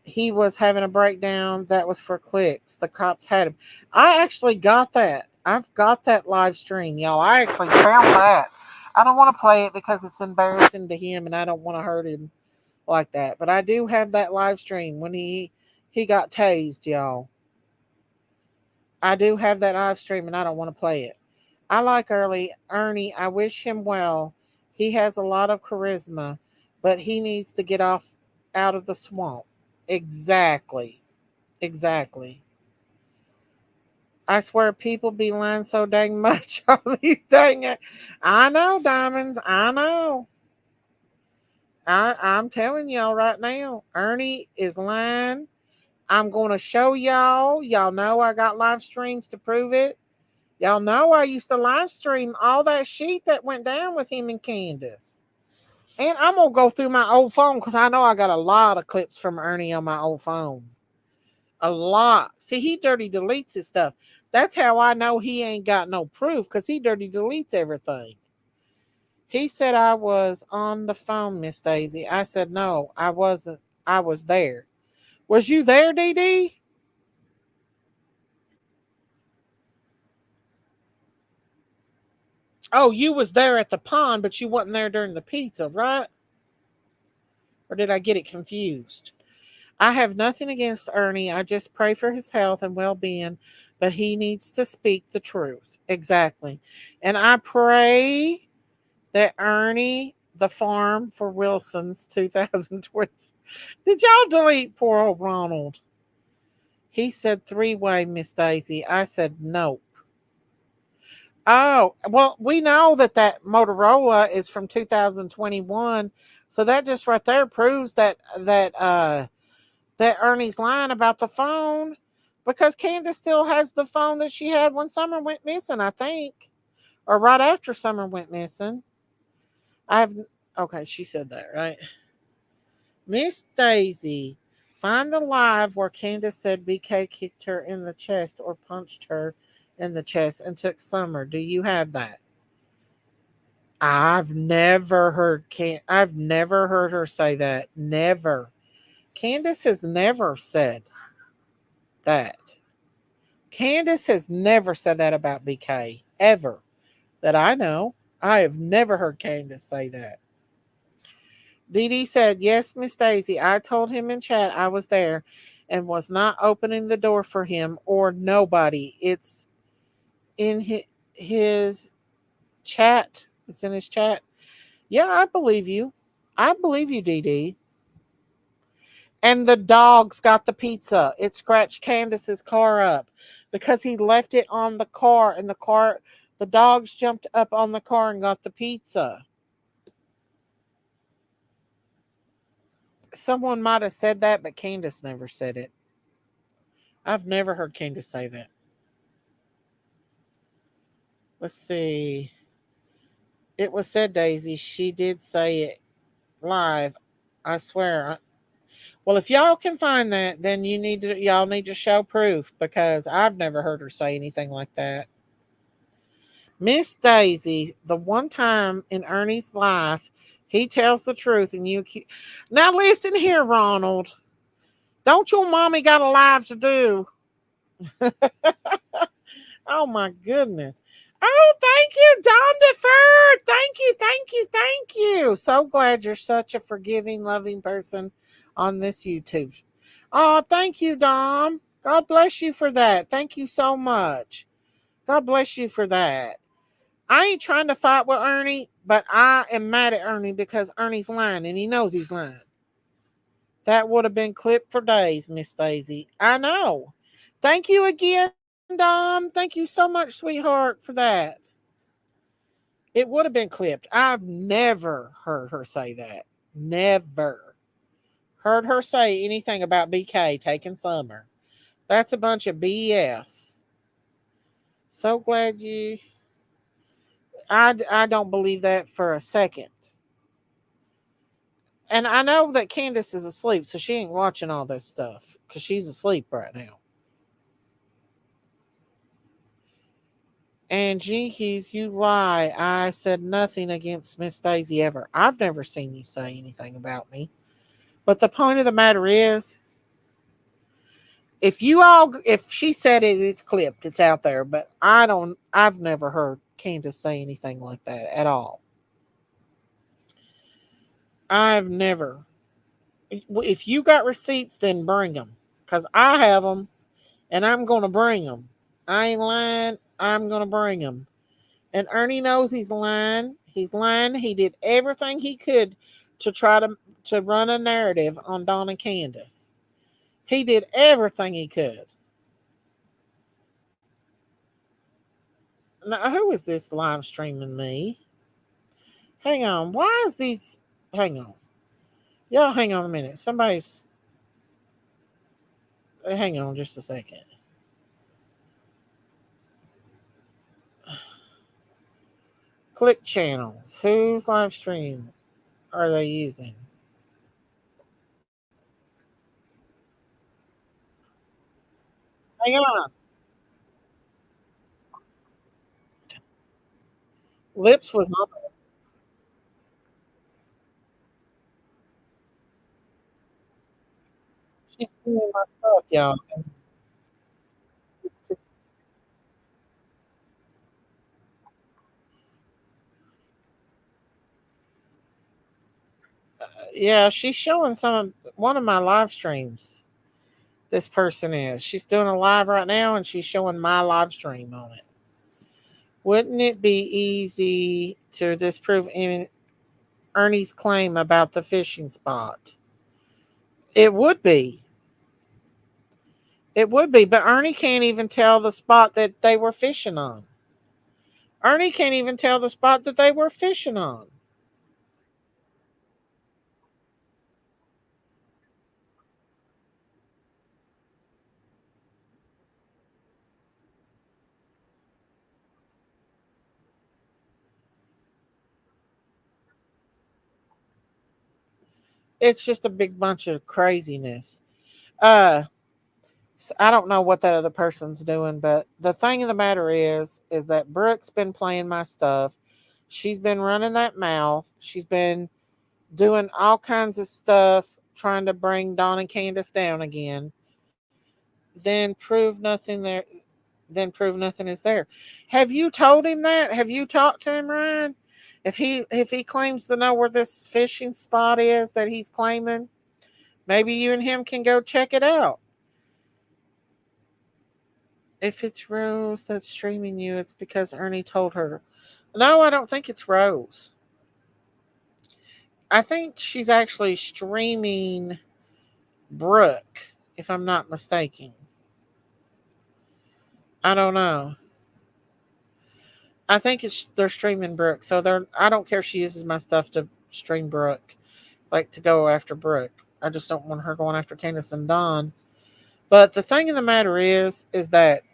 He was having a breakdown that was for clicks. The cops had him. I actually got that. I've got that live stream, y'all. I actually found that. I don't want to play it because it's embarrassing to him and I don't want to hurt him like that. But I do have that live stream when he got tased, y'all. I do have that live stream and I don't want to play it. I like Ernie. I wish him well. He has a lot of charisma, but he needs to get out of the swamp. Exactly. Exactly. I swear people be lying so dang much on these dang it. I know, Diamonds. I know. I'm telling y'all right now, Ernie is lying. I'm going to show y'all. Y'all know I got live streams to prove it. Y'all know I used to live stream all that shit that went down with him and Candace. And I'm going to go through my old phone because I know I got a lot of clips from Ernie on my old phone. A lot. See, he dirty deletes his stuff. That's how I know he ain't got no proof because he dirty deletes everything. He said I was on the phone, Miss Daisy. I said, no, I wasn't. I was there. Was you there, DD? Oh, you was there at the pond, but you wasn't there during the pizza, right? Or did I get it confused? I have nothing against Ernie. I just pray for his health and well-being, but he needs to speak the truth. Exactly. And I pray that Ernie, the farm for Wilson's 2020. Did y'all delete poor old Ronald? He said 3-way, Miss Daisy. I said nope. Oh, well, we know that Motorola is from 2021. So that just right there proves that Ernie's lying about the phone because Candace still has the phone that she had when Summer went missing, I think, or right after Summer went missing. Okay, she said that, right? Miss Daisy, find the live where Candace said BK kicked her in the chest or punched her in the chest and took Summer. Do you have that? I've never heard her say that. Never. Candace has never said that. Candace has never said that about BK, ever. That I know. I have never heard Candace say that. Dee Dee said, yes, Miss Daisy, I told him in chat I was there and was not opening the door for him or nobody. It's in his chat. It's in his chat. Yeah, I believe you. I believe you, Dee Dee. And the dogs got the pizza. It scratched Candace's car up because he left it on the car and the dogs jumped up on the car and got the pizza. Someone might have said that, but Candace never said it. I've never heard Candace say that. Let's see. It was said, Daisy. She did say it live. I swear. Well, if y'all can find that, then y'all need to show proof because I've never heard her say anything like that. Miss Daisy, the one time in Ernie's life, he tells the truth and you... Now listen here, Ronald. Don't your mommy got a life to do? Oh my goodness. Oh, thank you, Dom Deferred. Thank you, thank you, thank you. So glad you're such a forgiving, loving person on this YouTube. Oh, thank you, Dom. God bless you for that. Thank you so much. God bless you for that. I ain't trying to fight with Ernie, but I am mad at Ernie because Ernie's lying and he knows he's lying. That would have been clipped for days, Miss Daisy. I know. Thank you again, Dom. Thank you so much, sweetheart, for that. It would have been clipped. I've never heard her say that. Never heard her say anything about BK taking Summer. That's a bunch of BS. So glad you. I don't believe that for a second. And I know that Candace is asleep, so she ain't watching all this stuff because she's asleep right now. And Jinkies, you lie. I said nothing against Miss Daisy ever. I've never seen you say anything about me. But the point of the matter is, if she said it, it's clipped, it's out there. But I've never heard Candace say anything like that at all. I've never. If you got receipts, then bring them. Because I have them, and I'm going to bring them. I ain't lying. I'm going to bring them. And Ernie knows he's lying. He's lying. He did everything he could to try to run a narrative on Don and Candace. He did everything he could. Now, who is this live streaming me? Hang on. Why is these... Hang on. Y'all hang on a minute. Somebody's... Hang on just a second. Click channels. Whose live stream are they using? Hang on. Lips was on. She's doing my stuff, y'all. Yeah, she's showing one of my live streams. This person is. She's doing a live right now and she's showing my live stream on it. Wouldn't it be easy to disprove Ernie's claim about the fishing spot? It would be. It would be, but Ernie can't even tell the spot that they were fishing on. Ernie can't even tell the spot that they were fishing on. It's just a big bunch of craziness. I don't know what that other person's doing, but the thing of the matter is that Brooke's been playing my stuff. She's been running that mouth. She's been doing all kinds of stuff, trying to bring Don and Candace down again. Then prove nothing there. Then prove nothing is there. Have you told him that? Have you talked to him, Ryan? If he claims to know where this fishing spot is that he's claiming, maybe you and him can go check it out. If it's Rose that's streaming you, it's because Ernie told her. No, I don't think it's Rose. I think she's actually streaming Brooke, if I'm not mistaken. I don't know. I think they're streaming Brooke, so I don't care if she uses my stuff to stream Brooke, like to go after Brooke. I just don't want her going after Candace and Don. But the thing of the matter is that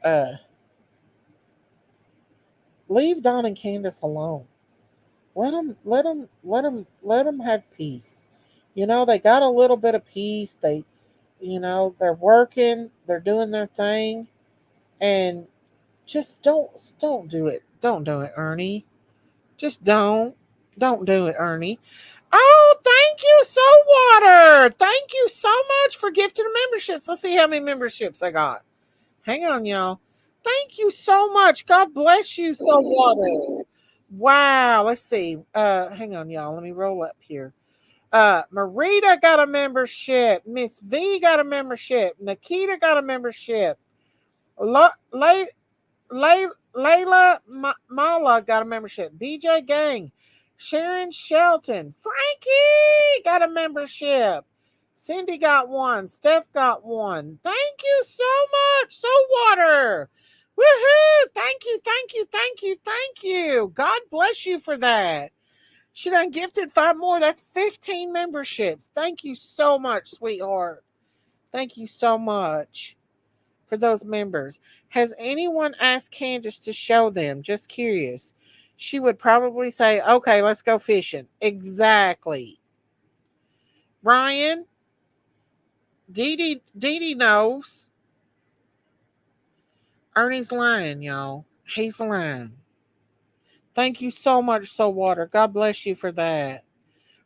leave Don and Candace alone. Let them have peace. You know, they got a little bit of peace. They're working, they're doing their thing, and just don't do it. Don't do it, Ernie. Just don't do it, Ernie. Oh, thank you, Saltwater. Thank you so much for gifting the memberships. Let's see how many memberships I got. Hang on, y'all. Thank you so much. God bless you, Saltwater. Wow. Let's see. Hang on, y'all. Let me roll up here. Marita got a membership. Miss V got a membership. Nikita got a membership. Layla Mala got a membership. BJ Gang. Sharon Shelton. Frankie got a membership. Cindy got one. Steph got one. Thank you so much. So water. Woohoo. Thank you. Thank you. Thank you. Thank you. God bless you for that. She done gifted 5 more. That's 15 memberships. Thank you so much, sweetheart. Thank you so much for those members. Has anyone asked Candace to show them? Just curious. She would probably say, okay, let's go fishing. Exactly. Ryan, Dee Dee knows. Ernie's lying, y'all. He's lying. Thank you so much, So Water. God bless you for that.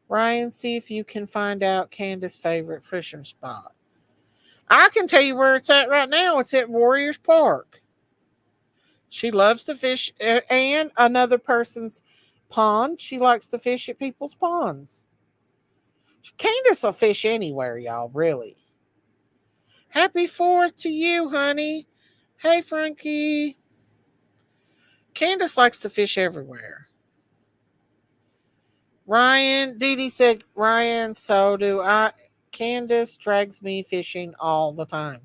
Ryan, see if you can find out Candace's favorite fishing spot. I can tell you where it's at right now. It's at Warriors Park. She loves to fish and another person's pond. She likes to fish at people's ponds. Candace will fish anywhere, y'all, really. Happy 4th to you, honey. Hey, Frankie. Candace likes to fish everywhere. Ryan, Dee Dee said, Ryan, so do I. Candace drags me fishing all the time.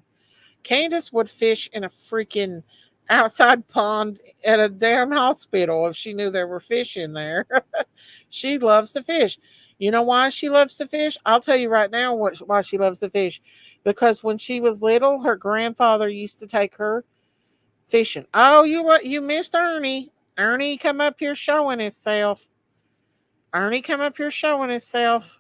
Candace would fish in a freaking outside pond at a damn hospital if she knew there were fish in there. She loves to fish. You know why she loves to fish? I'll tell you right now why she loves to fish. Because when she was little, her grandfather used to take her fishing. Oh, you missed Ernie. Ernie come up here showing himself. Ernie come up here showing himself.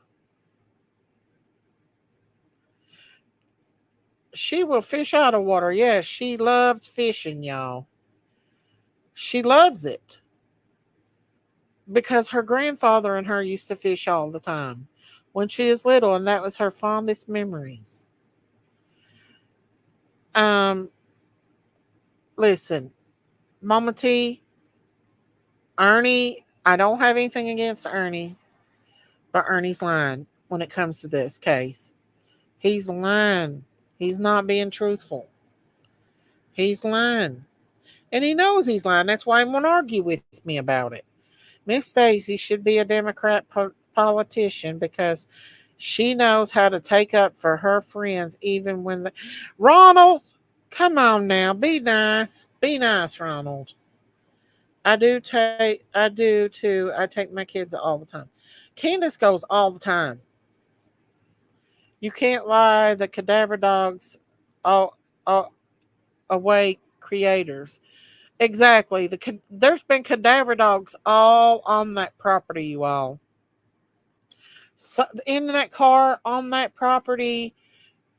She will fish out of water. Yes, she loves fishing, y'all. She loves it. Because her grandfather and her used to fish all the time when she was little, and that was her fondest memories. Listen, Mama T, Ernie, I don't have anything against Ernie, but Ernie's lying when it comes to this case. He's lying. He's not being truthful. He's lying. And he knows he's lying. That's why he won't argue with me about it. Miss Stacy should be a Democrat politician because she knows how to take up for her friends even when the Ronald, come on now, be nice. Be nice, Ronald. I do too. I take my kids all the time. Candace goes all the time. You can't lie. The cadaver dogs all away creators. Exactly. There's been cadaver dogs all on that property, you all. So, in that car, on that property,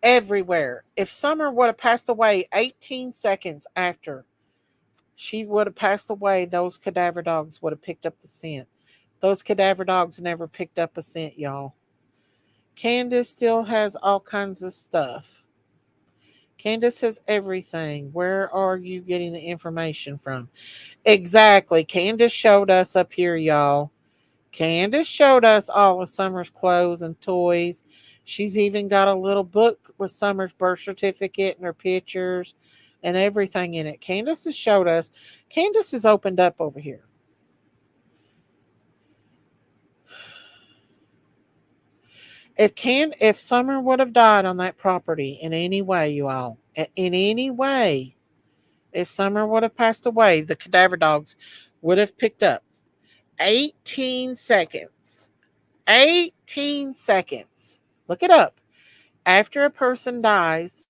everywhere. If Summer would have passed away 18 seconds after she would have passed away, those cadaver dogs would have picked up the scent. Those cadaver dogs never picked up a scent, y'all. Candace still has all kinds of stuff. Candace has everything. Where are you getting the information from? Exactly. Candace showed us up here, y'all. Candace showed us all of Summer's clothes and toys. She's even got a little book with Summer's birth certificate and her pictures and everything in it. Candace has showed us. Candace is opened up over here. If Summer would have died on that property in any way, you all, in any way, if Summer would have passed away, the cadaver dogs would have picked up 18 seconds. 18 seconds. Look it up. After a person dies,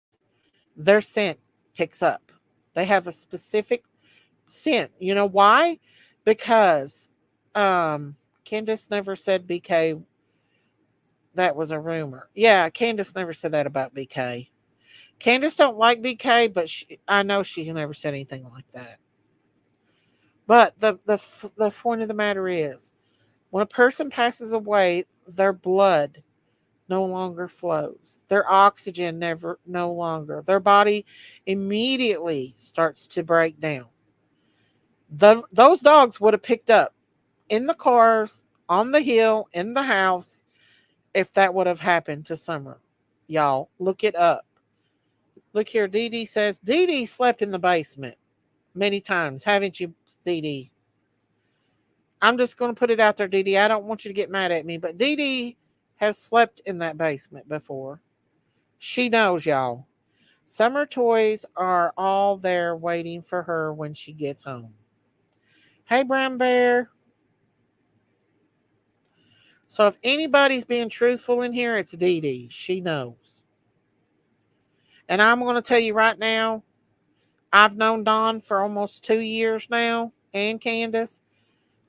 their scent picks up. They have a specific scent. You know why? Because Candace never said BK. That was a rumor. Yeah, Candace never said that about BK. Candace don't like BK, but I know she never said anything like that. But the point of the matter is, when a person passes away, their blood no longer flows. Their oxygen no longer. Their body immediately starts to break down. Those dogs would have picked up in the cars, on the hill, in the house, if that would have happened to Summer. Y'all, look it up. Look here, Dee Dee says, Dee Dee slept in the basement many times, haven't you, Dee Dee? I'm just going to put it out there, Dee Dee. I don't want you to get mad at me, but Dee Dee has slept in that basement before. She knows, y'all. Summer toys are all there waiting for her when she gets home. Hey, Brown Bear. So if anybody's being truthful in here, it's Dee Dee. She knows. And I'm going to tell you right now, I've known Don for almost 2 years now, and Candace.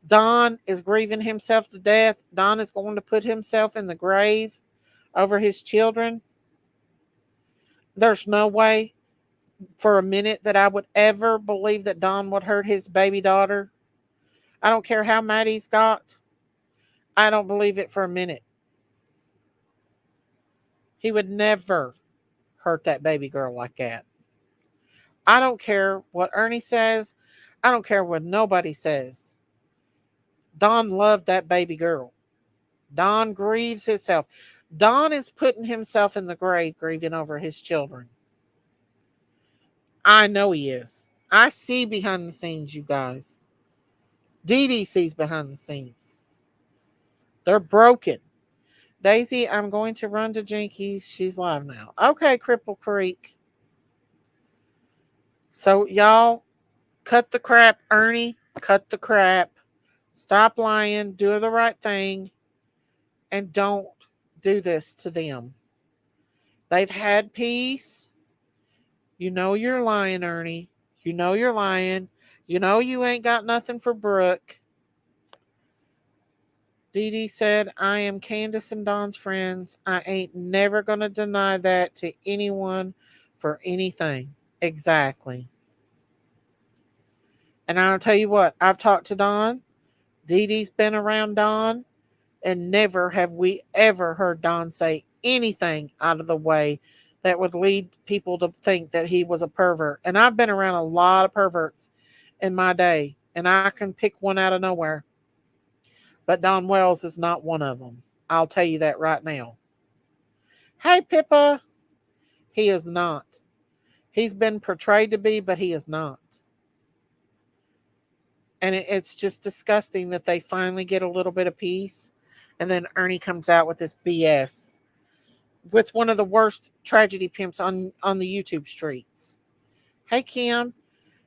Don is grieving himself to death. Don is going to put himself in the grave over his children. There's no way for a minute that I would ever believe that Don would hurt his baby daughter. I don't care how mad he's got. I don't believe it for a minute. He would never hurt that baby girl like that. I don't care what Ernie says. I don't care what nobody says. Don loved that baby girl. Don grieves himself. Don is putting himself in the grave grieving over his children. I know he is. I see behind the scenes, you guys. Dee Dee sees behind the scenes. They're broken. Daisy, I'm going to run to Jinkies. She's live now. Okay, Cripple Creek. So, y'all, cut the crap, Ernie. Cut the crap. Stop lying. Do the right thing. And don't do this to them. They've had peace. You know you're lying, Ernie. You know you're lying. You know you ain't got nothing for Brooke. Dee Dee said, I am Candace and Don's friends. I ain't never going to deny that to anyone for anything. Exactly. And I'll tell you what, I've talked to Don. Dee Dee's been around Don. And never have we ever heard Don say anything out of the way that would lead people to think that he was a pervert. And I've been around a lot of perverts in my day. And I can pick one out of nowhere. But Don Wells is not one of them. I'll tell you that right now. Hey, Pippa. He is not. He's been portrayed to be, but he is not. And it's just disgusting that they finally get a little bit of peace. And then Ernie comes out with this BS. With one of the worst tragedy pimps on the YouTube streets. Hey, Kim.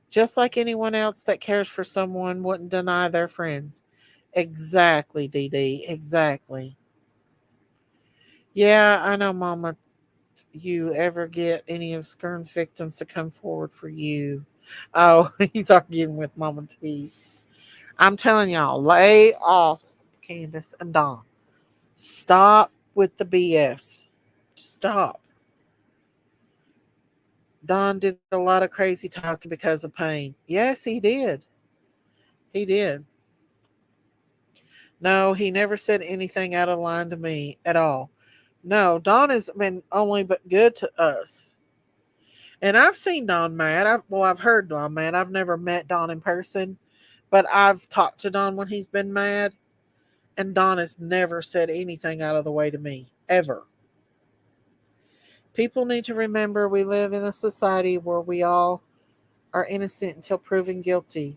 Just like anyone else that cares for someone wouldn't deny their friends. Exactly, Dee Dee. Exactly. Yeah, I know, Mama. You ever get any of Skern's victims to come forward for you? Oh, he's arguing with Mama T. I'm telling y'all, lay off Candace and Don. Stop with the BS. Stop. Don did a lot of crazy talking because of pain. Yes, he did. He did. No, he never said anything out of line to me at all. No, Don has been only but good to us. And I've seen Don mad. I've heard Don mad. I've never met Don in person, but I've talked to Don when he's been mad. And Don has never said anything out of the way to me, ever. People need to remember we live in a society where we all are innocent until proven guilty.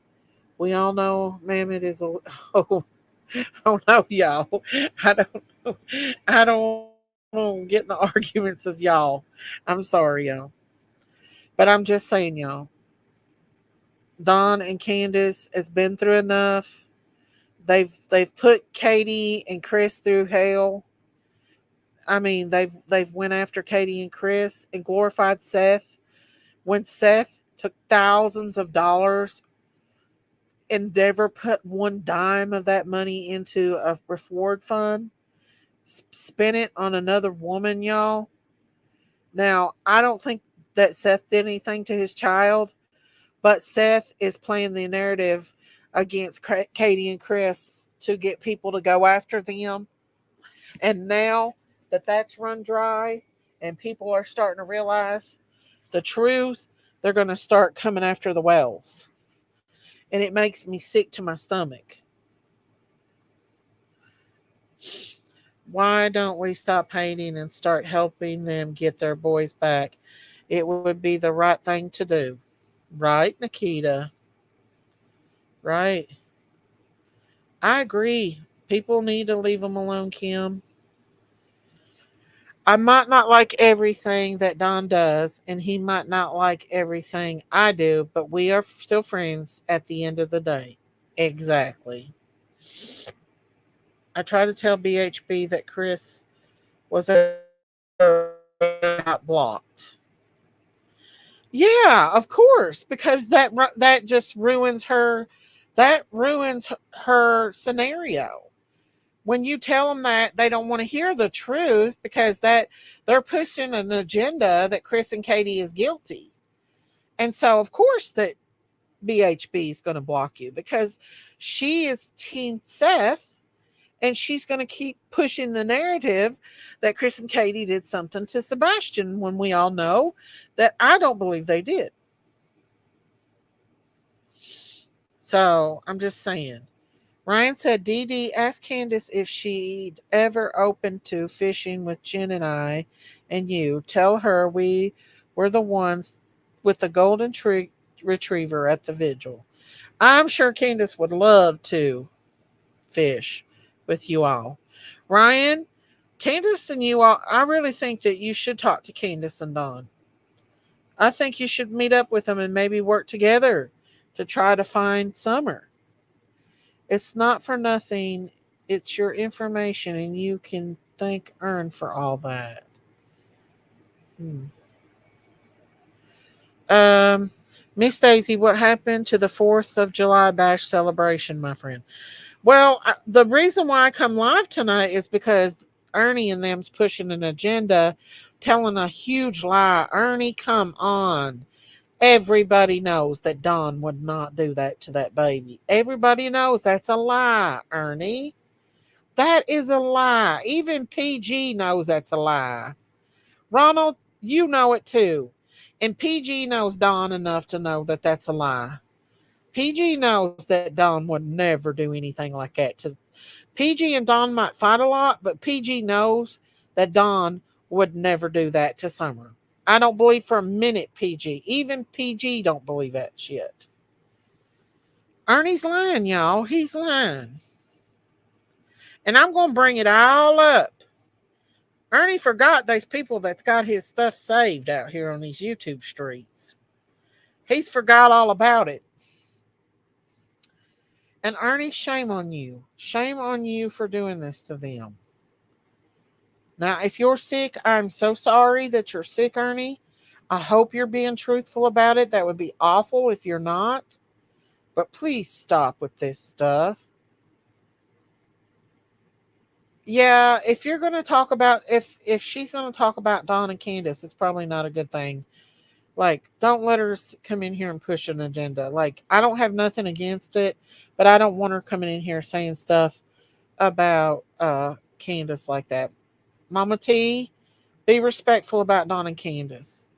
We all know Mammoth is a... Oh no, y'all. I don't know. I don't get in the arguments of y'all. I'm sorry, y'all. But I'm just saying, y'all. Don and Candace has been through enough. They've put Katie and Chris through hell. I mean, they've went after Katie and Chris and glorified Seth. When Seth took thousands of dollars and never put one dime of that money into a reward fund, spent it on another woman, y'all. Now, I don't think that Seth did anything to his child, but Seth is playing the narrative against Katie and Chris to get people to go after them. And now that that's run dry and people are starting to realize the truth, they're going to start coming after the Wells. And it makes me sick to my stomach. Why don't we stop hating and start helping them get their boys back? It would be the right thing to do. Right, Nikita? Right. I agree. People need to leave them alone, Kim. I might not like everything that Don does, and he might not like everything I do, but we are still friends at the end of the day. Exactly. I try to tell BHB that Chris was not blocked. Yeah, of course, because that just ruins her. That ruins her scenario. When you tell them that, they don't want to hear the truth because that they're pushing an agenda that Chris and Katie is guilty. And so of course that BHB is going to block you because she is Team Seth and she's going to keep pushing the narrative that Chris and Katie did something to Sebastian when we all know that I don't believe they did. So I'm just saying. Ryan said, Dee Dee, ask Candace if she'd ever open to fishing with Jen and I and you. Tell her we were the ones with the golden retriever at the vigil. I'm sure Candace would love to fish with you all. Ryan, Candace and you all, I really think that you should talk to Candace and Don. I think you should meet up with them and maybe work together to try to find Summer. It's not for nothing. It's your information, and you can thank Earn for all that. Miss Daisy, what happened to the 4th of July bash celebration, my friend? Well, the reason why I come live tonight is because Ernie and them's pushing an agenda, telling a huge lie. Ernie, come on. Everybody knows that Don would not do that to that baby. Everybody knows that's a lie, Ernie. That is a lie. Even PG knows that's a lie. Ronald, you know it too. And PG knows Don enough to know that that's a lie. PG knows that Don would never do anything like that to PG and Don might fight a lot, but PG knows that Don would never do that to Summer. I don't believe for a minute PG. Even PG don't believe that shit. Ernie's lying, y'all. He's lying. And I'm going to bring it all up. Ernie forgot those people that's got his stuff saved out here on these YouTube streets. He's forgot all about it. And Ernie, shame on you. Shame on you for doing this to them. Now, if you're sick, I'm so sorry that you're sick, Ernie. I hope you're being truthful about it. That would be awful if you're not. But please stop with this stuff. Yeah, if you're going to talk about, if she's going to talk about Don and Candace, it's probably not a good thing. Like, don't let her come in here and push an agenda. Like, I don't have nothing against it, but I don't want her coming in here saying stuff about Candace like that. Mama T, be respectful about Don and Candace.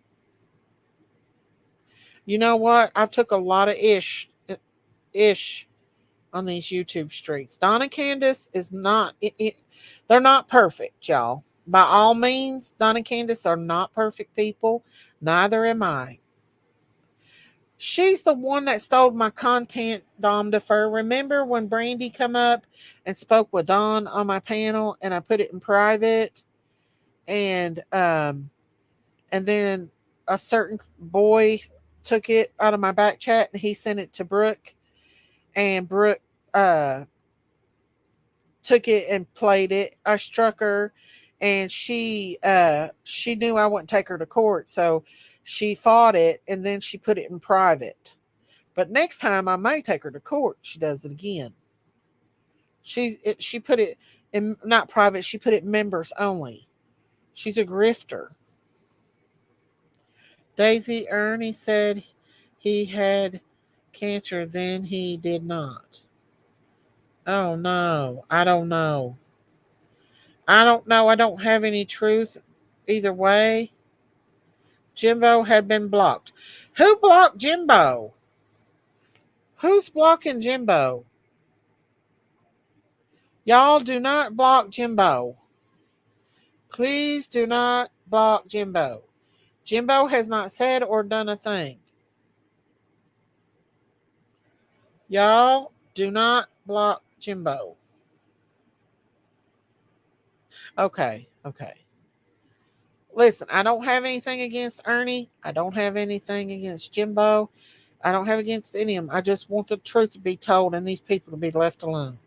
You know what? I've took a lot of ish on these YouTube streets. Don and Candace is not, they're not perfect, y'all. By all means, Don and Candace are not perfect people. Neither am I. She's the one that stole my content, Dom Defer. Remember when Brandy come up and spoke with Don on my panel and I put it in private? And then a certain boy took it out of my back chat and he sent it to Brooke. And Brooke took it and played it. I struck her and she knew I wouldn't take her to court. So she fought it and then she put it in private. But next time I may take her to court. She does it again. She put it in not private. She put it members only. She's a grifter. Daisy, Ernie said he had cancer, then he did not. Oh no, I don't know. I don't know. I don't have any truth either way. Jimbo had been blocked. Who blocked Jimbo? Who's blocking Jimbo? Y'all do not block Jimbo. Please do not block Jimbo. Jimbo has not said or done a thing. Y'all do not block Jimbo. Okay. Listen, I don't have anything against Ernie. I don't have anything against Jimbo. I don't have against any of them. I just want the truth to be told and these people to be left alone.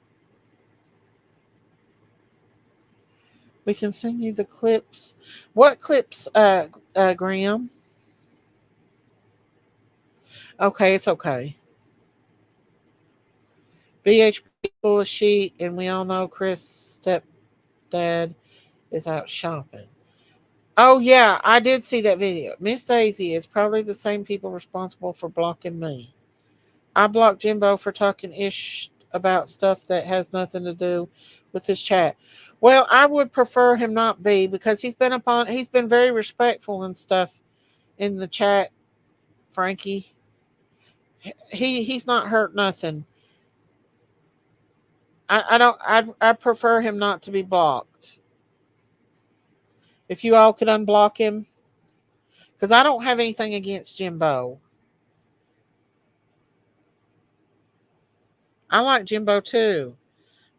We can send you the clips. What clips, Graham? Okay, it's okay. BHP full of sheet, and we all know Chris' stepdad is out shopping. Oh, yeah, I did see that video. Miss Daisy is probably the same people responsible for blocking me. I blocked Jimbo for talking ish about stuff that has nothing to do with his chat. Well, I would prefer him not be, because he's been very respectful and stuff in the chat, Frankie. He's not hurt nothing. I prefer him not to be blocked. If you all could unblock him, because I don't have anything against Jimbo. I like Jimbo too.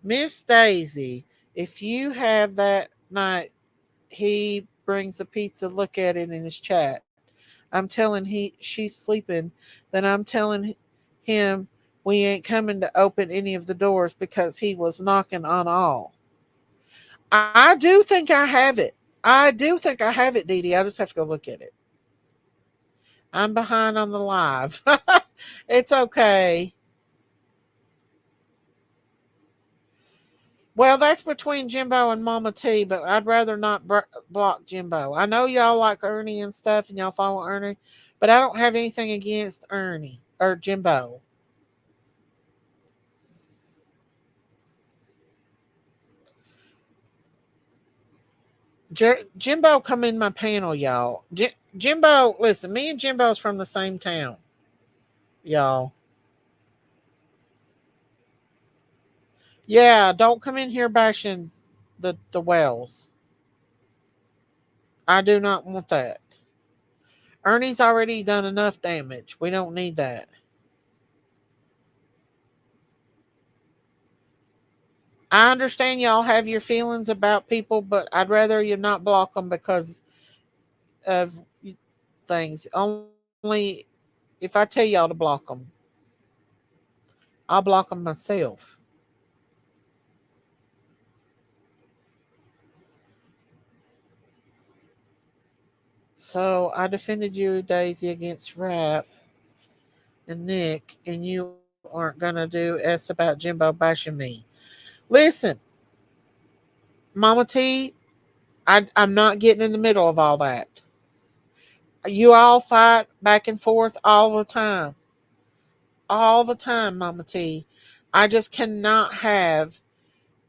Miss Daisy, if you have that night, he brings a pizza, look at it in his chat. I'm telling she's sleeping, then I'm telling him we ain't coming to open any of the doors because he was knocking on all. I do think I have it. Dee Dee. I just have to go look at it. I'm behind on the live. It's okay. Well, that's between Jimbo and Mama T, but I'd rather not block Jimbo. I know y'all like Ernie and stuff, and y'all follow Ernie, but I don't have anything against Ernie or Jimbo. Jimbo come in my panel, y'all. Jimbo, listen, me and Jimbo's from the same town, y'all. Yeah, don't come in here bashing the Wells. I do not want that. Ernie's already done enough damage. We don't need that. I understand y'all have your feelings about people, but I'd rather you not block them because of things. Only if I tell y'all to block them, I'll block them myself. So I defended you, Daisy, against Rap and Nick, and you aren't going to do S about Jimbo bashing me. Listen, Mama T, I'm not getting in the middle of all that. You all fight back and forth all the time. All the time, Mama T. I just cannot have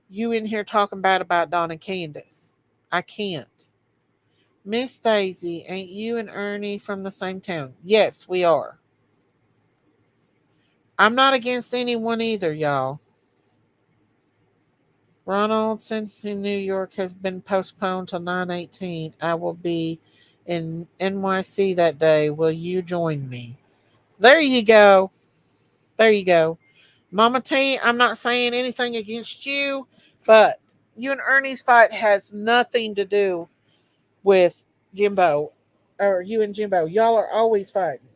you in here talking bad about Don and Candace. I can't. Miss Daisy, ain't you and Ernie from the same town? Yes, we are. I'm not against anyone either, y'all. Ronald, since in New York has been postponed till 9/18. I will be in NYC that day. Will you join me? There you go. There you go. Mama T, I'm not saying anything against you, but you and Ernie's fight has nothing to do with Jimbo, or you and Jimbo. Y'all are always fighting.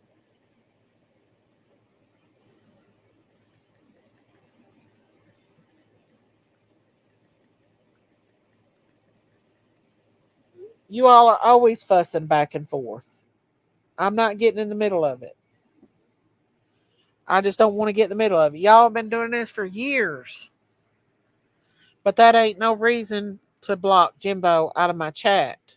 You all are always fussing back and forth. I'm not getting in the middle of it. I just don't want to get in the middle of it. Y'all have been doing this for years. But that ain't no reason to block Jimbo out of my chat.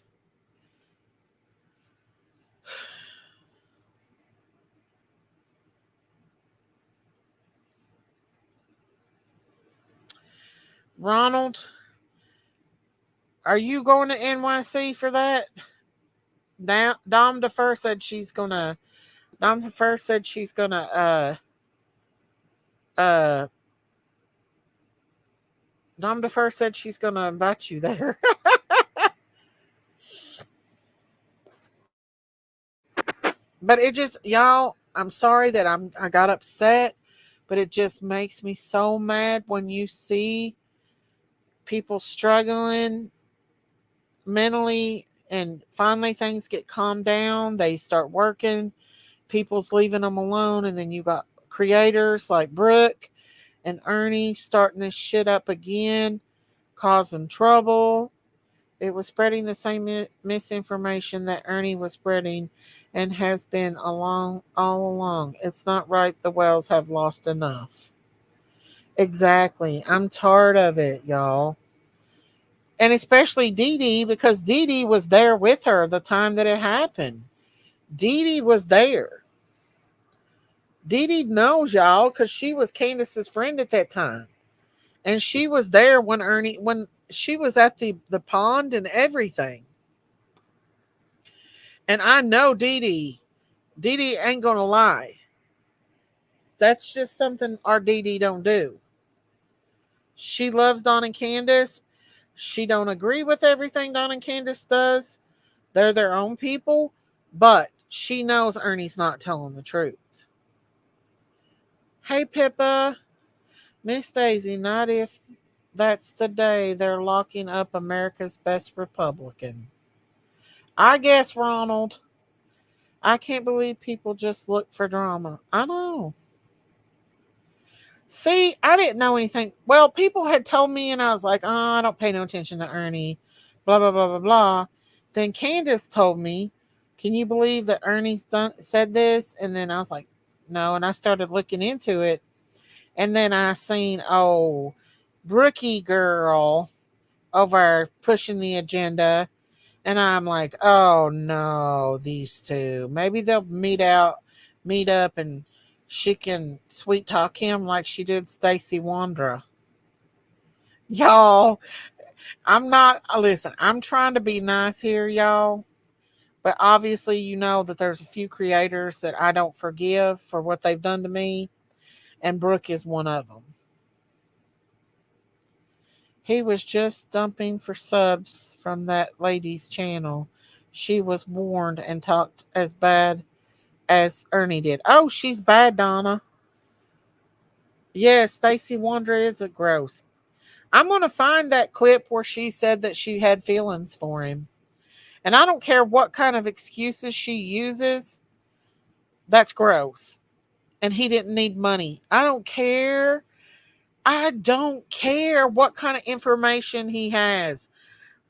Ronald, are you going to NYC for that? Dom DeFur said she's gonna. Dom DeFur said she's gonna. Uh. Dom DeFur said she's gonna invite you there. But it just, y'all, I'm sorry that I got upset, but it just makes me so mad when you see people struggling mentally and finally things get calmed down. They start working, people's leaving them alone, and then you got creators like Brooke and Ernie starting this shit up again, causing trouble. It was spreading the same misinformation that Ernie was spreading and has been all along. It's not right. The Wells have lost enough. Exactly. I'm tired of it, y'all. And especially Dee Dee, because Dee Dee was there with her the time that it happened. Dee Dee was there. Dee Dee knows, y'all, because she was Candace's friend at that time. And she was there when she was at the pond and everything. And I know Dee Dee. Dee Dee ain't gonna lie. That's just something our Dee Dee don't do. She loves Don and Candace. She don't agree with everything Don and Candace does. They're their own people, but she knows Ernie's not telling the truth. Hey Pippa, Miss Daisy, not if that's the day they're locking up America's best Republican. I guess, Ronald. I can't believe people just look for drama. I know. See, I didn't know anything. Well, people had told me, and I was like, oh, I don't pay no attention to Ernie, blah, blah, blah, blah, blah. Then Candace told me, can you believe that Ernie said this? And then I was like, no. And I started looking into it. And then I seen, oh, Brookie girl over pushing the agenda. And I'm like, oh no, these two. Maybe they'll meet up, and she can sweet talk him like she did Stacy Wandra. Y'all, listen, I'm trying to be nice here, y'all. But obviously, you know that there's a few creators that I don't forgive for what they've done to me. And Brooke is one of them. He was just dumping for subs from that lady's channel. She was warned and talked as bad as Ernie did. Oh, she's bad, Donna. Yes, Stacy Wonder is a gross. I'm going to find that clip where she said that she had feelings for him. And I don't care what kind of excuses she uses. That's gross. And he didn't need money. I don't care. I don't care what kind of information he has.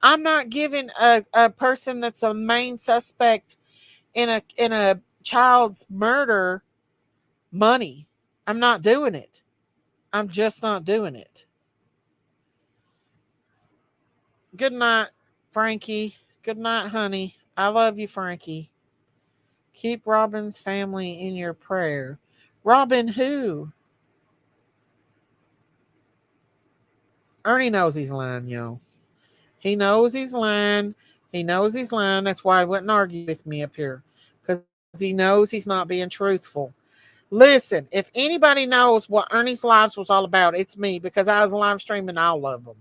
I'm not giving a person that's a main suspect in a child's murder money. I'm not doing it. I'm just not doing it. Good night, Frankie. Good night, honey. I love you, Frankie. Keep Robin's family in your prayer. Robin who? Ernie knows he's lying, y'all. He knows he's lying. He knows he's lying. That's why he wouldn't argue with me up here. Because he knows he's not being truthful. Listen, if anybody knows what Ernie's lives was all about, it's me, because I was live streaming all of them.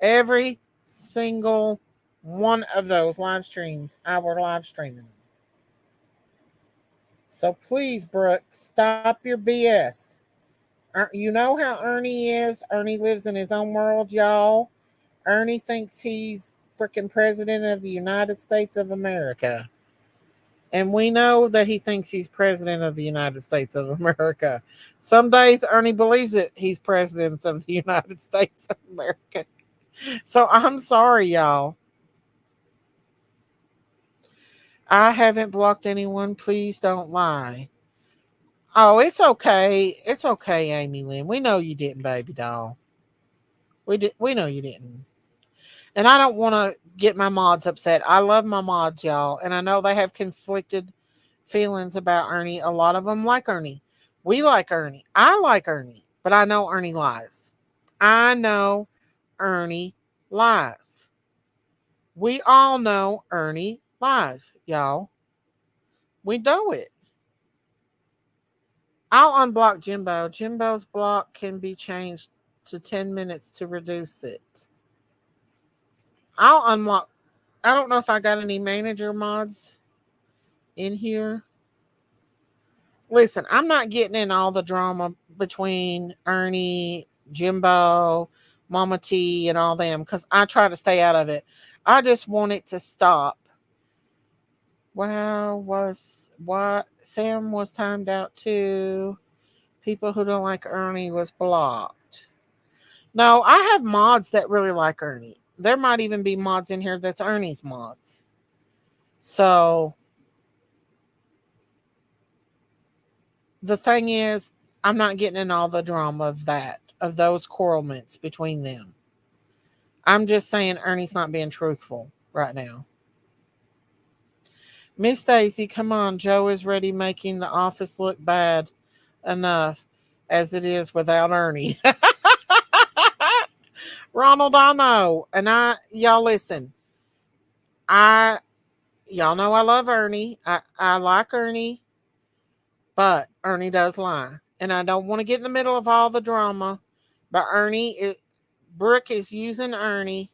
Every single one of those live streams, I were live streaming. So please, Brooke, stop your BS. You know how Ernie is. Ernie lives in his own world, y'all. Ernie thinks he's freaking president of the United States of America. And we know that he thinks he's president of the United States of America. Some days Ernie believes it. He's president of the United States of America. So I'm sorry, y'all. I haven't blocked anyone. Please don't lie. Oh, it's okay. It's okay, Amy Lynn. We know you didn't, baby doll. We know you didn't. And I don't want to get my mods upset. I love my mods, y'all. And I know they have conflicted feelings about Ernie. A lot of them like Ernie. We like Ernie. I like Ernie. But I know Ernie lies. I know Ernie lies. We all know Ernie lies, y'all. We know it. I'll unblock Jimbo. Jimbo's block can be changed to 10 minutes to reduce it. I'll unlock. I don't know if I got any manager mods. in here. Listen, I'm not getting in all the drama between Ernie, Jimbo, Mama T, and all them because I try to stay out of it. I just want it to stop. Well, Sam was timed out too. People who don't like Ernie was blocked. No, I have mods that really like Ernie. There might even be mods in here that's Ernie's mods. So the thing is, I'm not getting in all the drama of those quarrelments between them. I'm just saying Ernie's not being truthful right now. Miss Daisy, come on. Joe is ready making the office look bad enough as it is without Ernie. Ronald, I know. And y'all listen. Y'all know I love Ernie. I like Ernie. But Ernie does lie. And I don't want to get in the middle of all the drama. But Brooke is using Ernie.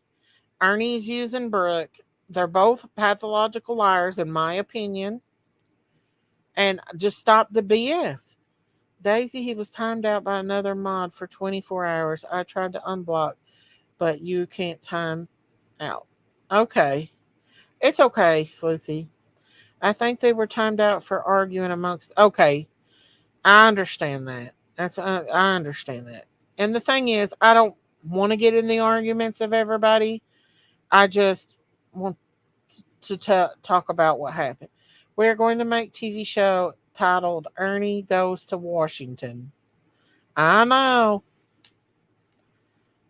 Ernie's using Brooke. They're both pathological liars, in my opinion. And just stop the BS. Daisy, he was timed out by another mod for 24 hours. I tried to unblock, but you can't time out. Okay. It's okay, Sleuthy. I think they were timed out for arguing amongst. Okay. I understand that. I understand that. And the thing is, I don't want to get in the arguments of everybody. I just want to talk about what happened. We're going to make TV show titled Ernie Goes to Washington. I know.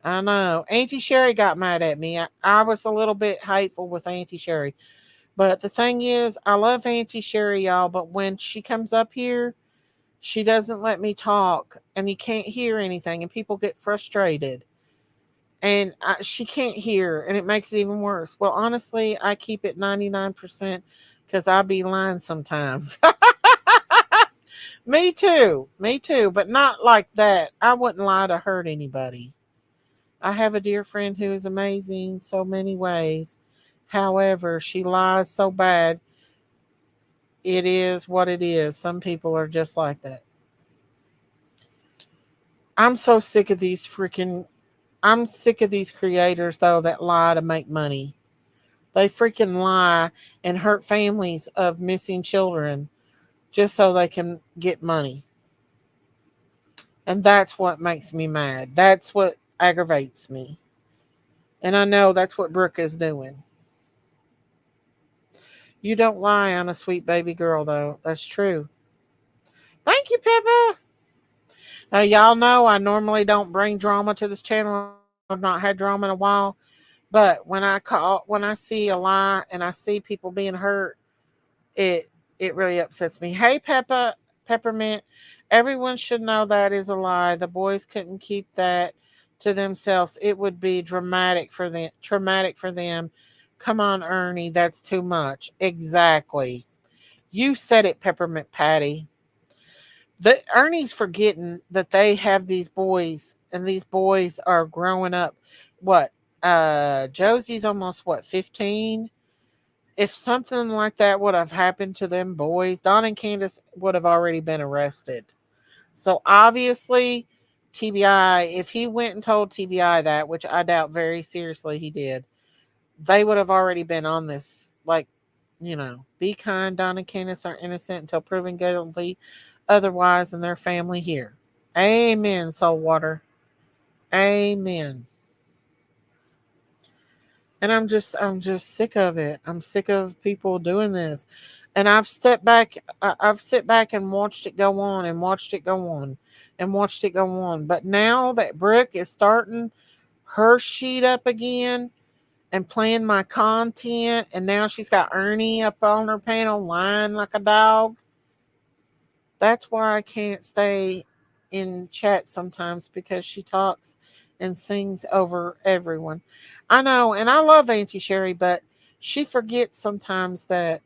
Auntie Sherry got mad at me. I was a little bit hateful with Auntie Sherry. But the thing is, I love Auntie Sherry, y'all. But when she comes up here, she doesn't let me talk. And you can't hear anything. And people get frustrated. And she can't hear. And it makes it even worse. Well, honestly, I keep it 99% because I be lying sometimes. Me too. But not like that. I wouldn't lie to hurt anybody. I have a dear friend who is amazing so many ways. However, she lies so bad. It is what it is. Some people are just like that. I'm so sick of these creators, though, that lie to make money. They freaking lie and hurt families of missing children just so they can get money. And that's what makes me mad. That's what aggravates me. And I know that's what Brooke is doing. You don't lie on a sweet baby girl, though. That's true. Thank you, Pippa. Now, y'all know I normally don't bring drama to this channel. I've not had drama in a while. But when I see a lie and I see people being hurt, it really upsets me. Hey, Peppermint. Everyone should know that is a lie. The boys couldn't keep that to themselves. It would be traumatic for them. Come on, Ernie, that's too much. Exactly. You said it, Peppermint Patty. Ernie's forgetting that they have these boys, and these boys are growing up. What? Josie's almost 15? If something like that would have happened to them boys, Don and Candace would have already been arrested. So obviously, TBI, if he went and told TBI that, which I doubt very seriously he did, they would have already been on this. Be kind. Don and Candace are innocent until proven guilty otherwise, and their family here. Amen, Saltwater. Amen. And I'm just sick of it. I'm sick of people doing this. And I've stepped back. I've sit back and watched it go on and watched it go on and watched it go on. But now that Brooke is starting her sheet up again and playing my content, and now she's got Ernie up on her panel lying like a dog. That's why I can't stay in chat sometimes, because she talks and sings over everyone. I know, and I love Auntie Sherry, but she forgets sometimes that,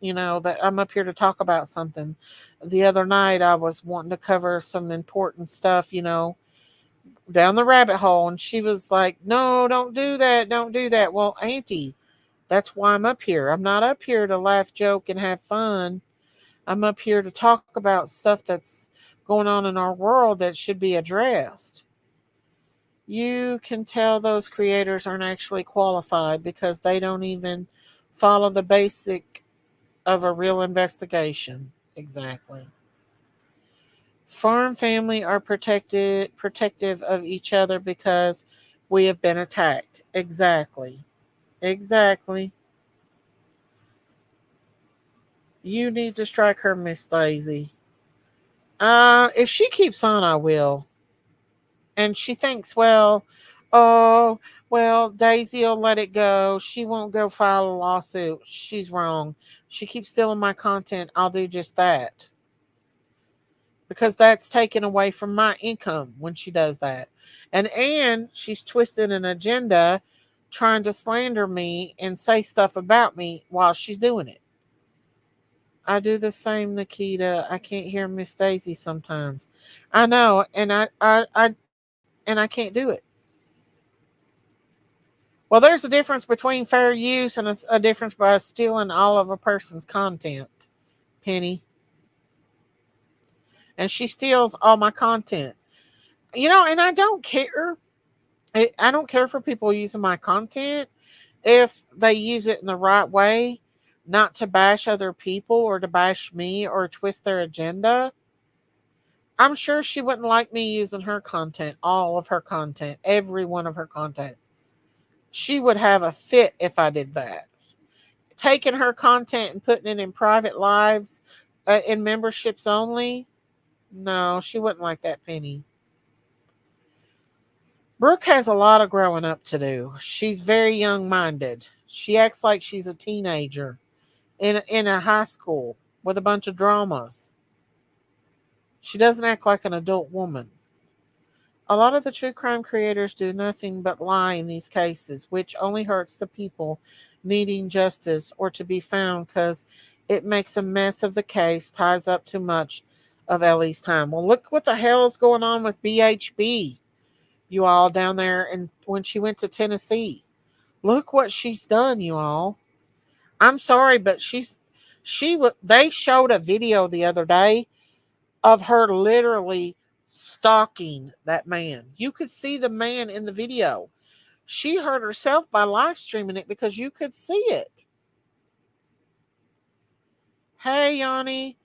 that I'm up here to talk about something. The other night I was wanting to cover some important stuff, down the rabbit hole, and she was like, no, don't do that. Well, Auntie, That's why I'm up here. I'm not up here to laugh, joke, and have fun. I'm up here to talk about stuff that's going on in our world that should be addressed. You can tell those creators aren't actually qualified because they don't even follow the basic of a real investigation. Exactly. Farm family are protective of each other because we have been attacked. Exactly. Exactly. You need to strike her, Miss Daisy. If she keeps on, I will. And she thinks, well, oh, well, Daisy will let it go. She won't go file a lawsuit. She's wrong. She keeps stealing my content. I'll do just that. Because that's taken away from my income when she does that. And she's twisted an agenda trying to slander me and say stuff about me while she's doing it. I do the same, Nikita. I can't hear Miss Daisy sometimes. I know, and I can't do it. Well, there's a difference between fair use and a difference by stealing all of a person's content, Penny. And she steals all my content. And I don't care. I don't care for people using my content if they use it in the right way, not to bash other people or to bash me or twist their agenda. I'm sure she wouldn't like me using her content, all of her content, every one of her content. She would have a fit if I did that. Taking her content and putting it in private lives, in memberships only, no, she wouldn't like that, Penny. Brooke has a lot of growing up to do. She's very young-minded. She acts like she's a teenager in a high school with a bunch of dramas. She doesn't act like an adult woman. A lot of the true crime creators do nothing but lie in these cases, which only hurts the people needing justice or to be found because it makes a mess of the case, ties up too much of Ellie's time. Well, look what the hell's going on with BHB, you all down there, and when she went to Tennessee. Look what she's done, you all. I'm sorry, but they showed a video the other day of her literally stalking that man. You could see the man in the video. She hurt herself by live streaming it because you could see it. Hey, Yanni.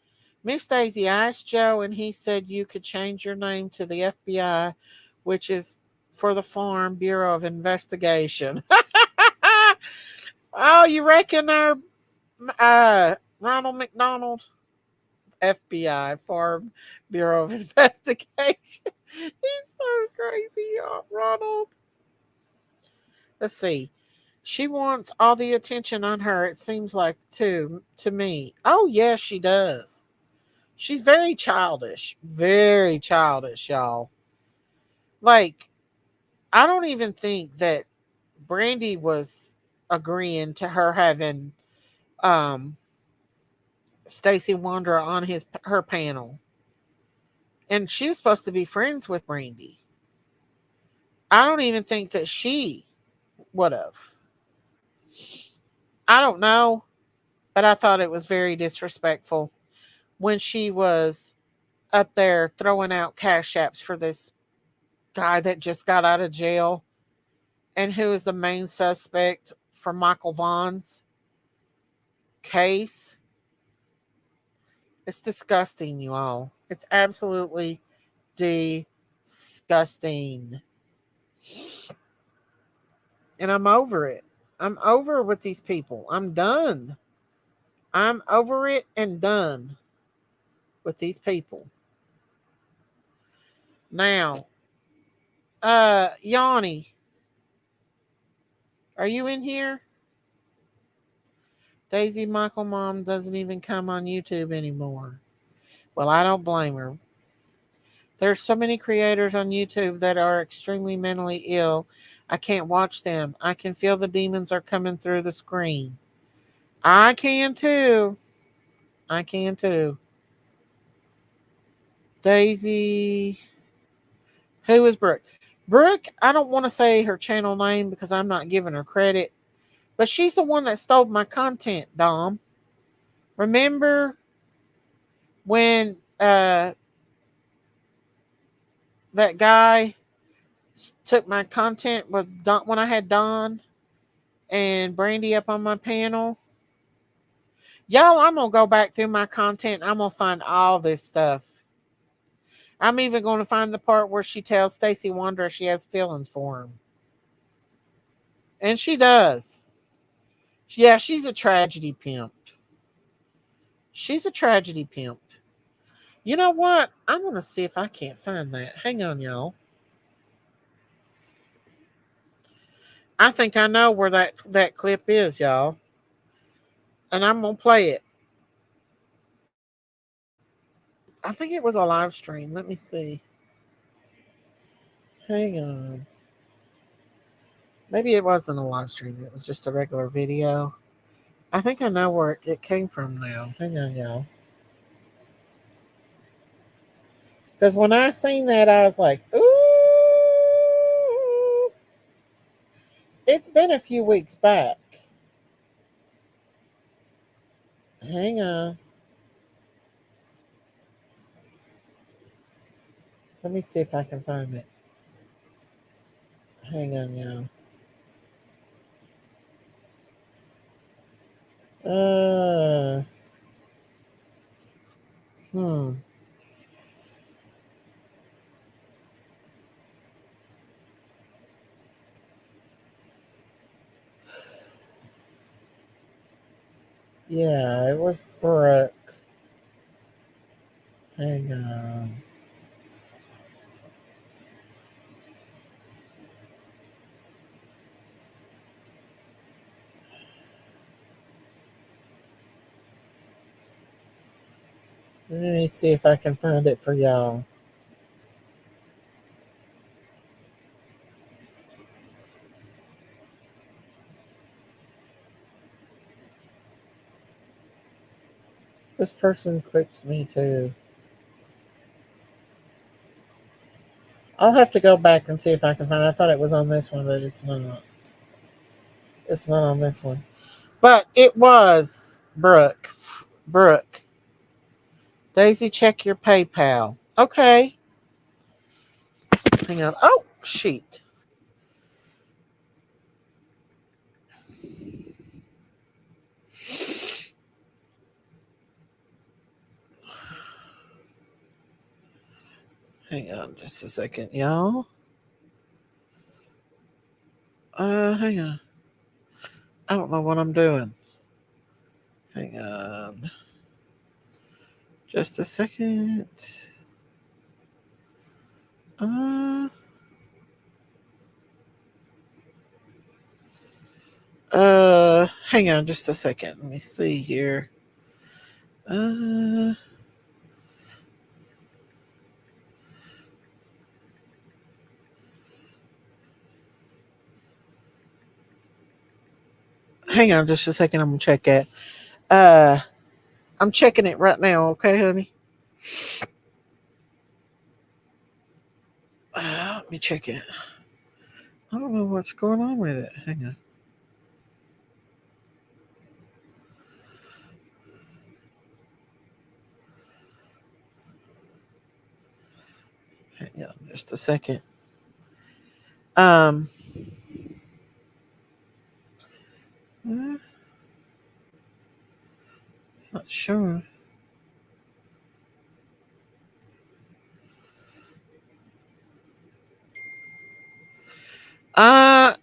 Miss Daisy asked Joe, and he said you could change your name to the FBI, which is for the Farm Bureau of Investigation. Oh, you reckon our Ronald McDonald? FBI, Farm Bureau of Investigation. He's so crazy, Ronald. Let's see. She wants all the attention on her, it seems like, to me. Oh, yes, she does. She's very childish. Very childish, y'all. Like, I don't even think that Brandy was agreeing to her having Stacey Wanderer on her panel. And she was supposed to be friends with Brandy. I don't even think that she would have. I don't know, but I thought it was very disrespectful when she was up there throwing out cash apps for this guy that just got out of jail and who is the main suspect for Michael Vaughn's case. It's disgusting, you all. It's absolutely disgusting. And I'm over it. I'm over with these people. I'm done. I'm over it and done with these people. Now, Yanni, are you in here? Daisy Michael Mom doesn't even come on YouTube anymore. Well, I don't blame her. There's so many creators on YouTube that are extremely mentally ill. I can't watch them. I can feel the demons are coming through the screen. I can too. I can too. Daisy. Who is Brooke? Brooke, I don't want to say her channel name because I'm not giving her credit. But she's the one that stole my content, Dom. Remember when that guy took my content with Don, when I had Don and Brandy up on my panel? Y'all, I'm going to go back through my content. I'm going to find all this stuff. I'm even going to find the part where she tells Stacey Wanderer she has feelings for him. And she does. Yeah, she's a tragedy pimp. She's a tragedy pimp. You know what? I'm going to see if I can't find that. Hang on, y'all. I think I know where that clip is, y'all. And I'm going to play it. I think it was a live stream. Let me see. Hang on. Maybe it wasn't a live stream. It was just a regular video. I think I know where it came from now. Hang on, y'all. Because when I seen that, I was like, ooh. It's been a few weeks back. Hang on. Let me see if I can find it. Hang on, y'all. Hmm. Yeah, it was Brooke. Hang on. Let me see if I can find it for y'all. This person clips me too. I'll have to go back and see if I can find it. I thought it was on this one, but it's not. It's not on this one. But it was Brooke. Brooke. Daisy, check your PayPal. Okay. Hang on. Oh, sheet. Hang on just a second, y'all. Hang on. I don't know what I'm doing. Hang on. Just a second. Hang on just a second. Let me see here. Hang on just a second. I'm gonna check it. I'm checking it right now. Okay, honey. Let me check it. I don't know what's going on with it. Hang on. Hang on just a second. It's not showing. I'm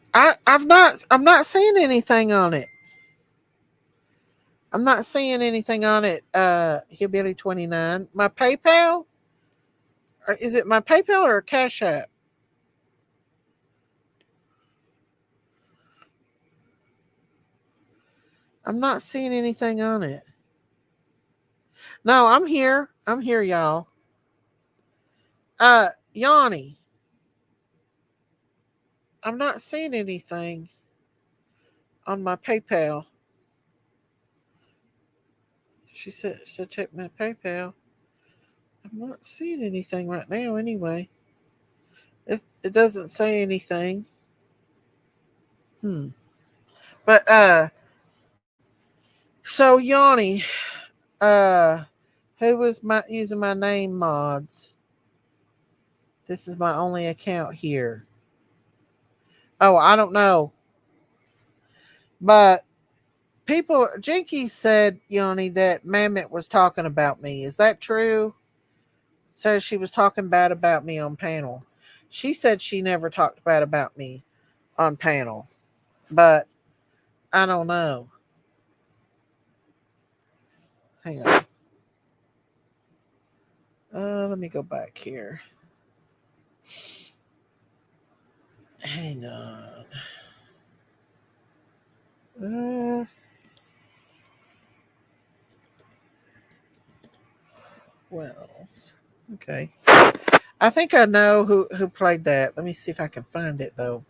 not seeing anything on it. I'm not seeing anything on it. Hillbilly 29. My PayPal? Or is it my PayPal or a Cash App? I'm not seeing anything on it. No, I'm here. I'm here, y'all. Yanni. I'm not seeing anything on my PayPal. She said check my PayPal. I'm not seeing anything right now anyway. It doesn't say anything. But so Yanni, who was using my name mods? This is my only account here. Oh, I don't know. But Jinky said, Yanni, that Mammoth was talking about me. Is that true? Says she was talking bad about me on panel. She said she never talked bad about me on panel. But I don't know. Hang on. Let me go back here. Hang on. Well, okay. I think I know who played that. Let me see if I can find it though.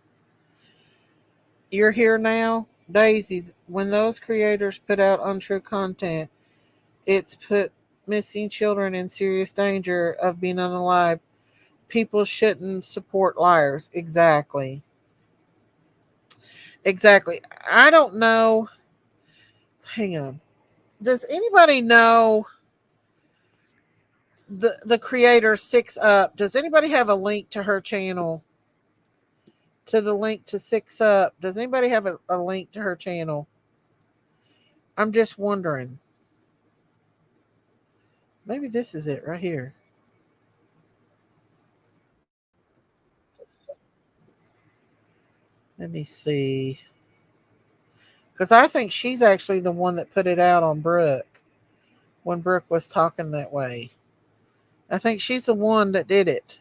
You're here now, Daisy. When those creators put out untrue content, it's put missing children in serious danger of being unalive. People shouldn't support liars. Exactly. I don't know. Hang on. Does anybody know the creator 6up? Does anybody have a link to her channel? To the link to 6up. Does anybody have a link to her channel? I'm just wondering. Maybe this is it right here. Let me see. Because I think she's actually the one that put it out on Brooke when Brooke was talking that way. I think she's the one that did it.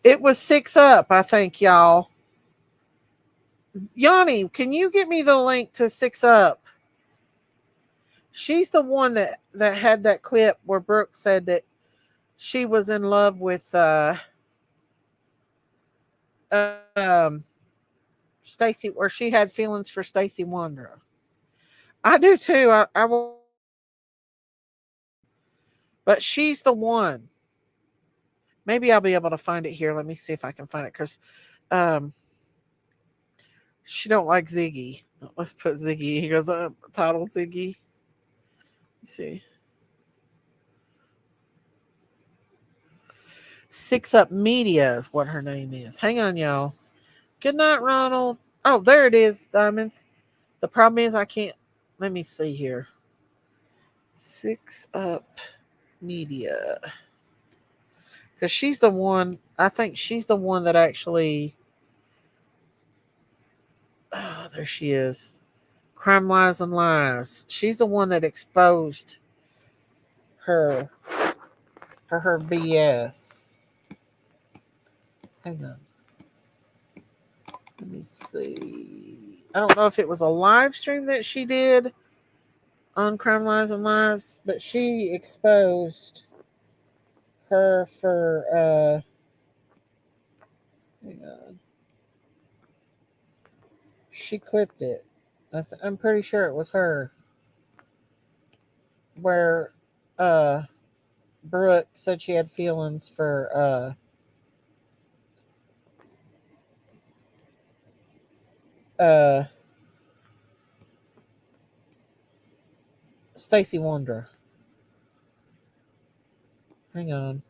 It was 6up, I think, y'all. Yanni, can you get me the link to 6up? She's the one that had that clip where Brooke said that she was in love with Stacey, or she had feelings for Stacey Wondra. I do too. I will, but she's the one. Maybe I'll be able to find it here. Let me see if I can find it because she don't like Ziggy. Let's put Ziggy. He goes title Ziggy. Let's see. 6up Media is what her name is. Hang on, y'all. Good night, Ronald. Oh, there it is, Diamonds. The problem is I can't. Let me see here. 6up Media. Because she's the one, I think she's the one that actually. Oh, there she is. Crime, Lies, and Lies. She's the one that exposed her for her BS. Hang on. Let me see. I don't know if it was a live stream that she did on Crime, Lies, and Lies, but she exposed her for hang on. She clipped it. I'm pretty sure it was her. Where Brooke said she had feelings for Stacey Wondra. Hang on.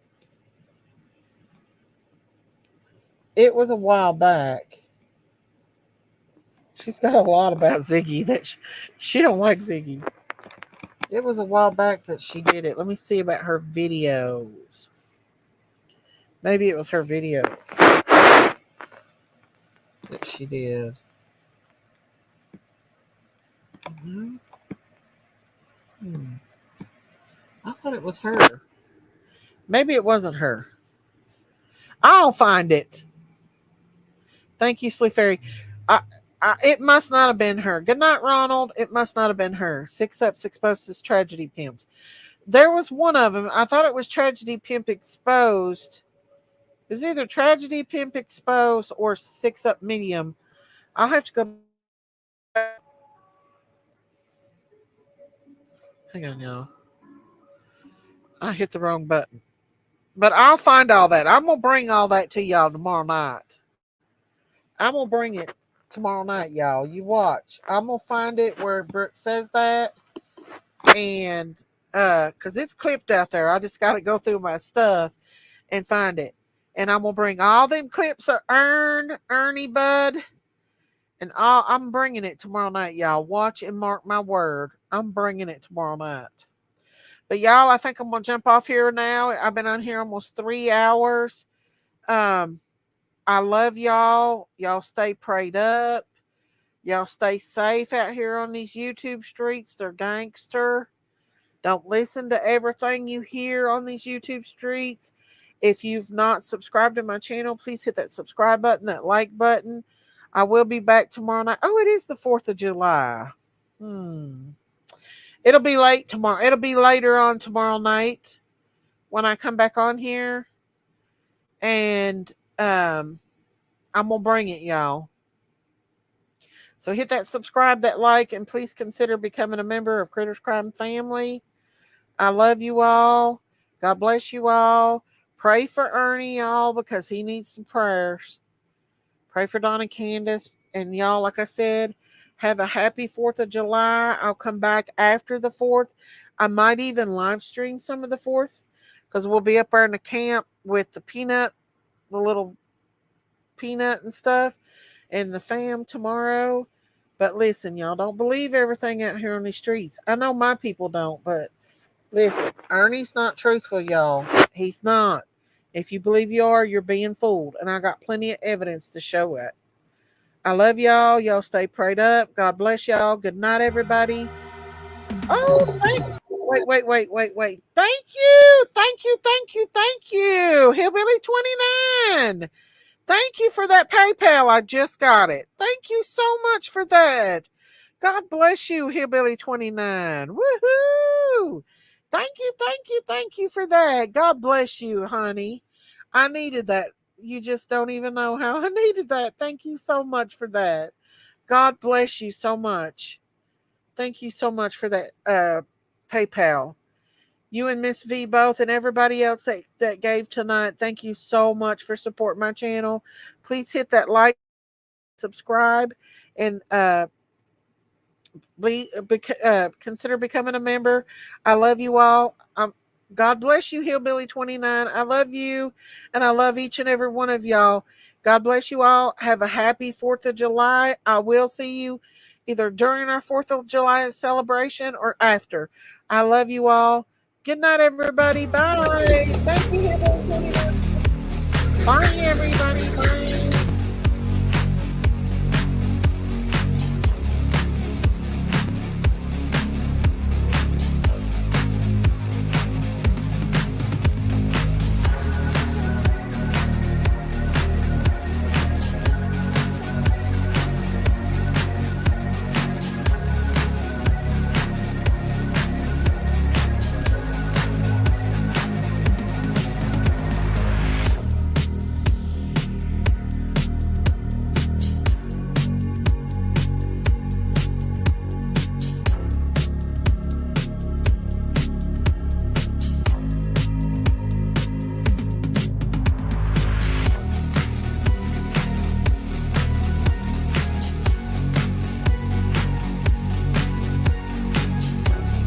It was a while back. She's got a lot about Ziggy that she don't like Ziggy. It was a while back that she did it. Let me see about her videos. Maybe it was her videos that she did. I thought it was her. Maybe it wasn't her. I'll find it. Thank you, Sleep Fairy. It must not have been her. Good night, Ronald. It must not have been her. 6up Exposes Tragedy Pimps. There was one of them. I thought it was Tragedy Pimp Exposed. It was either Tragedy Pimp Exposed or 6up Medium. I'll have to go back. Hang on, y'all. I hit the wrong button. But I'll find all that. I'm going to bring all that to y'all tomorrow night. I'm going to bring it. tomorrow night, y'all. You watch. I'm gonna find it where Brooke says that, and because it's clipped out there. I just got to go through my stuff and find it. And I'm gonna bring all them clips of Ernie, Bud, and all. I'm bringing it tomorrow night, y'all. Watch and mark my word. I'm bringing it tomorrow night. But y'all, I think I'm gonna jump off here now. I've been on here almost 3 hours. I love y'all. Y'all stay prayed up. Y'all stay safe out here on these YouTube streets. They're gangster. Don't listen to everything you hear on these YouTube streets. If you've not subscribed to my channel, please hit that subscribe button, that like button. I will be back tomorrow night. Oh, it is the 4th of July. It'll be late tomorrow. It'll be later on tomorrow night when I come back on here. And I'm going to bring it, y'all. So hit that subscribe, that like, and please consider becoming a member of Critters Crime Family. I love you all. God bless you all. Pray for Ernie, y'all, because he needs some prayers. Pray for Don and Candace. And y'all, like I said, have a happy 4th of July. I'll come back after the 4th. I might even live stream some of the 4th because we'll be up there in the camp with the peanut, the little peanut and stuff, and the fam tomorrow. But listen, y'all, don't believe everything out here on the streets. I know my people don't, but listen, Ernie's not truthful, y'all. He's not. If you believe you are, you're being fooled. And I got plenty of evidence to show it. I love y'all. Y'all stay prayed up. God bless y'all. Good night, everybody. Oh, thank you. Wait. Thank you. Hillbilly 29. Thank you for that PayPal. I just got it. Thank you so much for that. God bless you, Hillbilly 29. Woohoo! Thank you for that. God bless you, honey. I needed that. You just don't even know how I needed that. Thank you so much for that. God bless you so much. Thank you so much for that PayPal. You and Miss V both and everybody else that gave tonight. Thank you so much for supporting my channel. Please hit that like, subscribe, and consider becoming a member. I love you all. God bless you, Hillbilly 29. I love you, and I love each and every one of y'all. God bless you all. Have a happy 4th of July. I will see you either during our 4th of July celebration or after. I love you all. Good night, everybody. Bye. Thank you, Hillbilly 29. Bye, everybody. Bye.